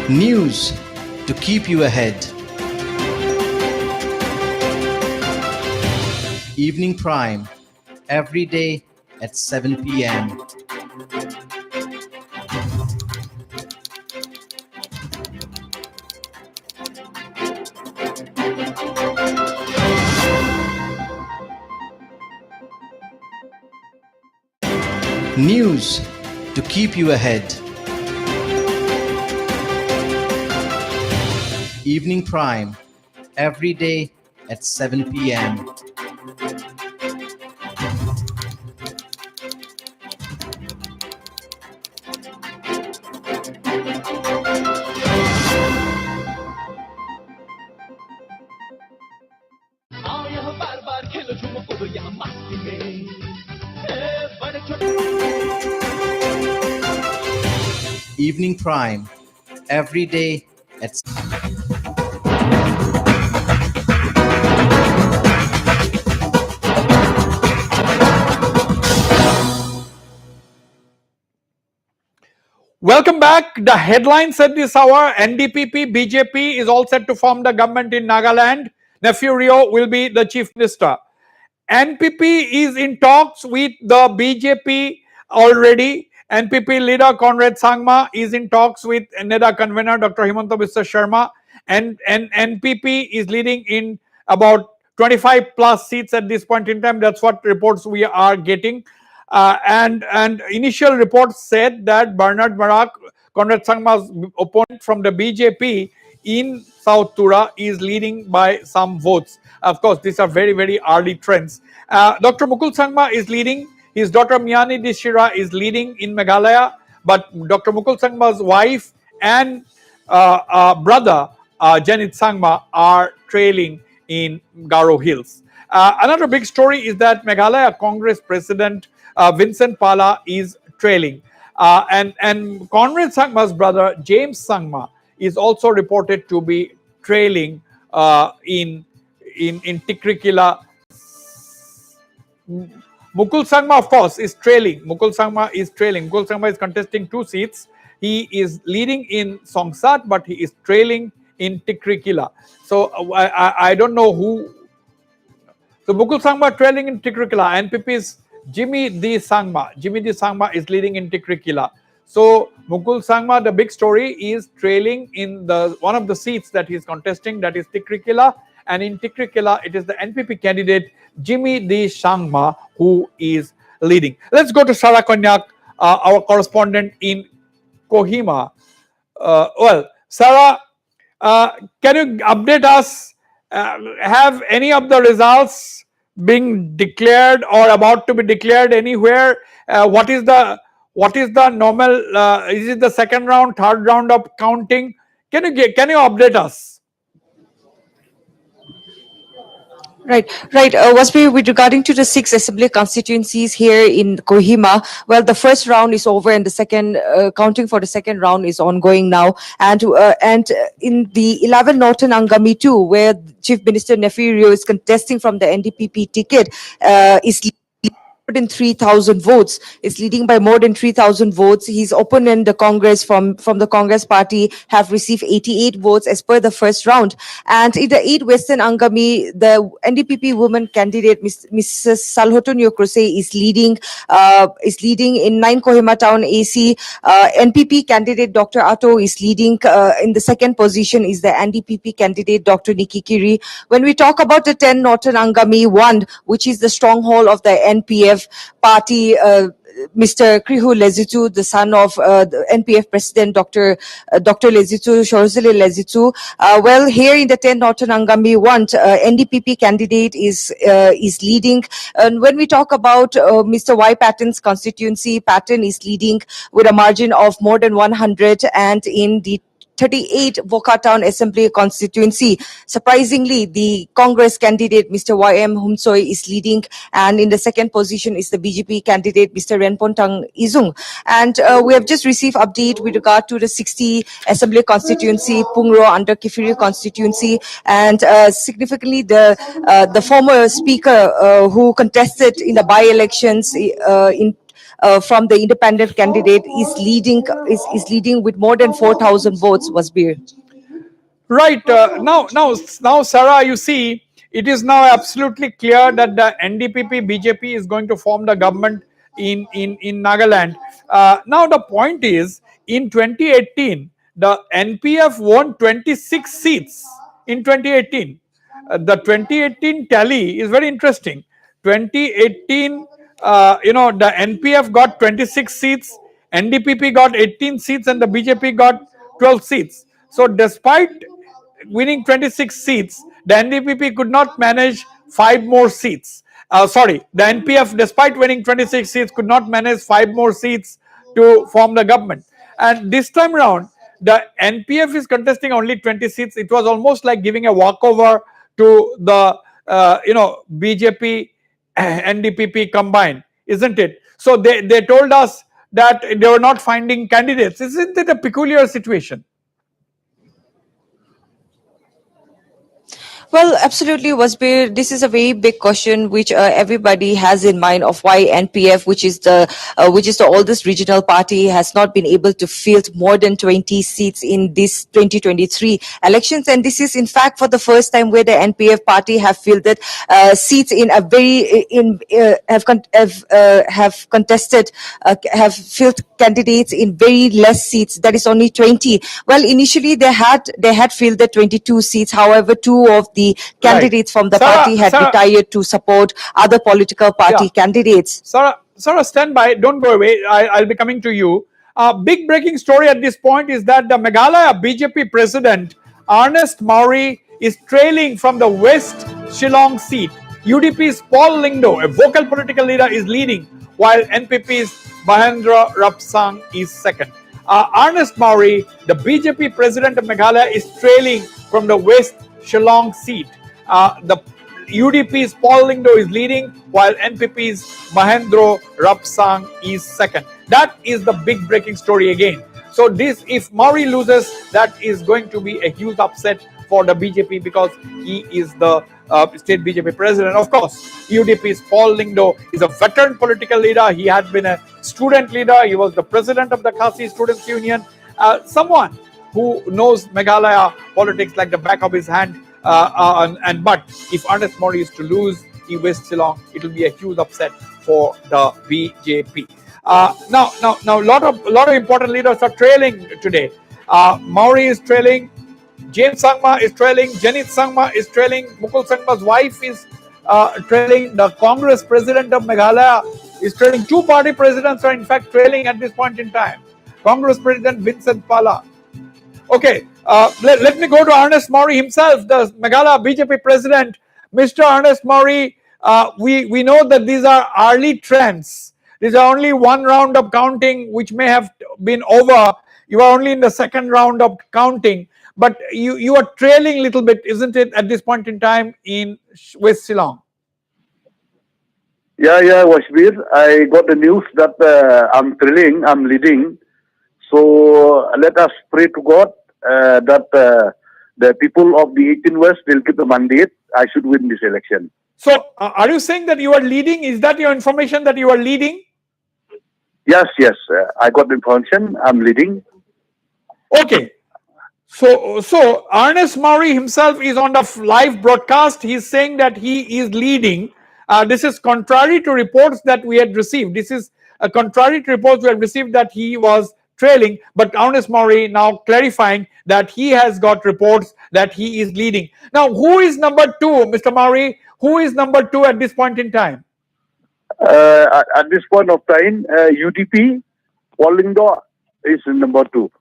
News to keep you ahead. Evening Prime, every day at 7 p.m. News to keep you ahead. Evening Prime, every day at 7 p.m. आओ यहाँ बार बार खेलो झूमो कूदो यहाँ मस्ती में ए, बड़े छोटे Evening Prime, every day at Welcome back. The headlines at this hour: NDPP, BJP is all set to form the government in Nagaland. Nefurio will be the chief minister. NPP is in talks with the BJP already. NPP leader Conrad Sangma is in talks with NEDA convener Dr. Himanta Biswa Sharma, and NPP is leading in about 25 plus seats at this point in time. That's what reports we are getting. And initial reports said that Bernard Marak, Conrad Sangma's opponent from the BJP in South Tura, is leading by some votes. Of course, these are very, very early trends. Dr. Mukul Sangma is leading. His daughter Miani Dishira is leading in Meghalaya, but Dr. Mukul Sangma's wife and brother Janit Sangma are trailing in Garo Hills. Another big story is that Meghalaya Congress President Vincent Pala is trailing. And Conrad Sangma's brother James Sangma is also reported to be trailing in Tikrikila. Mukul Sangma, of course, is trailing. Mukul Sangma is contesting 2 seats. He is leading in Songsat, but he is trailing in Tikrikila. So I don't know who. So Mukul Sangma trailing in Tikrikila. NPP's Jimmy D. Sangma is leading in Tikrikila. So Mukul Sangma, the big story, is trailing in the one of the seats that he is contesting, that is Tikrikila, and in Tikrikila, it is the NPP candidate Jimmy D. Shangma who is leading. Let's go to Sarah Konyak, our correspondent in Kohima. Sarah, can you update us? Have any of the results being declared or about to be declared anywhere? What is the normal? Is it the second round, third round of counting? Can you update us? Right. Waspi, with regarding to the 6 assembly constituencies here in Kohima, well, the first round is over and the second counting for the second round is ongoing now. And in the 11 Northern Angami too, where Chief Minister Nefirio is contesting from the NDPP ticket, is more than 3,000 votes. Is leading by more than 3,000 votes. His opponent, the Congress from the Congress party, have received 88 votes as per the first round. And in the 8 Western Angami, the NDPP woman candidate, Mrs. Salhotun Yokrose, is leading in 9 Kohima Town AC. NPP candidate Dr. Atto is leading. In the second position is the NDPP candidate Dr. Nikki Kiri. When we talk about the 10 Northern Angami, 1, which is the stronghold of the NPF party, Mr. Krihu Lezitu, the son of the NPF president, Dr. Lezitu, Shorzile Lezitu. Well, here in the 10 Northern Angami 1, NDPP candidate is leading. And when we talk about Mr. Y. Patton's constituency, Patton is leading with a margin of more than 100, and in the 38 Voka Town Assembly constituency, surprisingly, the Congress candidate Mr. Y.M. Humsoy is leading, and in the second position is the BJP candidate Mr. Renpontang Izung. And we have just received update with regard to the 60 Assembly constituency, Pungro under Kifiri constituency, and significantly the former speaker who contested in the by-elections from the independent candidate is leading with more than 4,000 votes. Wasbir. Right. Now, Sarah, you see, it is now absolutely clear that the NDPP BJP is going to form the government in Nagaland. Now, the point is, in 2018, the NPF won 26 seats in 2018. The 2018 tally is very interesting. 2018, the NPF got 26 seats, NDPP got 18 seats, and the BJP got 12 seats. So, despite winning 26 seats, the NDPP could not manage 5 more seats. The NPF, despite winning 26 seats, could not manage 5 more seats to form the government. And this time around, the NPF is contesting only 20 seats. It was almost like giving a walkover to the BJP NDPP combined, isn't it? So they told us that they were not finding candidates. Isn't it a peculiar situation? Well, absolutely, Wasbir. This is a very big question which everybody has in mind of why NPF, which is the oldest regional party, has not been able to field more than 20 seats in this 2023 elections. And this is, in fact, for the first time where the NPF party have fielded seats in a very have contested have filled candidates in very less seats. That is only 20. Well, initially they had fielded 22 seats. However, 2 of the candidates from the party had retired to support other political party candidates. Sarah, stand by. Don't go away. I'll be coming to you. Big breaking story at this point is that the Meghalaya BJP president, Ernest Maury, is trailing from the West Shillong seat. UDP's Paul Lingdo, a vocal political leader, is leading, while NPP's Mahendra Rapsang is second. Ernest Maury, the BJP president of Meghalaya, is trailing from the West Shillong seat. The UDP's Paul Lingdo is leading, while NPP's Mahendra Rapsang is second. That is the big breaking story again. So if Maury loses, that is going to be a huge upset for the BJP because he is the state BJP president. Of course, UDP's Paul Lingdo is a veteran political leader. He had been a student leader. He was the president of the Khasi Students Union. Someone who knows Meghalaya politics like the back of his hand. But if Ernest Maury is to lose in West Shillong, it will be a huge upset for the BJP. Now, a lot of important leaders are trailing today. Maury is trailing. James Sangma is trailing. Janit Sangma is trailing. Mukul Sangma's wife is trailing. The Congress president of Meghalaya is trailing. Two party presidents are in fact trailing at this point in time. Congress President Vincent Pala. Okay, let me go to Ernest Mori himself, the Meghalaya BJP president. Mr. Ernest Mori, we know that these are early trends. These are only one round of counting which may have been over. You are only in the second round of counting, but you are trailing a little bit, isn't it, at this point in time in West Shillong? Yeah, Washbir. I got the news that I'm trailing, I'm leading. So let us pray to God that the people of the 18 West will keep the mandate. I should win this election. So are you saying that you are leading? Is that your information that you are leading? Yes. I got the information. I'm leading. Okay. So Ernest Mori himself is on the live broadcast. He's saying that he is leading. This is contrary to reports that we had received. This is contrary to reports we had received that he was trailing. But Ernest Mori now clarifying that he has got reports that he is leading. Now, who is number two, Mr. Mori? Who is number two at this point in time? At this point of time, UDP, Wallindo is number two.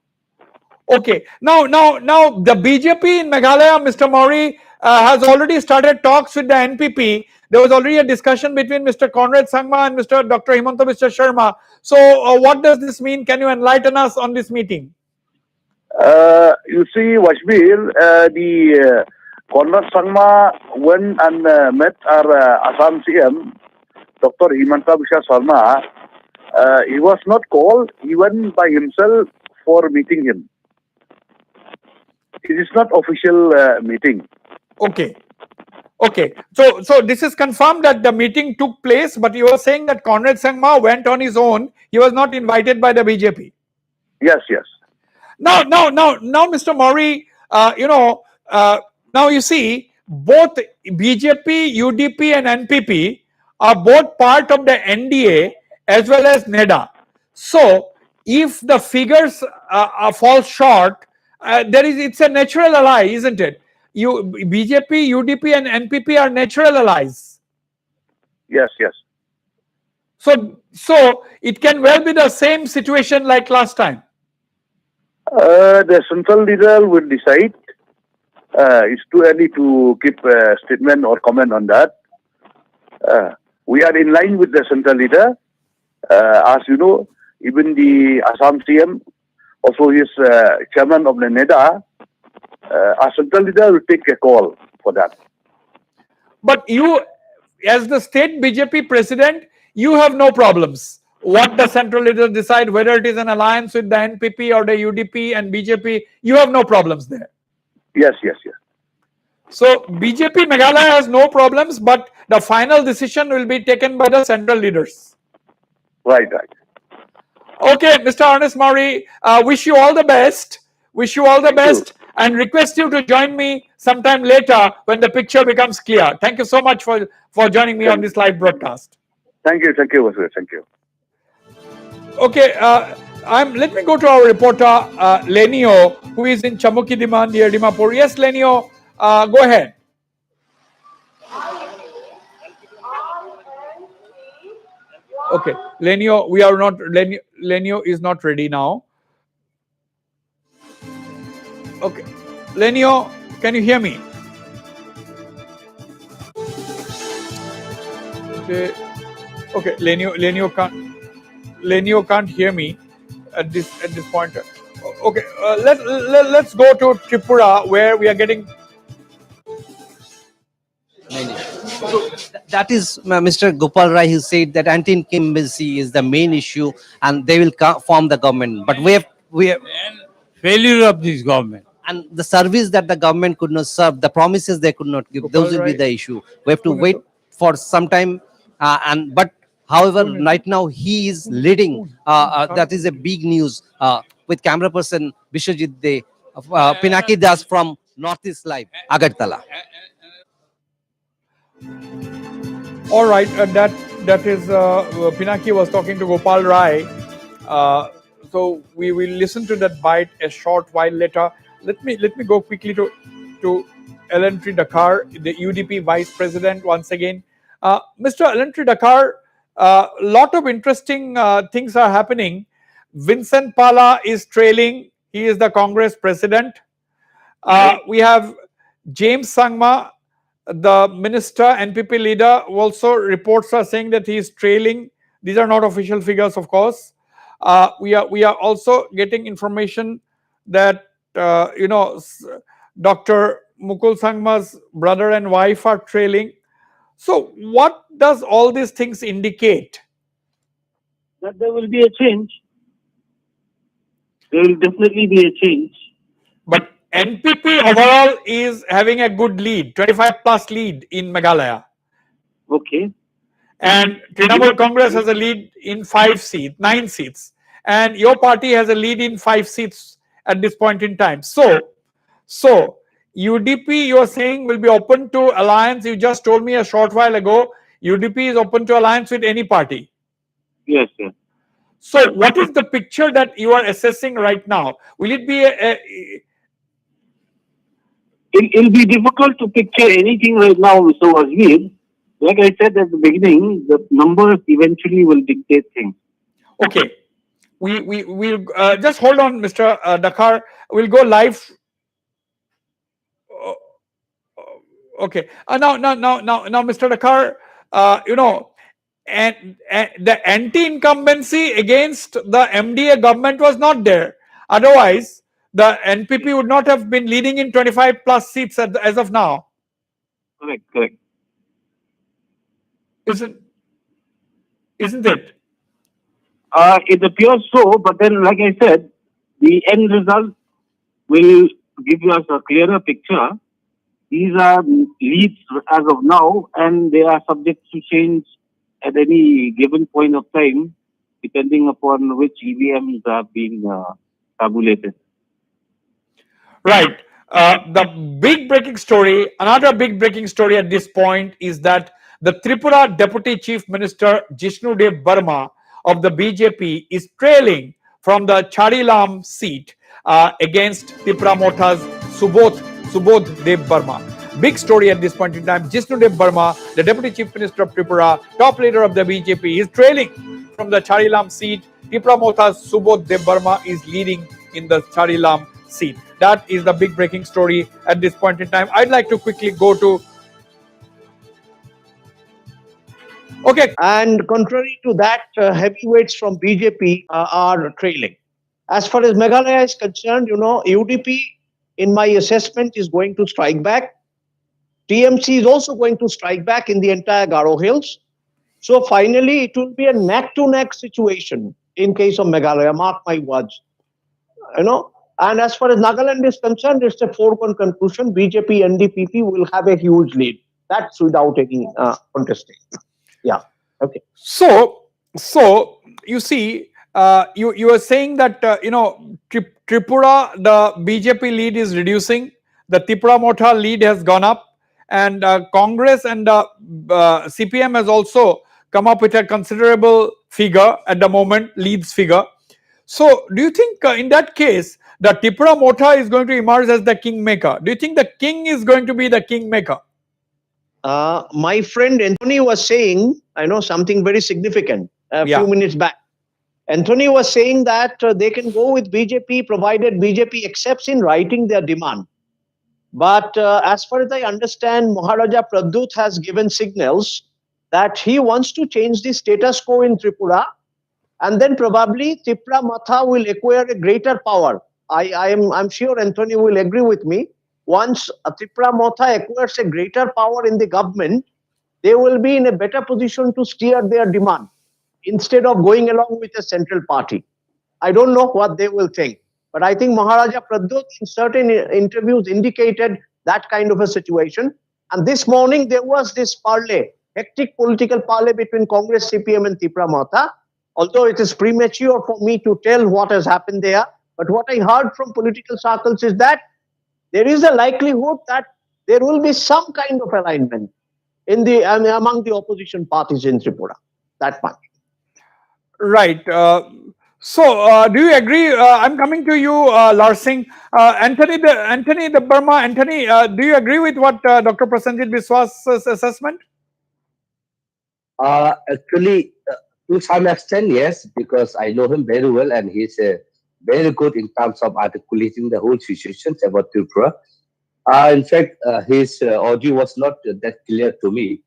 Okay. Now the BJP in Meghalaya, Mr. Mori, has already started talks with the NPP. There was already a discussion between Mr. Conrad Sangma and Mr. Dr. Himanta Biswa Sharma. So what does this mean? Can you enlighten us on this meeting? You see, Washbir, the Conrad Sangma went and met our Assam CM, Dr. Himanta Biswa Sharma. He was not called. He went by himself for meeting him. It is not official meeting. Okay. So this is confirmed that the meeting took place, but you were saying that Conrad Sangma went on his own. He was not invited by the BJP. Yes. Now, Mr. Mori, now you see both BJP, UDP, and NPP are both part of the NDA as well as NEDA. So, if the figures fall short, it's a natural ally, isn't it? BJP, UDP, and NPP are natural allies. Yes. So it can well be the same situation like last time. The central leader will decide. It's too early to give a statement or comment on that. We are in line with the central leader. As you know, even the Assam CM, also he is chairman of the NEDA. Our central leader will take a call for that. But you, as the state BJP president, you have no problems. What the central leaders decide, whether it is an alliance with the NPP or the UDP and BJP, you have no problems there. Yes. So BJP Meghalaya has no problems, but the final decision will be taken by the central leaders. Right. Okay, Mr. Ernest Mori, wish you all the best. And request you to join me sometime later when the picture becomes clear. Thank you so much for joining me on this live broadcast. Thank you. Thank you. Okay, let me go to our reporter Lenio, who is in Chamukidima near Dimapur. Yes, Lenio, go ahead. Okay, Lenio, Lenio is not ready now. Okay, Lenio, can you hear me? Okay, Lenio can't hear me at this point. Okay, let's go to Tripura, where we are getting. That is Mr. Gopal Rai who said that anti-incumbency is the main issue and they will form the government. But we have failure of this government. And the service that the government could not serve, the promises they could not give, those will be the issue. We have to wait for some time. But however, right now he is leading. That is a big news. With camera person Vishwajit De, Pinaki Das from Northeast Live, Agartala. All right, that is Pinaki was talking to Gopal Rai. So we will listen to that bite a short while later. let me go quickly to Elentry Dakar, the UDP Vice President once again. Mr. Elentry Dakar, lot of interesting things are happening. Vincent Pala is trailing. He is the Congress President. We have James Sangma, the minister, NPP leader. Also, reports are saying that he is trailing. These are not official figures, of course. We are also getting information that Dr. Mukul Sangma's brother and wife are trailing. So, what does all these things indicate? That there will be a change. There will definitely be a change. But NPP overall is having a good lead, 25 plus lead in Meghalaya. Okay. And Trinamool Congress has a lead in 9 seats. And your party has a lead in 5 seats at this point in time. So UDP, you are saying, will be open to alliance. You just told me a short while ago, UDP is open to alliance with any party. Yes, yes. So what is the picture that you are assessing right now? Will it be It'll be difficult to picture anything right now, Mr. Wazir. Like I said at the beginning, the numbers eventually will dictate things. Okay. We'll just hold on, Mr. Dakar. We'll go live. Okay. Now, Mr. Dakar, and the anti-incumbency against the MDA government was not there. Otherwise, the NPP would not have been leading in 25 plus seats as of now. Correct. Isn't it? It appears so, but then, like I said, the end result will give us a clearer picture. These are leads as of now, and they are subject to change at any given point of time, depending upon which EVMs are being tabulated. Right. The big breaking story, another big breaking story at this point is that the Tripura Deputy Chief Minister Jishnu Dev Burma of the BJP is trailing from the Charilam seat against Tripura Motha's Subodh Dev Burma. Big story at this point in time. Jishnu Dev Burma, the Deputy Chief Minister of Tripura, top leader of the BJP, is trailing from the Charilam seat. Tripura Motha's Subodh Dev Burma is leading in the Charilam seat. That is the big breaking story at this point in time. I'd like to quickly go to. Okay. And contrary to that, heavyweights from BJP are trailing. As far as Meghalaya is concerned, UDP, in my assessment, is going to strike back. TMC is also going to strike back in the entire Garo Hills. So finally, it will be a neck-to-neck situation in case of Meghalaya. Mark my words. And as far as Nagaland is concerned, it's a foregone conclusion. BJP, NDPP will have a huge lead. That's without any contesting. Yeah. Okay. So you see, you are saying that Tripura, the BJP lead is reducing. The Tripura Motha lead has gone up, and Congress and CPM has also come up with a considerable figure at the moment, leads figure. So, do you think in that case, the Tripura Motha is going to emerge as the kingmaker? Do you think the king is going to be the kingmaker? My friend Anthony was saying, I know something very significant a few minutes back. Anthony was saying that they can go with BJP provided BJP accepts in writing their demand. But as far as I understand, Maharaja Pradut has given signals that he wants to change the status quo in Tripura, and then probably Tripura Matha will acquire a greater power. I'm sure Anthony will agree with me. Once Tripura Matha acquires a greater power in the government, they will be in a better position to steer their demand instead of going along with a central party. I don't know what they will think, but I think Maharaja Pradut in certain interviews indicated that kind of a situation. And this morning there was this parley, hectic political parley between Congress, CPM and Tripura Matha. Although it is premature for me to tell what has happened there, but what I heard from political circles is that there is a likelihood that there will be some kind of alignment in among the opposition parties in Tripura. That much. Right. So, do you agree? I'm coming to you, Larsing. Anthony the Burma. Anthony, do you agree with what Dr. Prasenjit Biswas' assessment? Actually, to some extent, yes, because I know him very well and he's very good in terms of articulating the whole situations about Tripura. In fact, his audio was not that clear to me.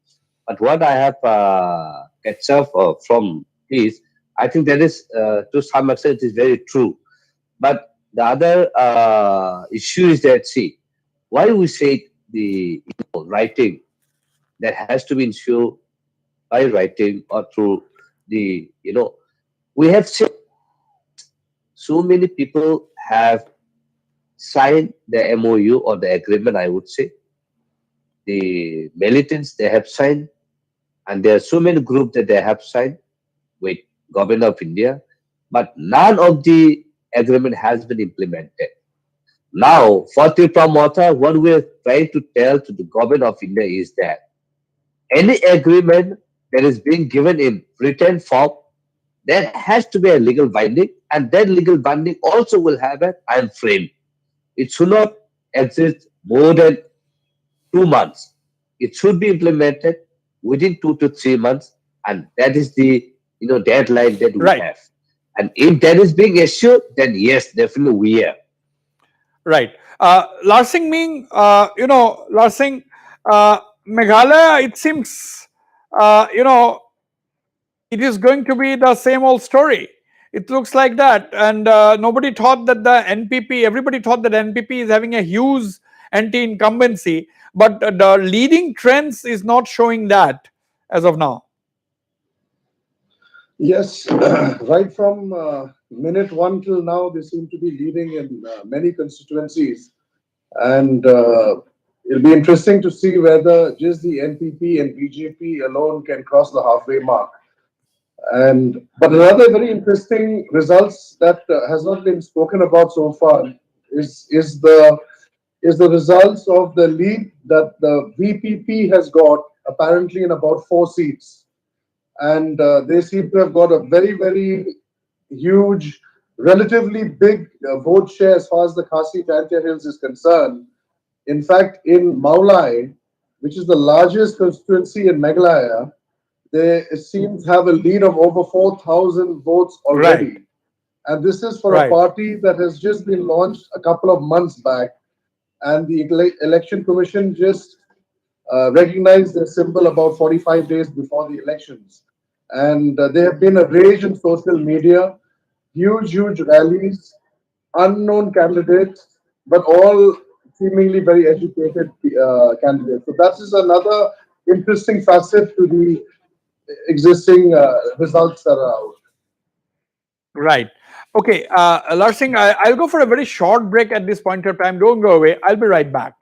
But what I have catch up from is, I think that is, to some extent, it is very true. But the other issue is that, see, why we say the writing that has to be ensured by writing or through the, we have seen so many people have signed the MOU or the agreement, I would say. The militants, they have signed, and there are so many groups that they have signed with government of India, but none of the agreement has been implemented. Now, for Tripura, what we are trying to tell to the government of India is that any agreement that is being given in written form, there has to be a legal binding, and that legal binding also will have a time frame. It should not exist more than 2 months. It should be implemented within 2 to 3 months, and that is the deadline that we have. And if that is being assured, then yes, definitely we are. Right. Larsing Ming, Larsing, Meghalaya, it seems, it is going to be the same old story. It looks like that. And nobody thought that the NPP, everybody thought that NPP is having a huge anti-incumbency, but the leading trends is not showing that as of now. Yes, right from minute one till now, they seem to be leading in many constituencies. And it'll be interesting to see whether just the NPP and BJP alone can cross the halfway mark. But another very interesting results that has not been spoken about so far is the results of the lead that the VPP has got apparently in about 4 seats. And they seem to have got a very, very huge, relatively big vote share as far as the Khasi Tantia Hills is concerned. In fact, in Maulai, which is the largest constituency in Meghalaya, they seem to have a lead of over 4,000 votes already. Right. And this is for a party that has just been launched a couple of months back. And the Election Commission just recognized their symbol about 45 days before the elections. And there have been a rage in social media, huge rallies, unknown candidates, but all seemingly very educated candidates. So that is another interesting facet to the existing results that are out. Right. Okay, Larsing, I'll go for a very short break at this point of time. Don't go away. I'll be right back.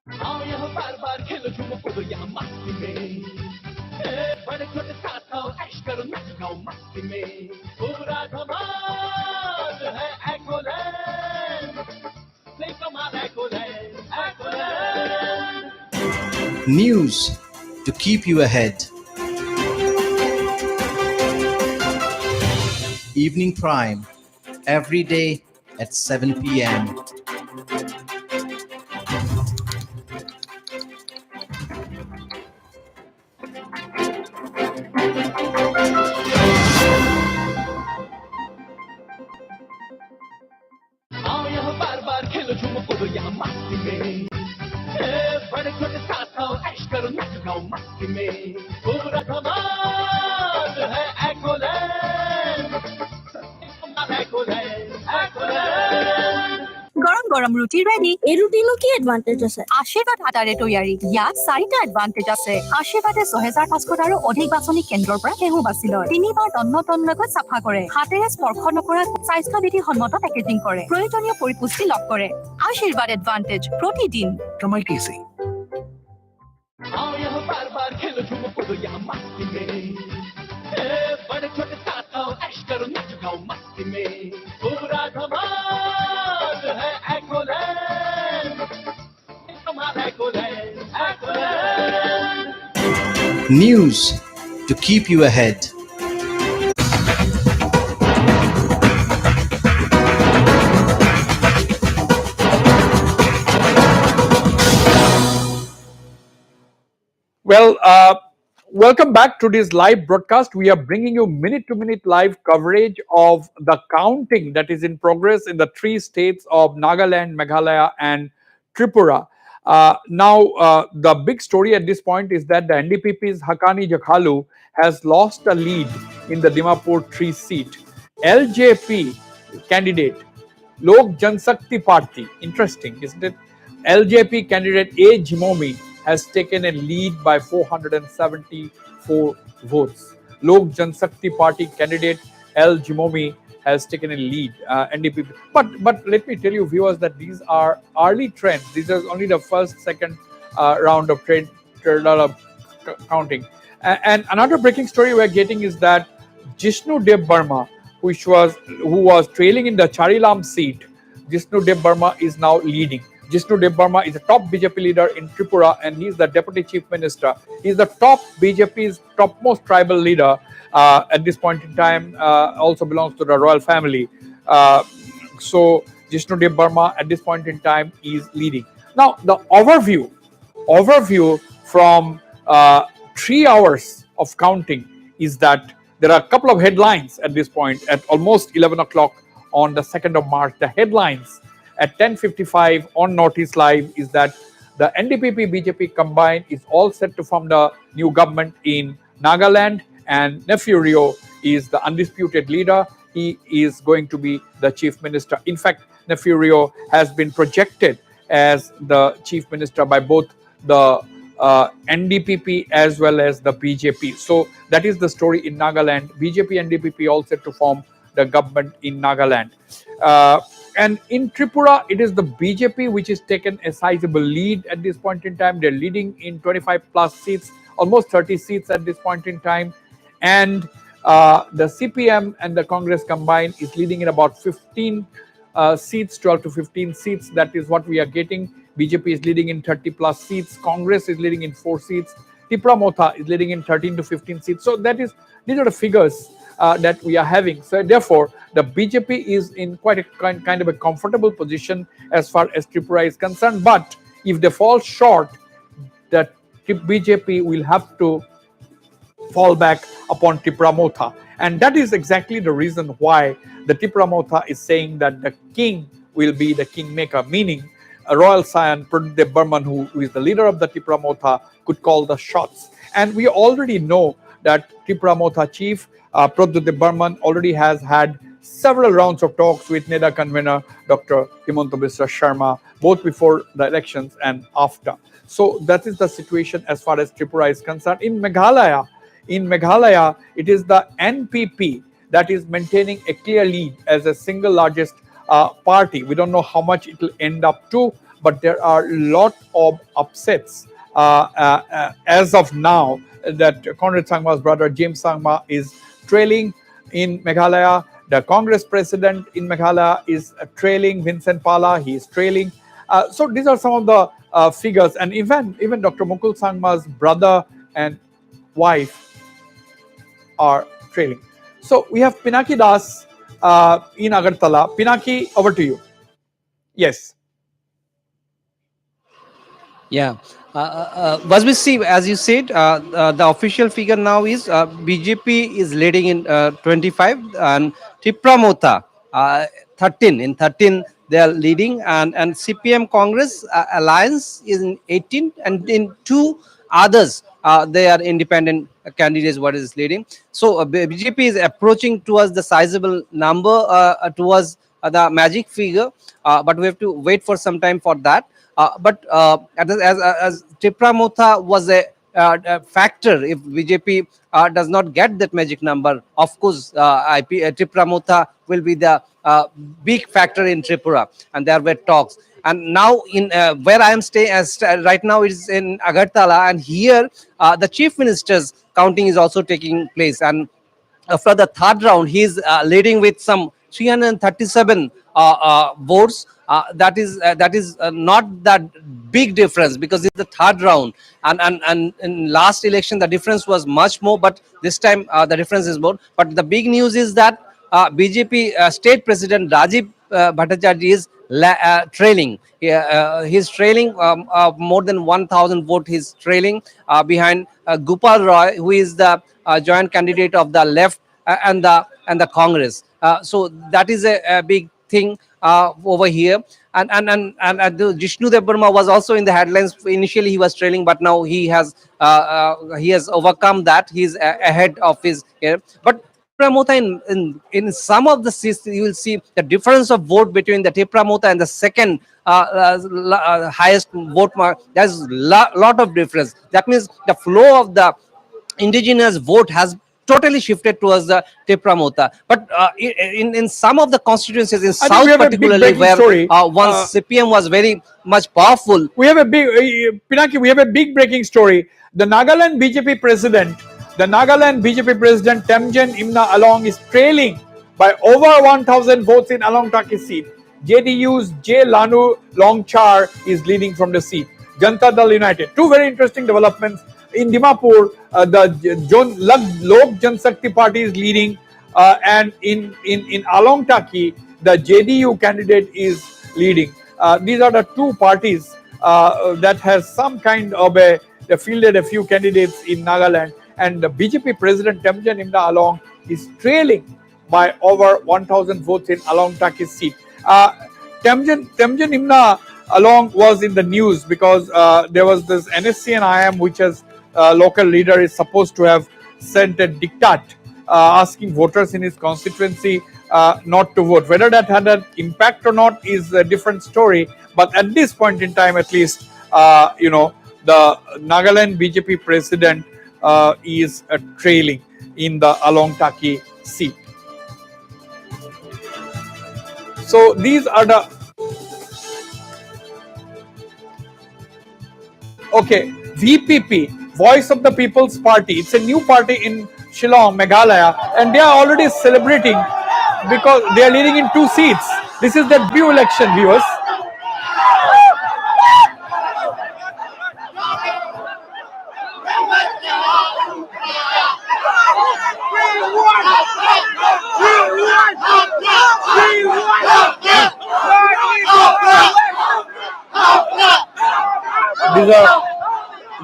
आओ यहाँ बार बार खेलो झूमो कूदो यहाँ मस्ती में बड़े छोटे साथ आओ ऐश करो नच गाओ मस्ती में पूरा धमाल है एकोलैंड प्ले कमाल Ecoland Ecoland News to keep you ahead. Evening Prime, every day at 7 p.m. आओ यहाँ बार बार खेलो झूमो कूदो यहाँ मस्ती में बड़े छोटे साथ आओ ऐश करो नच गाओ मस्ती में पूरा धमाल है एकोलैंड कमाल एकोलैंड एकोलैंड গরম গরম রুটি রেডি। এই রুটিনো কি এডভান্টেজ আছে? আশীৰ্বাদ আটাৰে তৈয়াৰী। ইয়াত 4টা এডভান্টেজ আছে। আশীৰ্বাদে 6500 আৰু অধিক বাছনি কেন্দ্ৰৰ পৰা ঘেঁহু বাছি লয়। 3বাৰ টন্নকৈ চাফা কৰে। হাতেৰে স্পৰ্শ নকৰা স্বাস্থ্যবিধি সন্মত পেকেজিং কৰে। প্ৰয়োজনীয় পৰিপুষ্টি লাভ কৰে। আশীৰ্বাদ এডভান্টেজ প্ৰতিদিন। आओ यहाँ बार बार खेलो खेलो झूम कूदो यहाँ मस्ती में बड़े छोटे साथ आओ ऐश करो नाचो गाओ मस्ती में पूरा धमाल है एकोलैंड हमारा Ecoland Ecoland News to keep you ahead. Well, welcome back to this live broadcast. We are bringing you minute to minute live coverage of the counting that is in progress in the three states of Nagaland, Meghalaya, and Tripura. Now, the big story at this point is that the NDPP's Hakani Jakhalu has lost a lead in the Dimapur 3 seat. LJP candidate Lok Janshakti Party, interesting, isn't it? LJP candidate A. Jimomi has taken a lead by 474 votes. Lok Janshakti Party candidate L. Jimomi has taken a lead, NDP. But let me tell you, viewers, that these are early trends. These are only the first, second round of counting. And another breaking story we're getting is that Jishnu Dev Burma, who was trailing in the Charilam seat, Jishnu Dev Burma is now leading. Jishnu Dev Burma is a top BJP leader in Tripura, and he is the deputy chief minister. He is the top BJP's topmost tribal leader at this point in time. Also belongs to the royal family. So Jishnu Dev Burma at this point in time is leading. Now the overview from 3 hours of counting is that there are a couple of headlines at this point at almost 11 o'clock on the 2nd of March. The headlines at 10:55 on Notice Live is that the NDPP BJP combined is all set to form the new government in Nagaland, and Nefurio is the undisputed leader. He is going to be the chief minister. In fact, Nefurio has been projected as the chief minister by both the NDPP as well as the BJP. So that is the story in Nagaland. BJP and NDPP all set to form the government in Nagaland. And in Tripura, it is the BJP which has taken a sizable lead at this point in time. They're leading in 25 plus seats, almost 30 seats at this point in time. And the CPM and the Congress combined is leading in about 15 seats, 12 to 15 seats. That is what we are getting. BJP is leading in 30 plus seats. Congress is leading in 4 seats. Tipra Motha is leading in 13 to 15 seats. So these are the figures that we are having. So therefore, the BJP is in quite a kind of a comfortable position as far as Tripura is concerned. But if they fall short, the BJP will have to fall back upon Tipra Motha. And that is exactly the reason why the Tipra Motha is saying that the king will be the kingmaker, meaning a royal scion, Pradeep Burman, who is the leader of the Tipra Motha, could call the shots. And we already know that Tipra Motha chief, Pradeep Burman, already has had several rounds of talks with NEDA convener Dr. Himanta Biswa Sharma, both before the elections and after. So that is the situation as far as Tripura is concerned. In Meghalaya, it is the NPP that is maintaining a clear lead as a single largest party. We don't know how much it will end up to, but there are a lot of upsets as of now that Conrad Sangma's brother James Sangma is trailing in Meghalaya. The Congress president in Meghalaya is trailing Vincent Pala. He is trailing. So these are some of the figures, and even Dr. Mukul Sangma's brother and wife are trailing. So we have Pinaki Das in Agartala. Pinaki, over to you. Yes. Yeah. Vasbi, see, as you said, the official figure now is BJP is leading in 25 and Tipra Motha 13. In 13, they are leading, and CPM Congress Alliance is in 18, and in 2 others, they are independent candidates what is leading. So BJP is approaching towards the sizable number, towards the magic figure, but we have to wait for some time for that. But as Tipra Motha was a factor, if BJP does not get that magic number, of course, Tipra Motha will be the big factor in Tripura, and there were talks. And now in where I am staying as right now is in Agartala, and here the chief minister's counting is also taking place. And after the third round, he's leading with some 337 votes. That is not that big difference, because it's the third round, and in last election the difference was much more, but this time the difference is more. But the big news is that BJP state president Rajiv Bhattacharya is trailing. He's trailing more than 1,000 vote. He's trailing behind Gopal Roy, who is the joint candidate of the left and the Congress. So that is a big thing over here. And Jishnu Dev Burma was also in the headlines. Initially, he was trailing, but now he has overcome that. He's ahead of his. But Tipramota in some of the seats, you will see the difference of vote between the Tipramota and the second highest vote mark. There's lot of difference. That means the flow of the indigenous vote has totally shifted towards the Tipramota. But in some of the constituencies in I think we South have a big particularly, breaking where story. once CPM was very much powerful. We have a big, Pinaki, we have a big breaking story. The Nagaland BJP president Temjen Imna Along is trailing by over 1,000 votes in Along Taki seat. JDU's J. Lanu Longchar is leading from the seat. Janata Dal United. Two very interesting developments. In Dimapur, the Lok Janshakti Party is leading, and in Along Taki, the JDU candidate is leading. These are the two parties that has some kind of they fielded a few candidates in Nagaland, and the BJP president Temjen Imna Along is trailing by over 1,000 votes in Along Taki's seat. Temjen Imna Along was in the news because there was this NSC and IM, which has local leader is supposed to have sent a diktat asking voters in his constituency not to vote. Whether that had an impact or not is a different story. But at this point in time, at least, the Nagaland BJP president is trailing in the Along Taki seat. So these are the VPP, Voice of the People's Party. It's a new party in Shillong, Meghalaya, and they are already celebrating because they are leading in 2 seats. This is the debut election, viewers.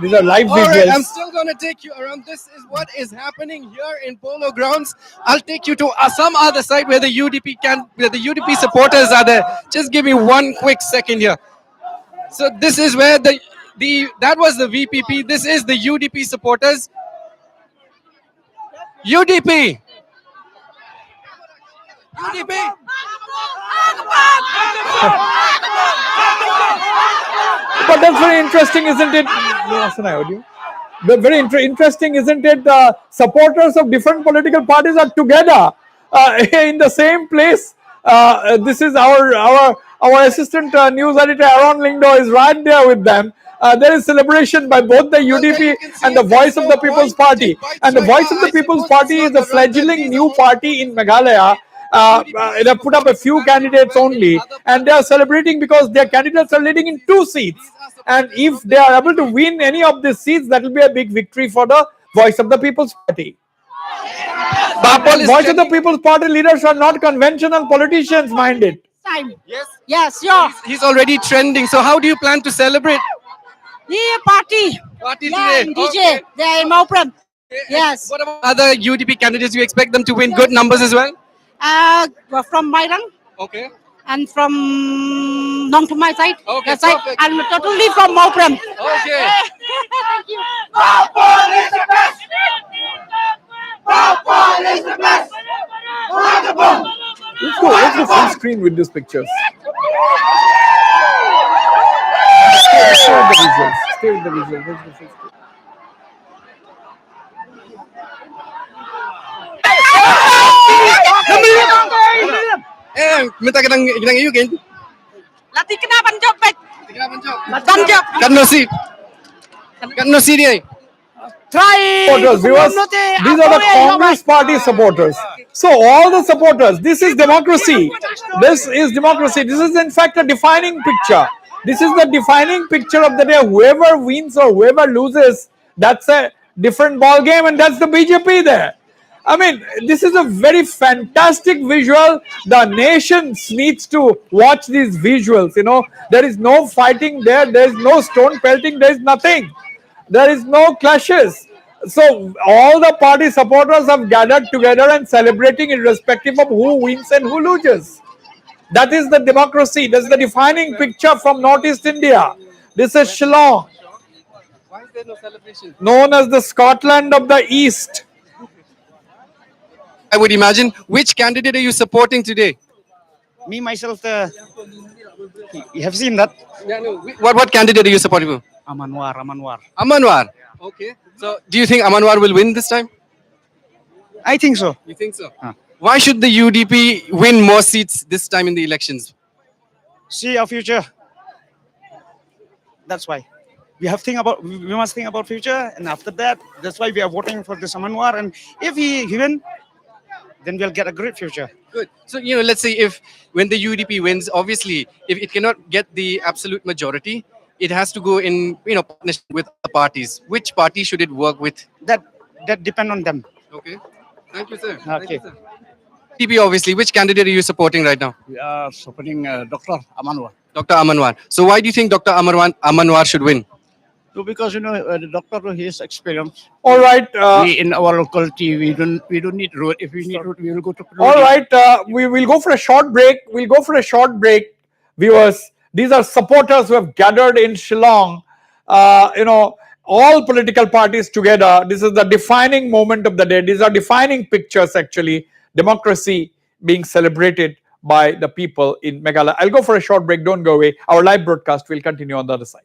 These are live visuals. All right, I'm still going to take you around. This is what is happening here in Polo Grounds. I'll take you to some other side where the UDP supporters are there. Just give me one quick second here. So this is where that was the VPP. This is the UDP supporters. UDP. But that's very interesting, isn't it? Very interesting, isn't it? The supporters of different political parties are together in the same place. This is our assistant news editor Aaron Lingdo is right there with them. There is celebration by both the UDP and the Voice of the People's Party. And the Voice of the People's Party is a fledgling new party in Meghalaya. They have put up a few candidates only, and they are celebrating because their candidates are leading in 2 seats. And if they are able to win any of these seats, that will be a big victory for the Voice of the People's Party. Voice of the People's Party leaders are not conventional politicians, mind it. Yes, sure. He's already trending. So how do you plan to celebrate? Yeah, party. Today. DJ. Okay. They're in Mopram. Yes. What about other UDP candidates? You expect them to win good numbers as well? From Mairang. Okay. And from Nong to my side. Okay, That side. perfect. I'm totally from Mopram. Okay. Thank you. is the best. Is the best. Let's go full screen with these pictures. Stay with the visuals. Let's go full screen. Minta kita iyo kan? Latih kenapa, Job? Got no seat. Got no seat here. Supporters, viewers, these are the Congress party supporters. So all the supporters, this is democracy. This is democracy. This is in fact a defining picture. This is the defining picture of the day. Whoever wins or whoever loses, that's a different ball game, and that's the BJP there. I mean, this is a very fantastic visual. The nation needs to watch these visuals. You know, there is no fighting there. There is no stone pelting. There is nothing. There is no clashes. So all the party supporters have gathered together and celebrating irrespective of who wins and who loses. That is the democracy. That's the defining picture from Northeast India. This is Shillong, Why is there no celebration? known as the Scotland of the East. I would imagine. Which candidate are you supporting today? Me myself, you have seen that. Yeah, no. What candidate are you supporting for? Amanwar. Amanwar. Okay. So, do you think Amanwar will win this time? I think so. You think so? Why should the UDP win more seats this time in the elections? See our future. That's why we must think about future, and after that, that's why we are voting for this Amanwar. And if he win, then we'll get a great future. Good. So, let's say when the UDP wins, obviously, if it cannot get the absolute majority, it has to go in, partnership with other parties. Which party should it work with? That depend on them. Okay. Thank you, sir. Okay. UDP, obviously, which candidate are you supporting right now? We are supporting Dr. Amanwar. Dr. Amanwar. So, why do you think Dr. Amanwar should win? So because the doctor he is experienced. All right. We in our locality we don't need road. If we need road, we will go to. All right. We will go for a short break. We'll go for a short break, viewers. These are supporters who have gathered in Shillong. All political parties together. This is the defining moment of the day. These are defining pictures, actually. Democracy being celebrated by the people in Meghalaya. I'll go for a short break. Don't go away. Our live broadcast will continue on the other side.